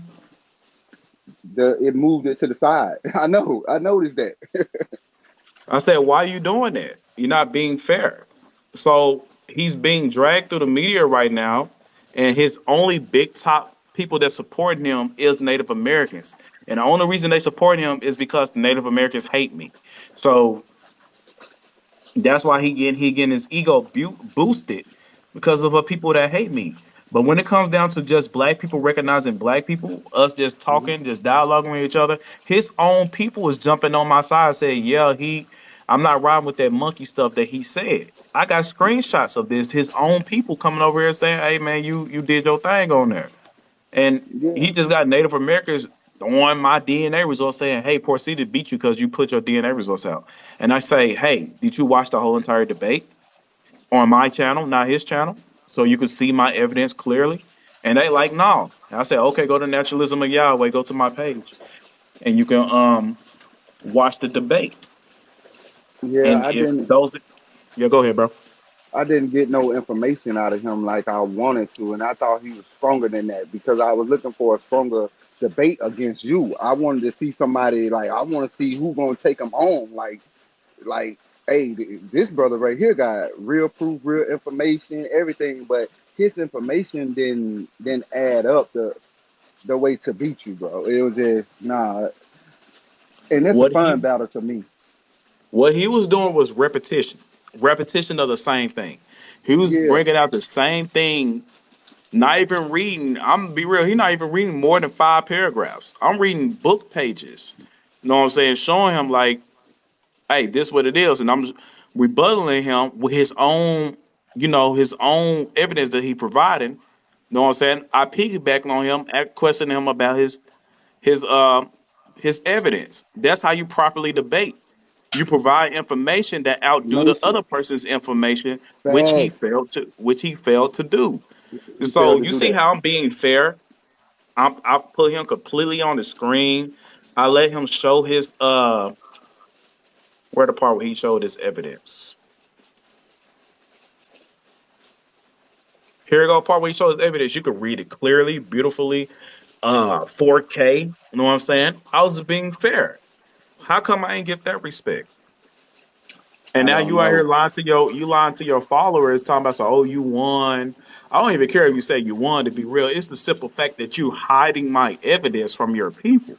It moved it to the side. I know. I noticed that. I said, "Why are you doing that? You're not being fair." So he's being dragged through the media right now, and his only big top people that support him is Native Americans. And the only reason they support him is because the Native Americans hate me. So that's why he getting his ego boosted because of the people that hate me. But when it comes down to just black people recognizing black people, us just Hmm. talking, just dialoguing with each other, his own people is jumping on my side, saying, "Yeah, I'm not riding with that monkey stuff that he said." I got screenshots of this. His own people coming over here saying, "Hey, man, you did your thing on there," and Yeah. he just got Native Americans throwing my DNA results, saying, "Hey, poor C beat you because you put your DNA results out." And I say, "Hey, did you watch the whole entire debate on my channel, not his channel, so you could see my evidence clearly?" And they like, "No." And I said, "Okay, go to Naturalism of Yahweh, go to my page, and you can watch the debate." Yeah, And I if didn't. those, yeah, go ahead, bro. I didn't get no information out of him like I wanted to, and I thought he was stronger than that because I was looking for a stronger debate against you. I wanted to see somebody like I want to see who gonna take him home. Like, hey, this brother right here got real proof, real information, everything, but his information didn't add up the way to beat you, bro. It was just nah, and it's a What fun he battle to me. what he was doing was repetition of the same thing. He was Yeah, bringing out the same thing. Not even reading. I'm gonna be real. He's not even reading more than 5 paragraphs. I'm reading book pages. You know what I'm saying? Showing him like, hey, this what it is, and I'm rebuttaling him with his own evidence that he provided. You know what I'm saying? I piggyback on him, questioning him about his uh his evidence. That's how you properly debate. You provide information that outdo the information, other person's information, facts. which he failed to do. He So failed to you do see that. how I'm being fair. I put him completely on the screen. I let him show his where the part where he showed his evidence. Here you go, part where he shows evidence. You could read it clearly, beautifully, 4K. You know what I'm saying? I was being fair. How come I ain't get that respect? And I now don't you out here know. lying to your followers, talking about, so, oh, you won. I don't even care if you say you won. To be real, it's the simple fact that you hiding my evidence from your people,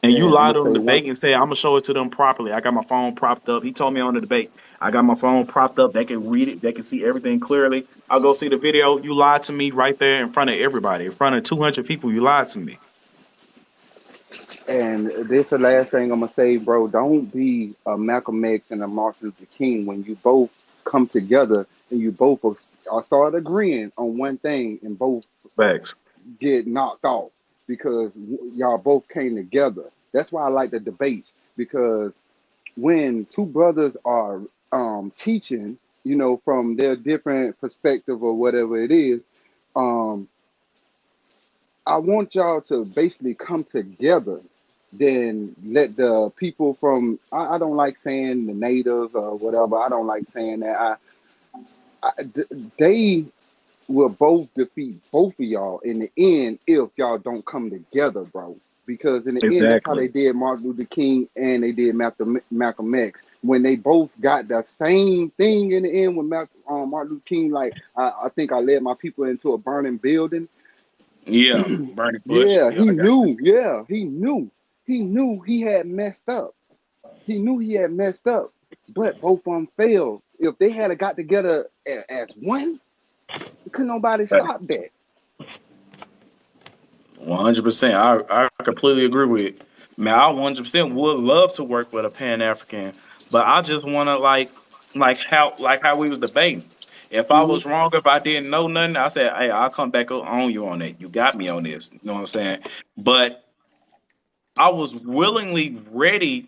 and you And I'm lied gonna on say the one. debate and say I'm gonna show it to them properly. I got my phone propped up. He told me on the debate, I got my phone propped up. They can read it. They can see everything clearly. I'll go see the video. You lied to me right there in front of everybody, in front of 200 people. You lied to me. And this is the last thing I'm gonna say, bro. Don't be a Malcolm X and a Martin Luther King when you both come together and you both are start agreeing on one thing and both Facts. get knocked off because y'all both came together. That's why I like the debates, because when two brothers are teaching, from their different perspective or whatever it is, um, I want y'all to basically come together. Then let the people from, I don't like saying the natives or whatever. I don't like saying that. They will both defeat both of y'all in the end if y'all don't come together, bro. Because in the end, that's how Exactly. they did Martin Luther King and they did Malcolm X. When they both got the same thing in the end, when Martin Luther King, like, I think I led my people into a burning building. Yeah. Burning Bush. Yeah, Yeah, I got you. he knew he had messed up. He knew he had messed up, but both of them failed. If they had got together as one, couldn't nobody stop that. 100%. I completely agree with it. Man, I 100% would love to work with a Pan African, but I just want to like how we was debating. If I Hmm. was wrong, if I didn't know nothing, I said, hey, I'll come back on you on that. You got me on this. You know what I'm saying? But I was willingly ready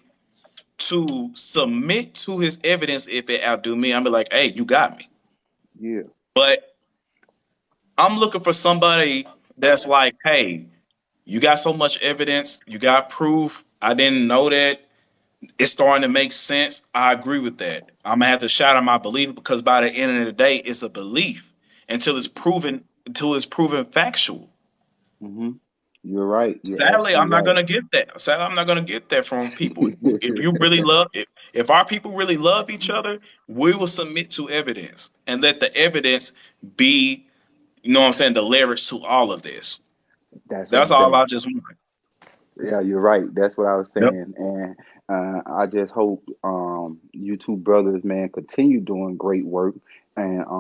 to submit to his evidence if it outdo me. I'd be like, hey, you got me. Yeah. But I'm looking for somebody that's like, hey, you got so much evidence, you got proof. I didn't know that. It's starting to make sense. I agree with that. I'm gonna have to shout out my belief because by the end of the day, it's a belief until it's proven factual. Hmm. You're right. You're Sadly, I'm absolutely not right. gonna get that. Sadly, I'm not gonna get that from people. If you really love, if our people really love each other, we will submit to evidence and let the evidence be, you know what I'm saying, the leverage to all of this. That's what That's I'm all saying. I just want. Yeah, you're right. That's what I was Yep. saying. And I just hope you two brothers, man, continue doing great work, and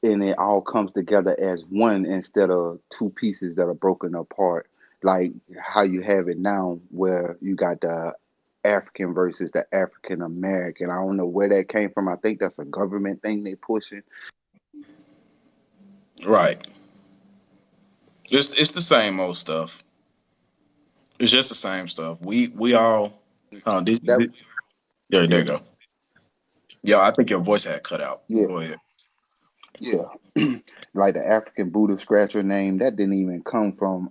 it all comes together as one instead of two pieces that are broken apart, like how you have it now, where you got the African versus the African American. I don't know where that came from. I think that's a government thing they pushing. Right. It's the same old stuff. It's just the same stuff. We all. Oh, That yeah, there yeah, you go. Yeah, I think your voice had cut out. yeah, Go ahead. yeah. Like the African Buddha scratcher name, that didn't even come from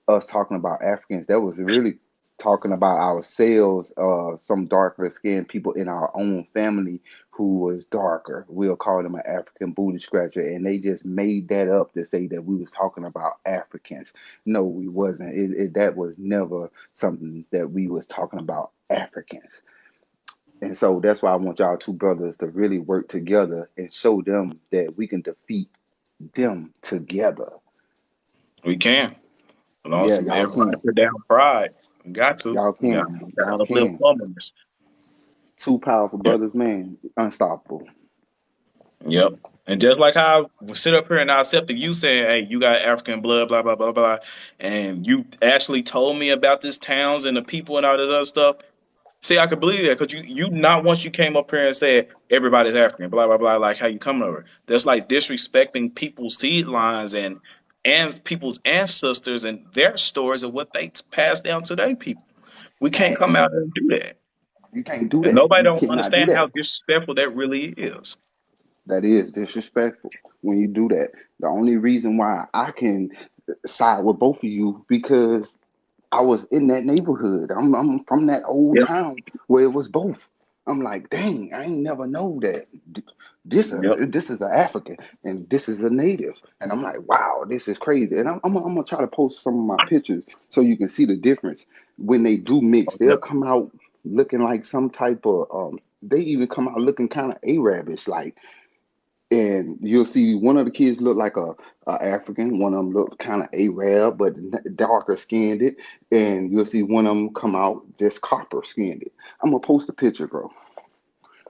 us talking about Africans. That was really talking about ourselves, some darker skinned people in our own family who was darker. We'll call them an African Buddha scratcher, and they just made that up to say that we was talking about Africans. No, we wasn't. That was never something that we was talking about Africans. And so that's why I want y'all two brothers to really work together and show them that we can defeat them together. We can. And Yeah, also, y'all everybody can. put down pride. We got to. Y'all We got can. to Y'all have a little can. plum in this. Two powerful Yep. brothers, man. Unstoppable. Yep. And just like how I sit up here and I accepted you saying, hey, you got African blood, blah, blah, blah, blah. And you actually told me about this towns and the people and all this other stuff. See, I could believe that because you not once you came up here and said everybody's African, blah blah blah, like how you coming over. That's like disrespecting people's seed lines and people's ancestors and their stories of what they passed down to their people. We can't come Facts. out and do that, You can't do and that. nobody You don't cannot do understand how that. disrespectful that really is. That is disrespectful when you do that. The only reason why I can side with both of you because I was in that neighborhood. I'm from that old Yep. town where it was both. I'm like, dang, I ain't never know that Yep. this is an African and this is a native. And I'm like, wow, this is crazy. And I'm gonna try to post some of my pictures so you can see the difference when they do mix. They'll Yep. come out looking like some type of they even come out looking kind of Arabish like, and you'll see one of the kids look like a African, one of them look kind of Arab, but darker skinned it, and you'll see one of them come out just copper skinned it. I'm gonna post a picture, bro,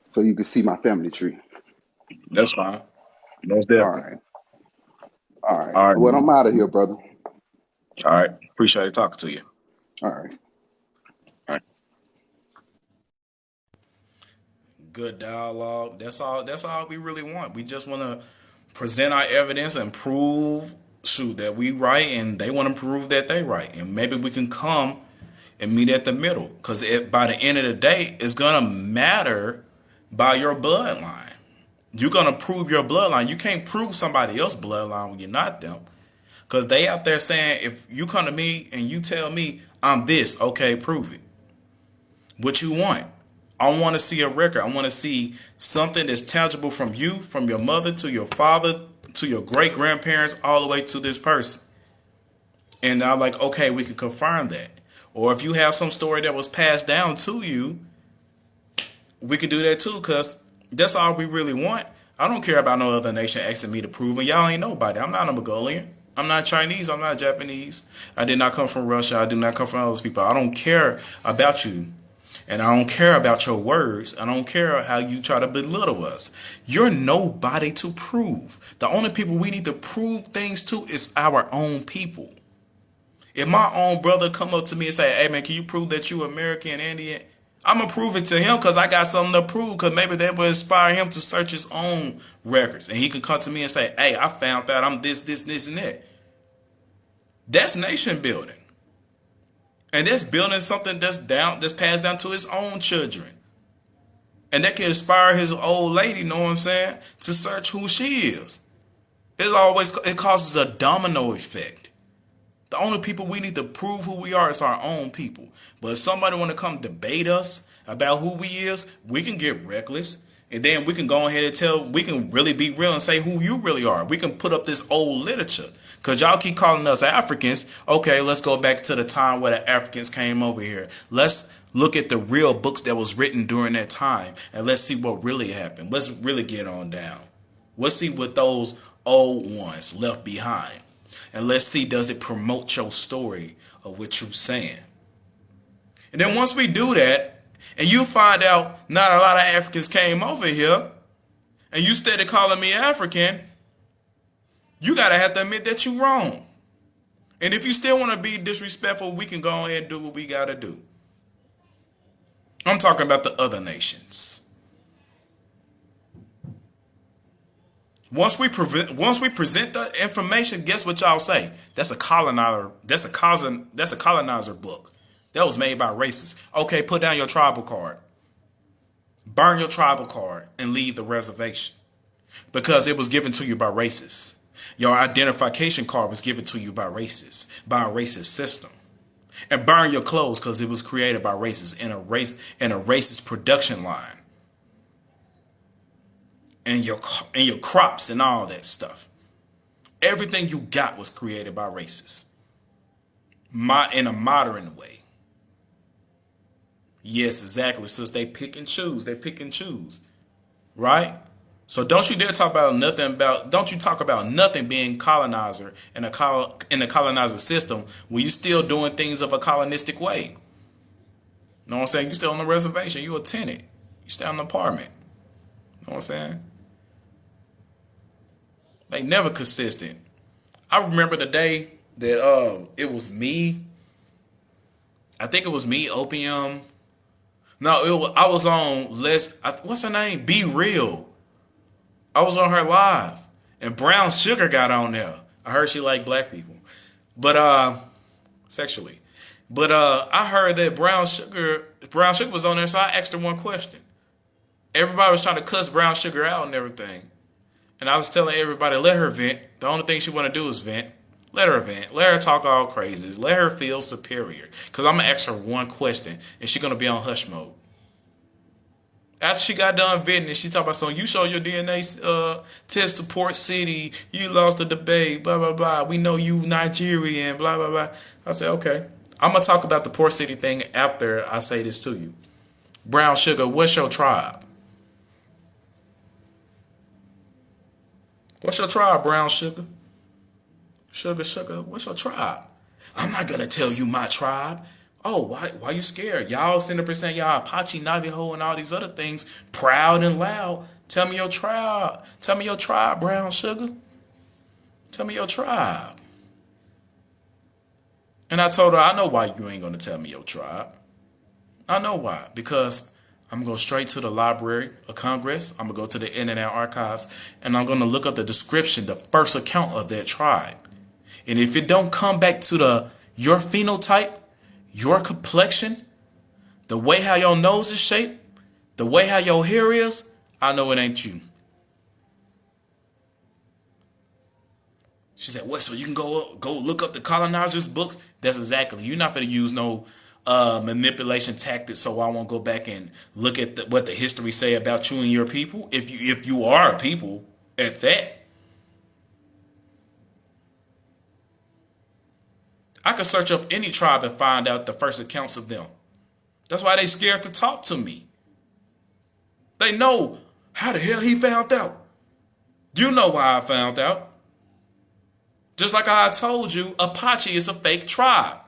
so you can see my family tree. That's fine. Most All definitely. right, all right. All right, Well, man. I'm out of here, brother. All right. Appreciate talking to you. All right. All right. Good dialogue. That's all we really want. We just want to present our evidence and prove, shoot, that we right, and they want to prove that they right, and maybe we can come and meet at the middle. Because by the end of the day, it's gonna matter by your bloodline. You're gonna prove your bloodline. You can't prove somebody else's bloodline when you're not them. Because they out there saying, if you come to me and you tell me I'm this, okay, prove it. What you want? I want to see a record. I want to see something that's tangible from you, from your mother to your father to your great grandparents, all the way to this person. And I'm like, okay, we can confirm that. Or if you have some story that was passed down to you, we can do that too, because that's all we really want. I don't care about no other nation asking me to prove it. Y'all ain't nobody. I'm not a Mongolian. I'm not Chinese. I'm not Japanese. I did not come from Russia. I do not come from those people. I don't care about you. And I don't care about your words. I don't care how you try to belittle us. You're nobody to prove. The only people we need to prove things to is our own people. If my own brother come up to me and say, hey man, can you prove that you American Indian? I'm going to prove it to him because I got something to prove, because maybe that will inspire him to search his own records. And he can come to me and say, hey, I found out I'm this, and that. That's nation building. And that's building something that's passed down to his own children. And that can inspire his old lady, know what I'm saying, to search who she is. It causes a domino effect. The only people we need to prove who we are is our own people. But if somebody want to come debate us about who we is, we can get reckless. And then we can go ahead and we can really be real and say who you really are. We can put up this old literature. Because y'all keep calling us Africans. Okay, let's go back to the time where the Africans came over here. Let's look at the real books that was written during that time. And let's see what really happened. Let's really get on down. Let's see what those old ones left behind. And let's see, does it promote your story of what you're saying? And then once we do that, and you find out not a lot of Africans came over here, and you started calling me African, you gotta have to admit that you're wrong. And if you still want to be disrespectful, we can go ahead and do what we gotta do. I'm talking about the other nations. Once we present the information, guess what y'all say? That's a colonizer. That's a colonizer book. That was made by racists. Okay, put down your tribal card. Burn your tribal card and leave the reservation, because it was given to you by racists. Your identification card was given to you by racists, by a racist system. And burn your clothes because it was created by racists in a racist production line. And your crops and all that stuff. Everything you got was created by racists. In a modern way. Yes, exactly. Since they pick and choose. They pick and choose. Right? So don't you dare talk about nothing don't you talk about nothing being colonizer in a colonizer system when you still doing things of a colonistic way. You know what I'm saying? You still on the reservation. You a tenant. You stay in an apartment. You know what I'm saying? They never consistent. I remember the day that it was me. I think it was me, Opium. No, I was on what's her name? Be Real. I was on her live, and Brown Sugar got on there. I heard she liked black people, but sexually. But I heard that Brown Sugar was on there, so I asked her one question. Everybody was trying to cuss Brown Sugar out and everything. And I was telling everybody, let her vent. The only thing she want to do is vent. Let her vent. Let her talk all crazy. Let her feel superior. Because I'm going to ask her one question, and she's going to be on hush mode. After she got done vetting it, she talked about, so you show your DNA test to Port City, you lost the debate, blah, blah, blah. We know you Nigerian, blah, blah, blah. I said, okay. I'm going to talk about the Port City thing after I say this to you. Brown Sugar, what's your tribe? What's your tribe, Brown Sugar? Sugar, what's your tribe? I'm not going to tell you my tribe. Oh, why you scared? Y'all sitting up here saying y'all Apache, Navajo, and all these other things, proud and loud. Tell me your tribe. Tell me your tribe, Brown Sugar. Tell me your tribe. And I told her, I know why you ain't going to tell me your tribe. I know why. Because I'm going to go straight to the Library of Congress. I'm going to go to the Internet Archives, and I'm going to look up the description, the first account of that tribe. And if it don't come back to your phenotype, your complexion, the way how your nose is shaped, the way how your hair is, I know it ain't you. She said, what, so you can go look up the colonizers' books? That's exactly. You're not going to use no manipulation tactics, so I won't go back and look at what the history say about you and your people. If you are a people at that. I could search up any tribe and find out the first accounts of them. That's why they scared to talk to me. They know how the hell he found out. You know why I found out. Just like I told you, Apache is a fake tribe.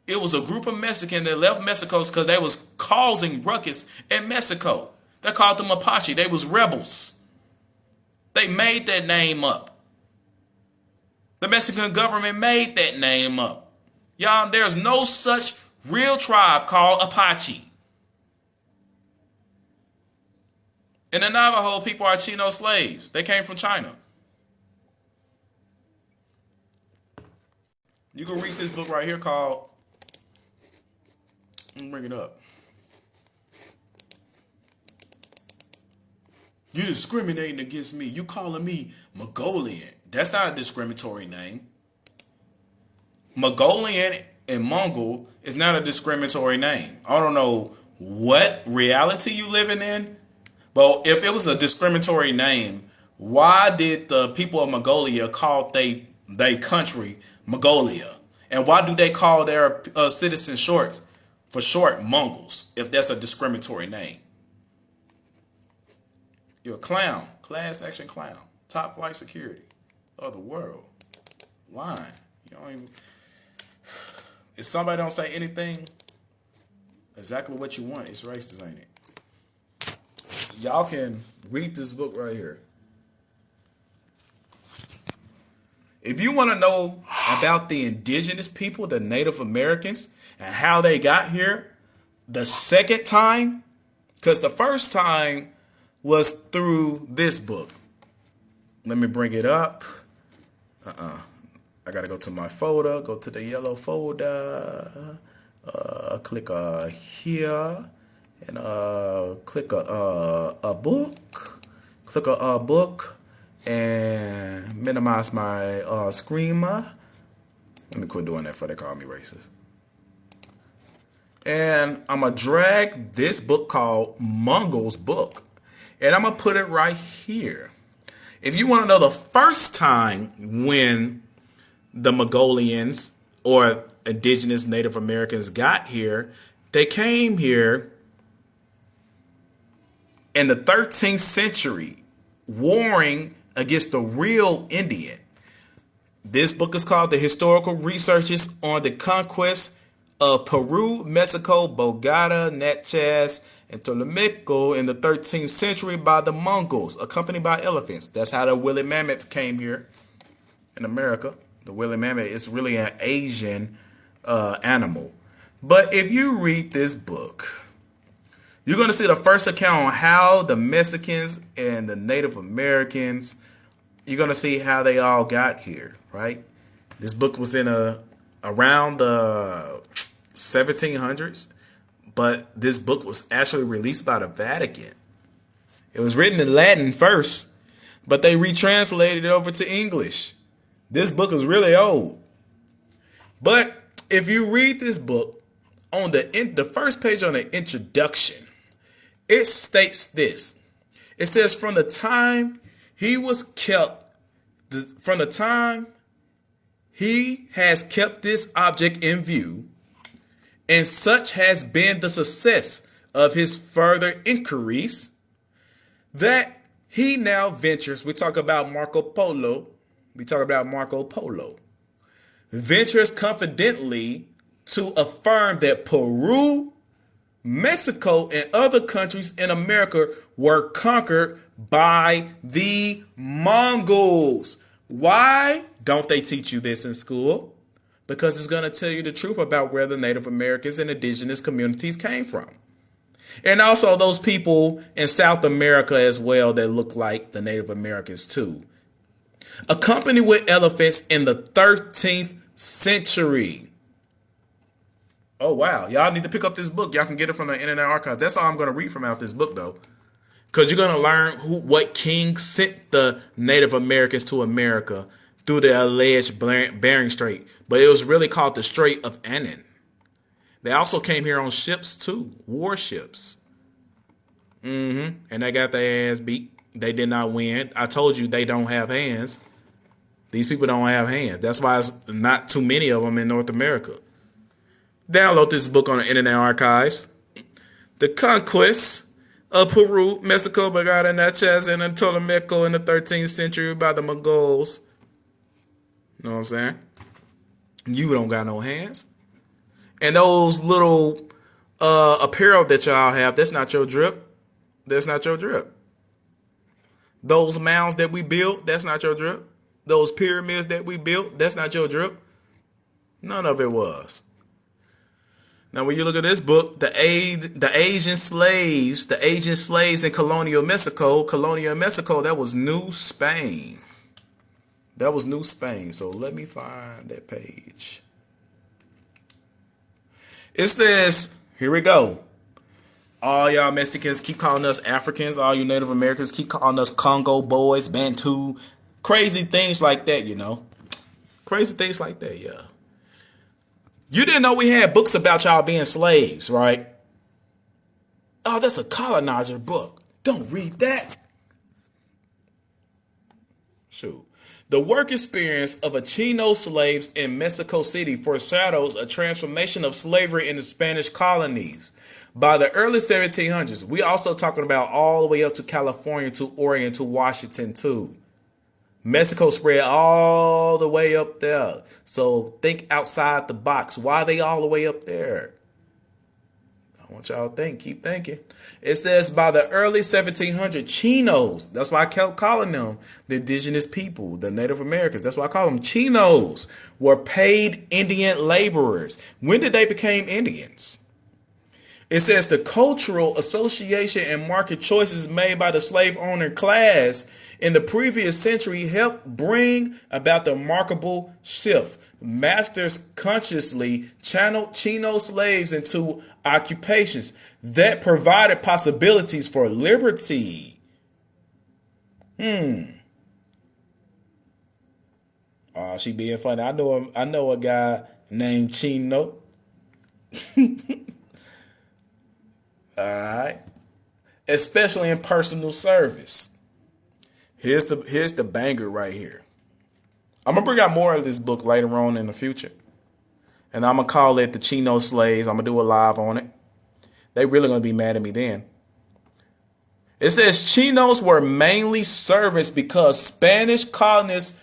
It was a group of Mexicans that left Mexico because they was causing ruckus in Mexico. They called them Apache. They was rebels. They made that name up. The Mexican government made that name up. Y'all, there's no such real tribe called Apache. And the Navajo people are Chino slaves. They came from China. You can read this book right here called, let me bring it up. You discriminating against me. You calling me Mongolian. That's not a discriminatory name. Mongolian and Mongol is not a discriminatory name. I don't know what reality you living in, but if it was a discriminatory name, why did the people of Mongolia call they country Mongolia? And why do they call their citizens short Mongols if that's a discriminatory name? You're a clown. Class action clown. Top flight security of the world. Lying. You don't even... If somebody don't say anything exactly what you want, it's racist, ain't it? Y'all can read this book right here. If you want to know about the indigenous people, the Native Americans, and how they got here the second time, because the first time was through this book. Let me bring it up. I got to go to my folder, go to the yellow folder, click here, and click a book, click a book, and minimize my screen. Let me quit doing that before they call me racist. And I'm going to drag this book called Mongol's Book, and I'm going to put it right here. If you want to know the first time when the Mongolians or indigenous Native Americans got here, they came here in the 13th century, warring against the real Indian. This book is called The Historical Researches on the Conquest of Peru, Mexico, Bogota, Natchez, and Tolimico in the 13th century by the Mongols, accompanied by elephants. That's how the woolly mammoth came here in America. The woolly mammoth is really an Asian animal. But if you read this book, you're going to see the first account on how the Mexicans and the Native Americans, you're going to see how they all got here, right? This book was in around the 1700s, but this book was actually released by the Vatican. It was written in Latin first, but they retranslated it over to English. This book is really old. But if you read this book, on the first page on the introduction, It states this. It says from the time he was kept, from the time he has kept this object in view, and such has been the success of his further inquiries, that he now ventures, we talk about Marco Polo, ventures confidently to affirm that Peru, Mexico, and other countries in America were conquered by the Mongols. Why don't they teach you this in school? Because it's going to tell you the truth about where the Native Americans and indigenous communities came from. And also those people in South America as well that look like the Native Americans too. Accompanied with elephants in the 13th century. Oh, wow. Y'all need to pick up this book. Y'all can get it from the Internet Archives. That's all I'm going to read from out this book, though. Because you're going to learn what king sent the Native Americans to America through the alleged Bering Strait. But it was really called the Strait of Annan. They also came here on ships, too. Warships. And they got their ass beat. They did not win. I told you they don't have hands. These people don't have hands. That's why it's not too many of them in North America. Download this book on the Internet Archives. The Conquest of Peru, Mexico, Bagada, Natchez, and Ptolemy in the 13th century by the Mongols. You know what I'm saying? You don't got no hands. And those little apparel that y'all have, that's not your drip. That's not your drip. Those mounds that we built, that's not your drip. Those pyramids that we built, that's not your drip. None of it was. Now, when you look at this book, the Asian slaves in colonial Mexico, that was New Spain. That was New Spain. So let me find that page. It says, here we go. All y'all Mexicans keep calling us Africans. All you Native Americans keep calling us Congo boys, Bantu. Crazy things like that, you know. Crazy things like that, yeah. You didn't know we had books about y'all being slaves, right? Oh, that's a colonizer book. Don't read that. Shoot. The work experience of a Chino slaves in Mexico City foreshadows a transformation of slavery in the Spanish colonies. By the early 1700s, we also talking about all the way up to California, to Oregon, to Washington too. Mexico spread all the way up there. So think outside the box. Why are they all the way up there? I want y'all to think. Keep thinking. It says by the early 1700s, Chinos. That's why I kept calling them the indigenous people, the Native Americans. That's why I call them Chinos. Were paid Indian laborers. When did they become Indians? It says the cultural association and market choices made by the slave owner class in the previous century helped bring about the remarkable shift. Masters consciously channeled Chino slaves into occupations that provided possibilities for liberty. Oh, she being funny. I know a guy named Chino. All right. Especially in personal service. Here's the banger right here. I'm going to bring out more of this book later on in the future. And I'm going to call it the Chino Slaves. I'm going to do a live on it. They really going to be mad at me then. It says Chinos were mainly servants because Spanish colonists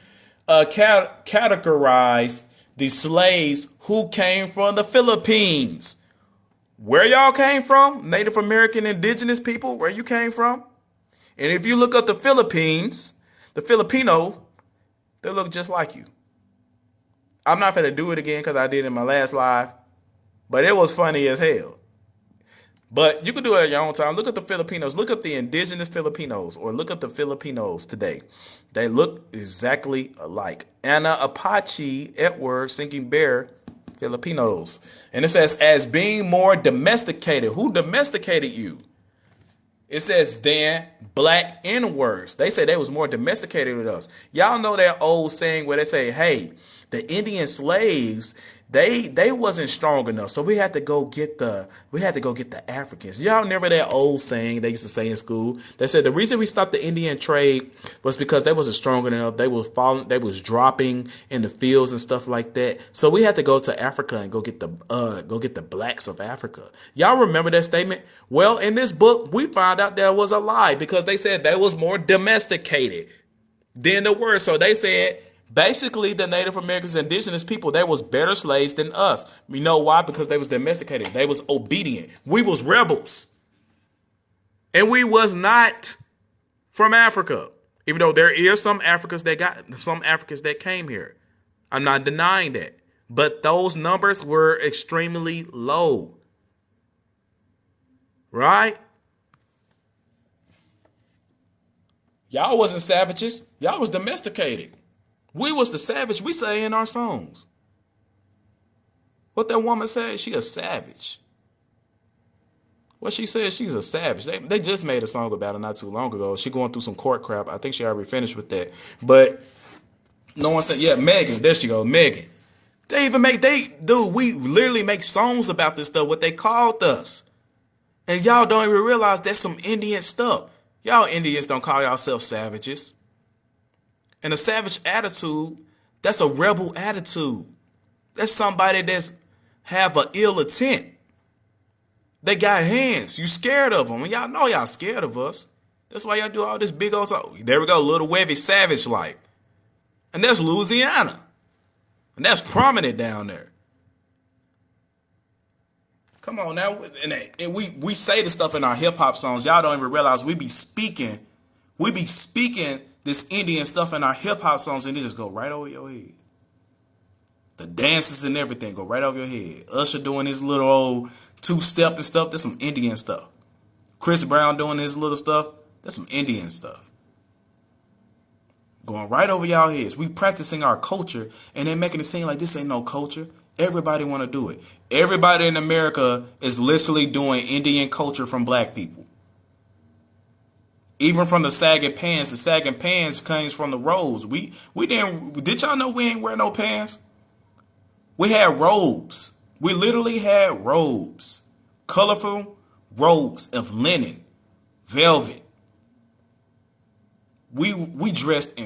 categorized the slaves who came from the Philippines. Where y'all came from, Native American indigenous people, where you came from. And if you look up the Philippines, the Filipino, they look just like you. I'm not going to do it again because I did it in my last live, but it was funny as hell. But you can do it at your own time. Look at the Filipinos. Look at the indigenous Filipinos, or look at the Filipinos today. They look exactly alike. Anna Apache, Edward, Sinking Bear, Filipinos. And it says, as being more domesticated. Who domesticated you? It says, then black N-words. They say they was more domesticated with us. Y'all know that old saying where they say, hey, the Indian slaves, They wasn't strong enough, so we had to go get the Africans. Y'all remember that old saying they used to say in school? They said the reason we stopped the Indian trade was because they wasn't strong enough. They was falling, they was dropping in the fields and stuff like that. So we had to go to Africa and go get the blacks of Africa. Y'all remember that statement? Well, in this book, we found out that was a lie because they said they was more domesticated than the word. So they said basically the Native Americans, indigenous people, they was better slaves than us. You know why? Because they was domesticated. They was obedient. We was rebels. And we was not from Africa. Even though there is some Africans that came here. I'm not denying that. But those numbers were extremely low. Right? Y'all wasn't savages. Y'all was domesticated. We was the savage we say in our songs. What that woman said, she a savage. What she said, she's a savage. They just made a song about it not too long ago. She going through some court crap. I think she already finished with that. But no one said, yeah, Megan. There she go, Megan. We literally make songs about this stuff, what they called us. And y'all don't even realize that's some Indian stuff. Y'all Indians don't call yourselves savages. And a savage attitude, that's a rebel attitude. That's somebody that's have an ill intent. They got hands. You scared of them. And y'all know y'all scared of us. That's why y'all do all this big old... There we go, little wavy savage like. And that's Louisiana. And that's prominent down there. Come on now. And we say this stuff in our hip-hop songs. Y'all don't even realize we be speaking this Indian stuff in our hip-hop songs, and it just go right over your head. The dances and everything go right over your head. Usher doing his little old two-step and stuff, that's some Indian stuff. Chris Brown doing his little stuff, that's some Indian stuff. Going right over y'all heads. We practicing our culture, and they making it seem like this ain't no culture. Everybody want to do it. Everybody in America is literally doing Indian culture from black people. Even from the sagging pants. The sagging pants comes from the robes. Did y'all know we ain't wear no pants? We had robes. We literally had robes. Colorful robes of linen, velvet. We dressed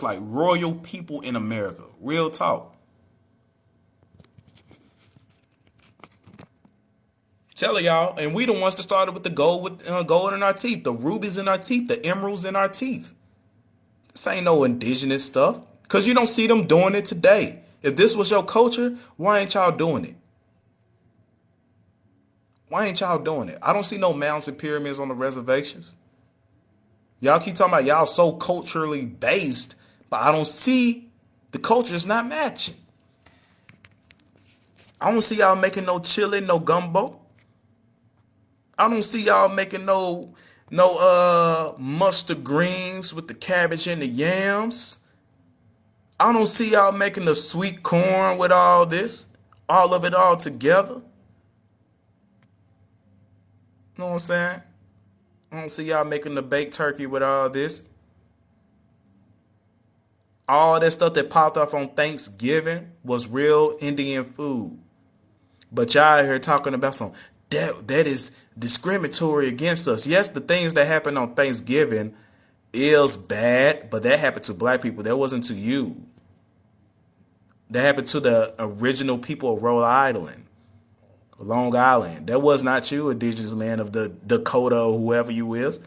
like royal people in America. Real talk. Telling y'all, and we the ones that started with the gold in our teeth, the rubies in our teeth, the emeralds in our teeth. This ain't no indigenous stuff, because you don't see them doing it today. If this was your culture, why ain't y'all doing it? Why ain't y'all doing it? I don't see no mounds and pyramids on the reservations. Y'all keep talking about y'all so culturally based, but I don't see the culture's not matching. I don't see y'all making no chili, no gumbo. I don't see y'all making no mustard greens with the cabbage and the yams. I don't see y'all making the sweet corn with all this, all of it all together. You know what I'm saying? I don't see y'all making the baked turkey with all this. All that stuff that popped up on Thanksgiving was real Indian food. But y'all out here talking about some that is discriminatory against us. Yes, the things that happened on Thanksgiving is bad, but that happened to black people. That wasn't to you. That happened to the original people of Rhode Island, Long Island. That was not you, indigenous man of the Dakota or whoever you is.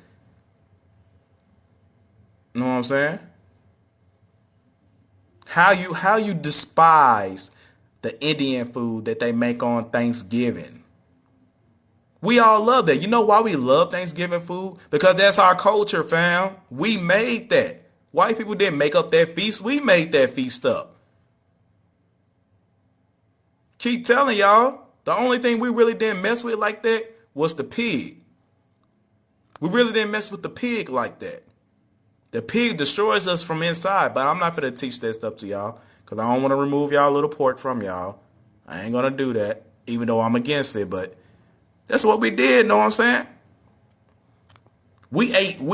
You know what I'm saying? How you despise the Indian food that they make on Thanksgiving. We all love that. You know why we love Thanksgiving food? Because that's our culture, fam. We made that. White people didn't make up that feast. We made that feast up. Keep telling y'all, the only thing we really didn't mess with like that was the pig. We really didn't mess with the pig like that. The pig destroys us from inside, but I'm not going to teach that stuff to y'all because I don't want to remove y'all little pork from y'all. I ain't going to do that, even though I'm against it, but that's what we did, know what I'm saying?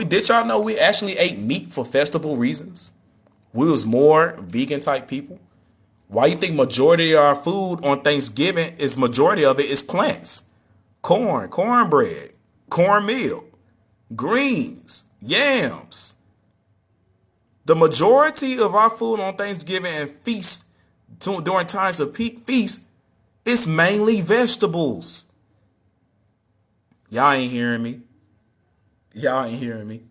Did y'all know we actually ate meat for festival reasons? We was more vegan type people. Why you think majority of our food on Thanksgiving is majority of it is plants? Corn, cornbread, cornmeal, greens, yams. The majority of our food on Thanksgiving and feast during times of peak feast is mainly vegetables. Y'all ain't hearing me. Y'all ain't hearing me.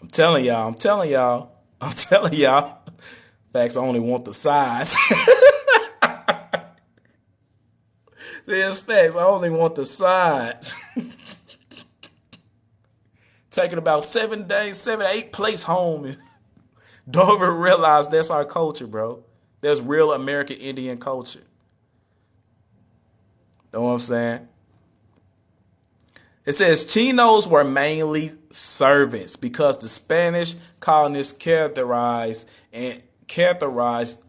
I'm telling y'all. Facts, I only want the size. There's facts, I only want the sides. Taking about 7 days, 8 plates home. And don't even realize that's our culture, bro. There's real American Indian culture. Know what I'm saying? It says Chinos were mainly servants because the Spanish colonists characterized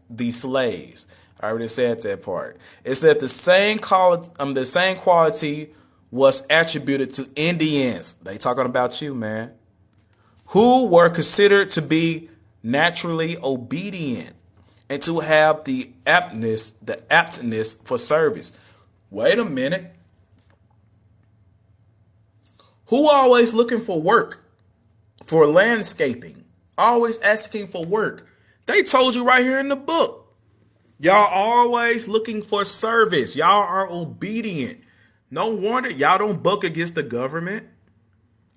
the slaves. I already said that part. It said the same quality was attributed to Indians. They talking about you, man. Who were considered to be naturally obedient and to have the aptness for service. Wait a minute. Who always looking for work? For landscaping. Always asking for work. They told you right here in the book. Y'all always looking for service. Y'all are obedient. No wonder y'all don't buck against the government.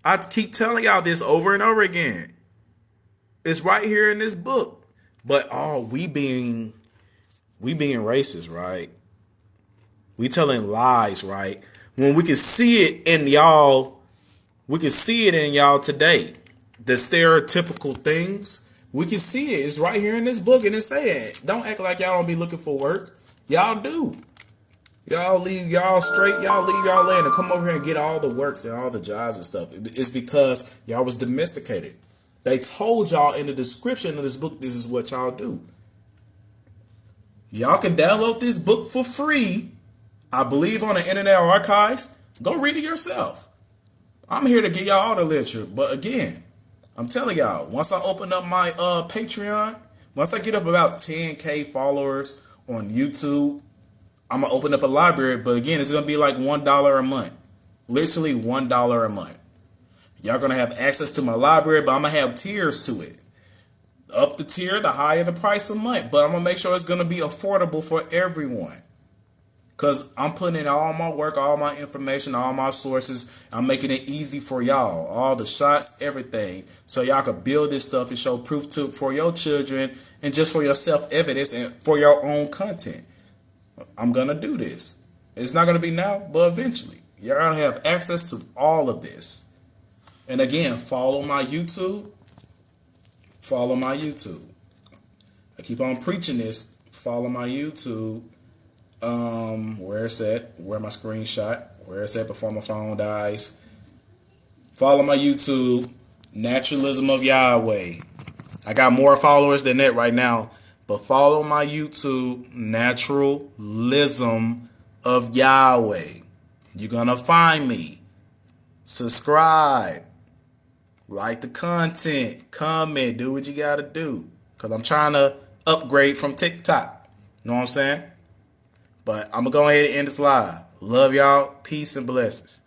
I keep telling y'all this over and over again. It's right here in this book. But we being racist, right? We telling lies, right? When we can see it in y'all. We can see it in y'all today. The stereotypical things. We can see it. It's right here in this book, and it said, don't act like y'all don't be looking for work. Y'all do. Y'all leave y'all straight. Y'all leave y'all land and come over here and get all the works and all the jobs and stuff. It's because y'all was domesticated. They told y'all in the description of this book, this is what y'all do. Y'all can download this book for free. I believe on the Internet Archives. Go read it yourself. I'm here to give y'all all the literature. But again, I'm telling y'all, once I open up my Patreon, once I get up about 10K followers on YouTube, I'm going to open up a library. But again, it's going to be like $1 a month. Literally $1 a month. Y'all going to have access to my library, but I'm going to have tiers to it. Up the tier, the higher the price a month. But I'm going to make sure it's going to be affordable for everyone. Because I'm putting in all my work, all my information, all my sources. I'm making it easy for y'all. All the shots, everything. So y'all can build this stuff and show proof for your children and just for your self-evidence and for your own content. I'm going to do this. It's not going to be now, but eventually. You're going to have access to all of this. And again, follow my YouTube. Follow my YouTube. I keep on preaching this. Follow my YouTube. Where it's at, where my screenshot, where it's at before my phone dies. Follow my YouTube, Naturalism of Yahweh. I got more followers than that right now, but follow my YouTube, Naturalism of Yahweh. You're gonna find me. Subscribe, like the content, comment, do what you gotta do, cause I'm trying to upgrade from TikTok. Know what I'm saying? But I'm going to go ahead and end this live. Love y'all. Peace and blessings.